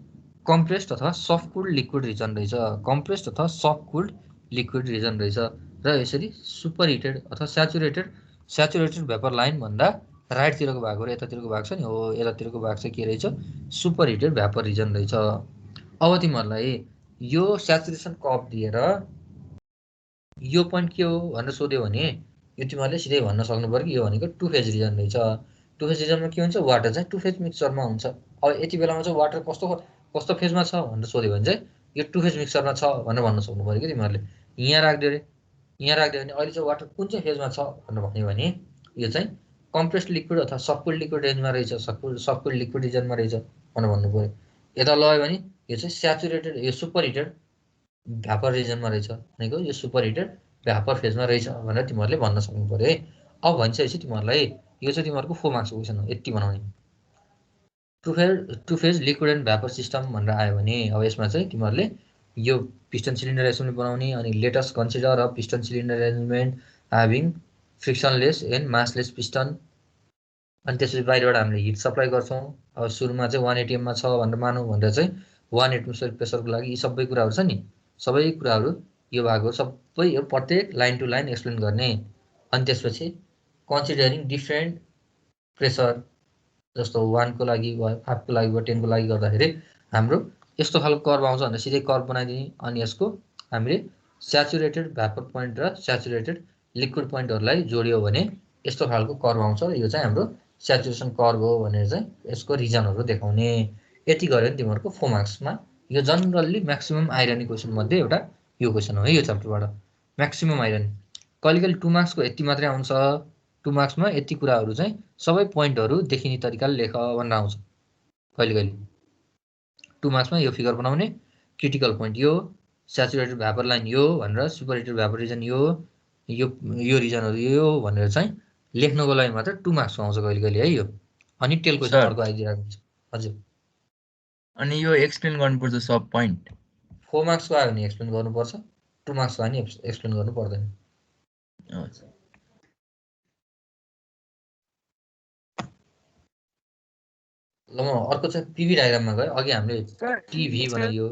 कम्प्रेस्ड अथवा सफ्ट कुल्ड लिक्विड रिजन रहेछ, कम्प्रेस्ड अथवा सफ्ट कुल्ड लिक्विड रिजन रहेछ। र यसरी सुपर हिटेड अथवा स्याचुरेटेड भ्यापर लाइन भन्दा राइटतिरको भाग र यतातिरको भाग छ नि हो यतातिरको भाग चाहिँ के रहेछ सुपर हिटेड भ्यापर रिजन रहेछ। अब तिमीहरूलाई यो स्याचुरेसन कप दिएर यो पोइन्ट के हो भनेर सोध्यो भने यो तिमीहरूले सिधै भन्न सक्नु पर्यो कि यो भनेको टु फेज रिजन रहेछ। टु फेज रिजनमा के हुन्छ वाटर चाहिँ टु फेज मिक्सरमा हुन्छ। अब यति बेलामा चाहिँ वाटर कस्तो फेजमा छ भनेर सोध्यो भने चाहिँ यो टु फेज मिक्सरमा छ भनेर भन्न सक्नु पर्यो कि तिमीहरूले। यहाँ राखिदियो अरे यहाँ राखिदियो भने अहिले चाहिँ वाटर कुन चाहिँ फेजमा छ भनेर भन्यो भने यो चाहिँ कम्प्रेस्ड लिक्विड अथवा सफ्ट लिक्विड रेन्जमा रहेछ, सफ्ट लिक्विड रिजनमा रहेछ भनेर भन्नु पर्यो। यता लयो भने यो चाहिँ स्याचुरेटेड यो सुपर हिटेड भ्यापर रिजनमा रहेछ भनेको यो सुपर हिटेड भ्यापर फेजमा रहेछ भनेर तिमीहरूले भन्न सक्नु पर्यो है। अब भनिसकेपछि तिमीहरूलाई यो चाहिँ तिमीहरूको 4 मार्क्सको क्वेसन हो यति बनाउने। Two phase liquid and vapour system भनेर आयो भने अब यसमा चाहिँ तिमीहरूले यो पिस्टन सिलिन्डर एसेम्बली बनाउने अनि let us consider a piston cylinder arrangement having frictionless and massless piston. अनि त्यसपछि बाहिरबाट हामीले हिट सप्लाई गर्छौँ। अब सुरुमा चाहिँ 180 मा छ भनेर मानौँ भनेर चाहिँ 1 एटमोस्फियर प्रेसरको लागि यी सबै कुराहरू छ नि सबै कुराहरू यो भागहरू सबै यो प्रत्येक लाइन टु लाइन एक्सप्लेन गर्ने। अनि त्यसपछि कन्सिडरिङ डिफ्रेन्ट प्रेसर जस्तो 1 को लागि भयो 5 को लागि भयो 10 को लागि गर्दाखेरि हाम्रो यस्तो खालको कर्भ आउँछ भनेर सिधै कर्भ बनाइदिने। अनि यसको हामीले स्याचुरेटेड भ्यापर पोइन्ट र स्याचुरेटेड लिक्विड पोइन्टहरूलाई जोड्यो भने यस्तो खालको कर्भ आउँछ र यो चाहिँ हाम्रो स्याचुरेसन कर्भ हो भनेर चाहिँ यसको रिजनहरू देखाउने। यति गऱ्यो भने तिमीहरूको 4 मार्क्समा यो जनरल्ली म्याक्सिमम आइरहने क्वेसन मध्ये एउटा यो क्वेसन हो है यो च्याप्टरबाट म्याक्सिमम आइरहने। कहिले 2 मार्क्सको यति मात्रै आउँछ 2 मार्क्समा यति कुराहरू चाहिँ सबै पोइन्टहरू देखिने तरिकाले लेख भनेर आउँछ। कहिले 2 मार्क्समा यो फिगर बनाउने क्रिटिकल पोइन्ट यो स्याचुरेटेड भ्यापर लाइन यो भनेर सुपर हिटेड भ्यापर रिजन यो रिजनहरू यो भनेर चाहिँ लेख्नको लागि मात्र 2 मार्क्सको आउँछ कहिले है यो। अनि टेल क्वेसन अर्को आइदिरहेको हुन्छ। हजुर
अनि यो एक्सप्लेन गर्नुपर्छ सब पोइन्ट
4 मार्क्सको आयो भने एक्सप्लेन गर्नुपर्छ 2 मार्क्सको आयो भने एक्सप्लेन गर्नु पर्दैन। ल म अर्को चाहिँ पिभी डायग्राममा गएँ। अघि हामीले टिभी बनाइयो।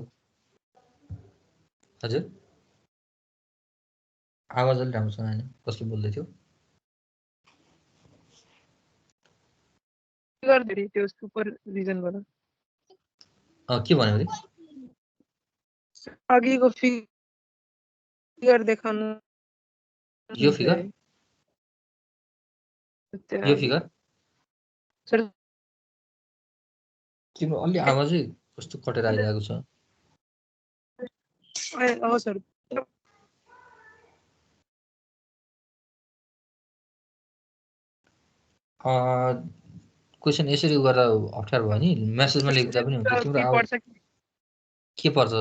हजुर आवाज अलि राम्रोसँग आएन कसले बोल्दै थियो
गर्दै त्यो सुपर रिजनबाट
के भन्यो अरे
अघिको फिगर देखाउनु
यो फिगर
सर
तिम्रो अलि आवाजै कस्तो कटेर आइरहेको छ।
हो सर
क्वेसन यसरी गर्दा अप्ठ्यारो भयो नि मेसेजमा लेख्दा पनि हुन्छ। तिम्रो आवाज के पर्छ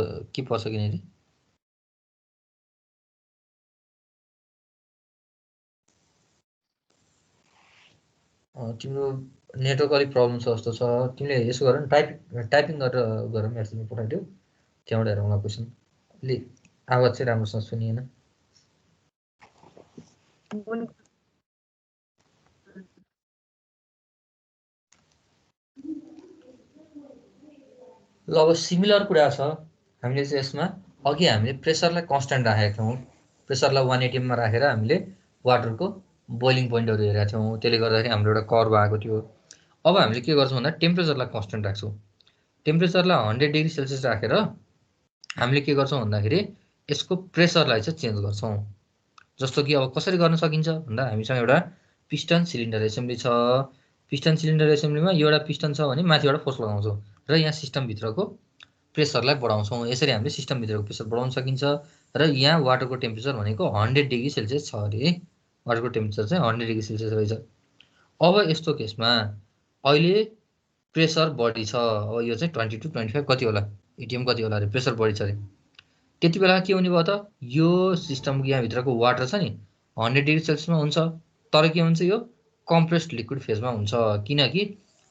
किनभने तिम्रो नेटवर्क अलिक प्रब्लम छ जस्तो छ। तिमीले यसो गर न टाइपिङ गरेर मेसेजमा पठाइदेऊ त्यहाँबाट हेरौँ न क्वेसन। अलि आवाज चाहिँ राम्रोसँग सुनिएन। ल अब सिमिलर कुरा छ हामीले चाहिँ यसमा अघि हामीले प्रेसरलाई कन्स्ट्यान्ट राखेका थियौँ। प्रेसरलाई 180 मा राखेर हामीले वाटरको बोइलिङ पोइन्टहरू हेरेका थियौँ, त्यसले गर्दाखेरि हाम्रो एउटा कर्भ आएको थियो। अब हामीले के गर्छौँ भन्दा टेम्परेचरलाई कन्स्टेन्ट राख्छौँ। टेम्परेचरलाई 100 डिग्री सेल्सियस राखेर हामीले के गर्छौँ भन्दाखेरि यसको प्रेसरलाई चाहिँ चेन्ज गर्छौँ। जस्तो कि अब कसरी गर्न सकिन्छ भन्दा हामीसँग एउटा पिस्टन सिलिन्डर एसेम्ब्ली छ। पिस्टन सिलिन्डर एसेम्ब्लीमा एउटा पिस्टन छ भने माथिबाट फोर्स लगाउँछौँ र यहाँ सिस्टमभित्रको प्रेसरलाई बढाउँछौँ। यसरी हामीले सिस्टमभित्रको प्रेसर बढाउन सकिन्छ। र यहाँ वाटरको टेम्परेचर भनेको 100 डिग्री सेल्सियस छ अरे। वाटरको टेम्परेचर चाहिँ 100 डिग्री सेल्सियस रहेछ। अब यस्तो केसमा अहिले प्रेसर बढी छ। अब यो चाहिँ 20 to 25 कति होला, एटिएम कति होला अरे, प्रेसर बढी छ अरे। त्यति बेला के हुने भयो त, यो सिस्टमको यहाँभित्रको वाटर छ नि 100 डिग्री सेल्सियसमा हुन्छ, तर के हुन्छ यो कम्प्रेस्ड लिक्विड फेजमा हुन्छ, किनकि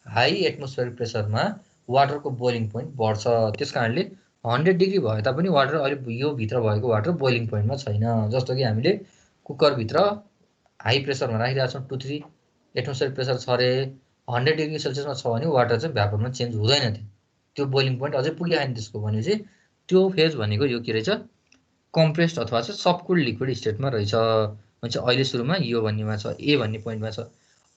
हाई एटमोस्फेरिक प्रेसरमा वाटरको बोइलिङ पोइन्ट बढ्छ। त्यस कारणले 100 डिग्री भए तापनि वाटर अहिले यो भित्र भएको वाटर बोइलिङ पोइन्टमा छैन। जस्तो कि हामीले कुकरभित्र हाई प्रेसरमा राखिरहेको छौँ, 2-3 एटमोस्फेरिक प्रेसर छ अरे, 100 डिग्री सेल्सियसमा छ भने वाटर चाहिँ भ्यापरमा चेन्ज हुँदैन थियो, त्यो बोइलिङ पोइन्ट अझै पुगिआएन त्यसको। भनेपछि त्यो फेज भनेको यो के रहेछ, कम्प्रेस्ड अथवा चाहिँ सबकुल्ड लिक्विड स्टेटमा रहेछ। भनेपछि अहिले सुरुमा यो भन्नेमा छ, ए भन्ने पोइन्टमा छ।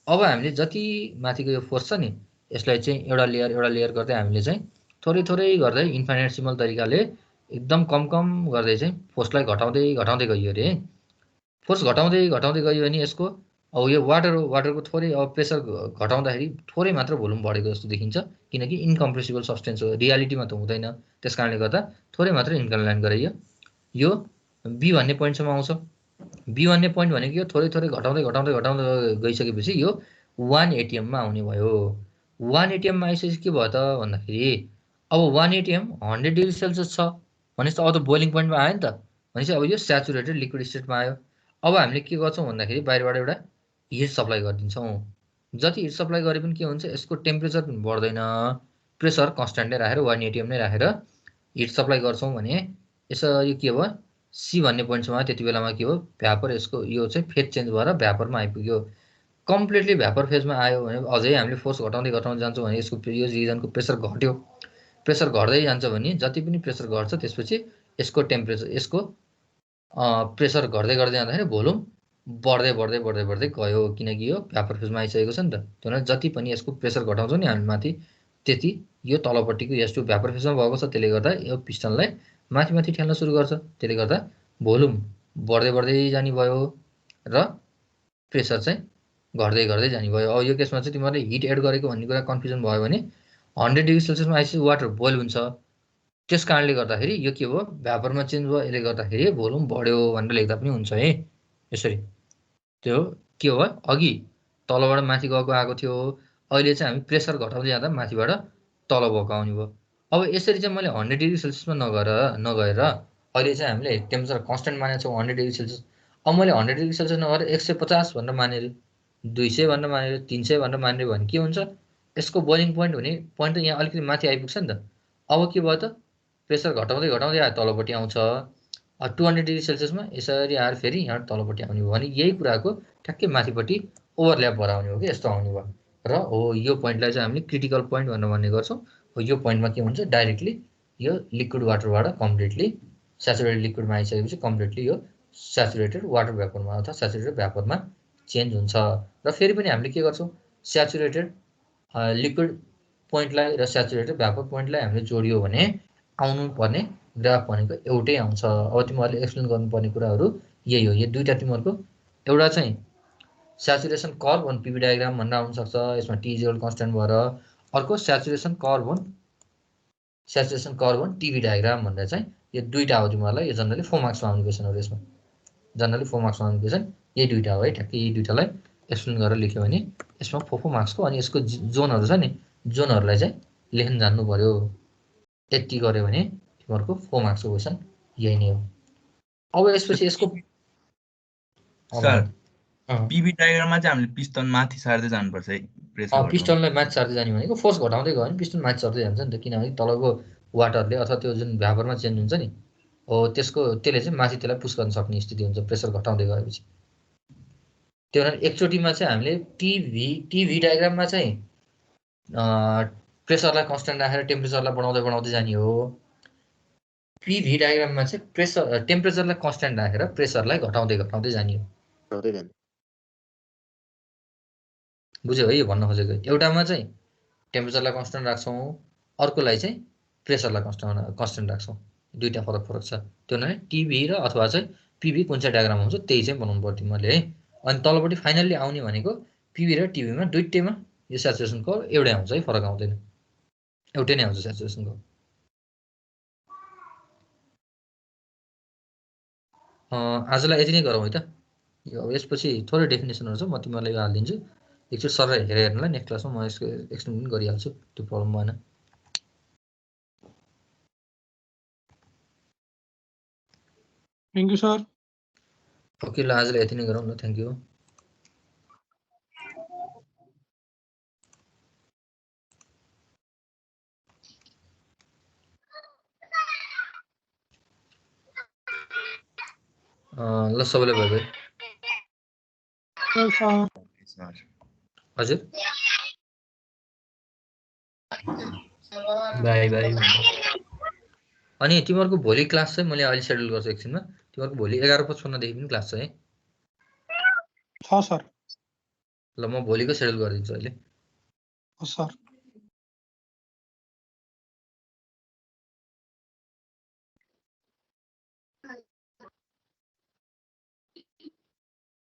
अब हामीले जति माथिको यो फोर्स छ नि यसलाई चाहिँ एउटा लेयर गर्दै हामीले चाहिँ थोरै थोरै गर्दै इन्फाइनेटसिमल तरिकाले एकदम कम गर्दै चाहिँ फोर्सलाई घटाउँदै गयो अरे। फोर्स घटाउँदै गयो भने यसको अब यो वाटरको थोरै अब प्रेसर घटाउँदाखेरि थोरै मात्र भोल्युम बढेको जस्तो देखिन्छ, किनकि इन्कम्प्रेसिबल सब्सटेन्स हो, रियालिटीमा त हुँदैन। त्यस कारणले गर्दा थोरै मात्र इन्क्लाइन गराइयो। यो बी भन्ने पोइन्टसम्म आउँछ। बी भन्ने पोइन्ट भनेको यो थोरै घटाउँदै गइसकेपछि यो 1 एटिएममा आउने भयो। 1 एटिएममा आइसकेपछि के भयो त भन्दाखेरि अब 1 एटिएम 100 डिग्री सेल्सियस छ भनेपछि अब त बोइलिङ पोइन्टमा आयो नि त। भनेपछि अब यो स्याचुरेटेड लिक्विड स्टेटमा आयो। अब हामीले के गर्छौँ भन्दाखेरि बाहिरबाट एउटा हिट सप्लाई गरिदिन्छौँ। जति हिट सप्लाई गरे पनि के हुन्छ, यसको टेम्परेचर पनि बढ्दैन, प्रेसर कन्स्ट्यान्ट नै राखेर 1 एटिएम नै राखेर हिट सप्लाई गर्छौँ भने यो के भयो, सी भन्ने पोइन्टसम्म त्यति बेलामा के हो, भ्यापर यसको यो चाहिँ फेज चेन्ज भएर भ्यापरमा आइपुग्यो। कम्प्लिटली भ्यापर फेजमा आयो भने अझै हामीले फोर्स घटाउँदै जान्छौँ भने यसको यो रिजनको प्रेसर घट्यो। प्रेसर घट्दै जान्छ भने जति पनि प्रेसर घट्छ त्यसपछि यसको टेम्परेचर यसको प्रेसर घट्दै जाँदाखेरि भोल्युम बढ्दै गयो, किनकि यो भ्यापर फेजमा आइसकेको छ नि त। त्यही भएर जति पनि यसको प्रेसर घटाउँछौँ नि हामी माथि, त्यति यो तलपट्टिको S2 भ्यापर फेजमा भएको छ। त्यसले गर्दा यो पिस्टनलाई माथि ठेल्न सुरु गर्छ। त्यसले गर्दा भोल्युम बढ्दै जाने भयो र प्रेसर चाहिँ घट्दै जाने भयो। अब यो केसमा चाहिँ तिमीहरूले हिट एड गरेको भन्ने कुरा कन्फ्युजन भयो भने 100 डिग्री सेल्सियसमा आइसकेपछि वाटर बोइल हुन्छ। त्यस कारणले गर्दाखेरि यो के भयो, भ्यापरमा चेन्ज भयो। यसले गर्दाखेरि भोल्युम बढ्यो भनेर लेख्दा पनि हुन्छ है यसरी। त्यो के हो, अघि तलबाट माथि आएको थियो, अहिले चाहिँ हामी प्रेसर घटाउँदै जाँदा माथिबाट तल भएको आउने भयो। अब यसरी चाहिँ मैले 100 डिग्री सेल्सियसमा नगएर अहिले चाहिँ हामीले टेम्परेचर कन्स्टेन्ट मानेको छौँ 100 डिग्री सेल्सियस। अब मैले 100 डिग्री सेल्सियस नगरेर 150 भनेर मानेर, 200 भनेर मानेर, 300 भनेर मानेर भने के हुन्छ, यसको बोइलिङ पोइन्ट हुने पोइन्ट त यहाँ अलिकति माथि आइपुग्छ नि त। अब के भयो त, प्रेसर घटाउँदै आयो, तलपट्टि आउँछ। 200 डिग्री सेल्सियसमा यसरी आएर फेरि यहाँ तलपट्टि आउने भयो भने यही कुराको ठ्याक्कै माथिपट्टि ओभरल्याप भएर आउने हो कि यस्तो आउने भयो। र हो यो पोइन्टलाई चाहिँ हामीले क्रिटिकल पोइन्ट भनेर भन्ने गर्छौँ। हो यो पोइन्टमा के हुन्छ, डाइरेक्टली यो लिक्विड वाटरबाट कम्प्लिटली स्याचुरेटेड लिक्विडमा आइसकेपछि कम्प्लिटली यो स्याचुरेटेड वाटर भ्यापरमा अथवा स्याचुरेटेड भ्यापरमा चेन्ज हुन्छ। र फेरि पनि हामीले के गर्छौँ, स्याचुरेटेड लिक्विड पोइन्टलाई र स्याचुरेटेड भ्यापर पोइन्टलाई हामीले जोडियो भने आउनुपर्ने ग्राफ भनेको एउटै आउँछ। अब तिमीहरूले एक्सप्लेन गर्नुपर्ने कुराहरू यही हो। यो दुईवटा तिमीहरूको एउटा चाहिँ saturation curve on PV diagram भनेर आउनसक्छ, यसमा T इज कन्स्टेन्ट भएर। अर्को saturation curve on TV diagram भनेर चाहिँ यो दुईवटा हो तिमीहरूलाई। यो जनरली 4 मार्क्समा आउने क्वेसनहरू, यसमा जनरली 4 मार्क्समा आउने क्वेसन यही दुईवटा हो है। ठ्याक्कै यही दुईवटालाई एक्सप्लेन गरेर लेख्यो भने यसमा 4 मार्क्सको। अनि यसको जोनहरू छ नि, जोनहरूलाई चाहिँ लेख्न जान्नु पर्यो। यति गऱ्यो भने तिमीहरूको 4 मार्क्सको क्वेसन यही नै हो। अब यसपछि यसको
सर पिभी डायग्राममा चाहिँ हामीले पिस्टन माथि सार्दै जानुपर्छ है, प्रेसर
पिस्टनलाई माथि सार्दै जाने भनेको फोर्स घटाउँदै गयो भने पिस्टन माथि सर्दै जान्छ नि त, किनभने तलको वाटरले अथवा त्यो जुन भ्यापरमा चेन्ज हुन्छ नि हो त्यसले चाहिँ माथि त्यसलाई पुस गर्न सक्ने स्थिति हुन्छ प्रेसर घटाउँदै गएपछि। त्यो भएर एकचोटिमा चाहिँ हामीले टिभी डायग्राममा चाहिँ प्रेसरलाई कन्स्टेन्ट राखेर टेम्परेचरलाई बढाउँदै जाने हो। पिभी डायग्राममा चाहिँ टेम्परेचरलाई कन्स्टेन्ट राखेर प्रेसरलाई घटाउँदै जाने हो। बुझ्यो है यो भन्न खोजेको एउटामा चाहिँ टेम्परेचरलाई कन्स्टेन्ट राख्छौँ अर्कोलाई चाहिँ प्रेसरलाई कन्स्टेन्ट राख्छौँ दुईटा फरक छ त्यो नै टिभी र अथवा चाहिँ पिभी कुन चाहिँ डायग्राम हुन्छ त्यही चाहिँ बनाउनु पर्थ्यो मैले है अनि तलपट्टि फाइनल्ली आउने भनेको पिभी र टिभीमा दुईटैमा यो स्याचुरेसन कर्भ एउटै आउँछ है फरक आउँदैन एउटै नै आउँछ स्याचुरेसन कर्भ आजलाई यति नै गरौँ है त यो यसपछि थोरै डेफिनेसनहरू छ म तिमीहरूलाई यो हालिदिन्छु एकचोटि सर हेरेर हेर्नुलाई नेक्स्ट क्लासमा म यसको एक्सप्लेन पनि गरिहाल्छु त्यो प्रब्लम भएन
थ्याङ्क यू सर
ओके ल आजलाई यति नै गरौँ न थ्याङ्क यू ल सबैलाई भयो भाइ हजुर
बाई बाई
अनि तिमीहरूको भोलि क्लास चाहिँ मैले अहिले सेड्युल गर्छु एकछिनमा तिमीहरूको भोलि 11:55 देखि पनि क्लास छ है
छ सर
ल म भोलिको सेड्युल गरिदिन्छु अहिले
सर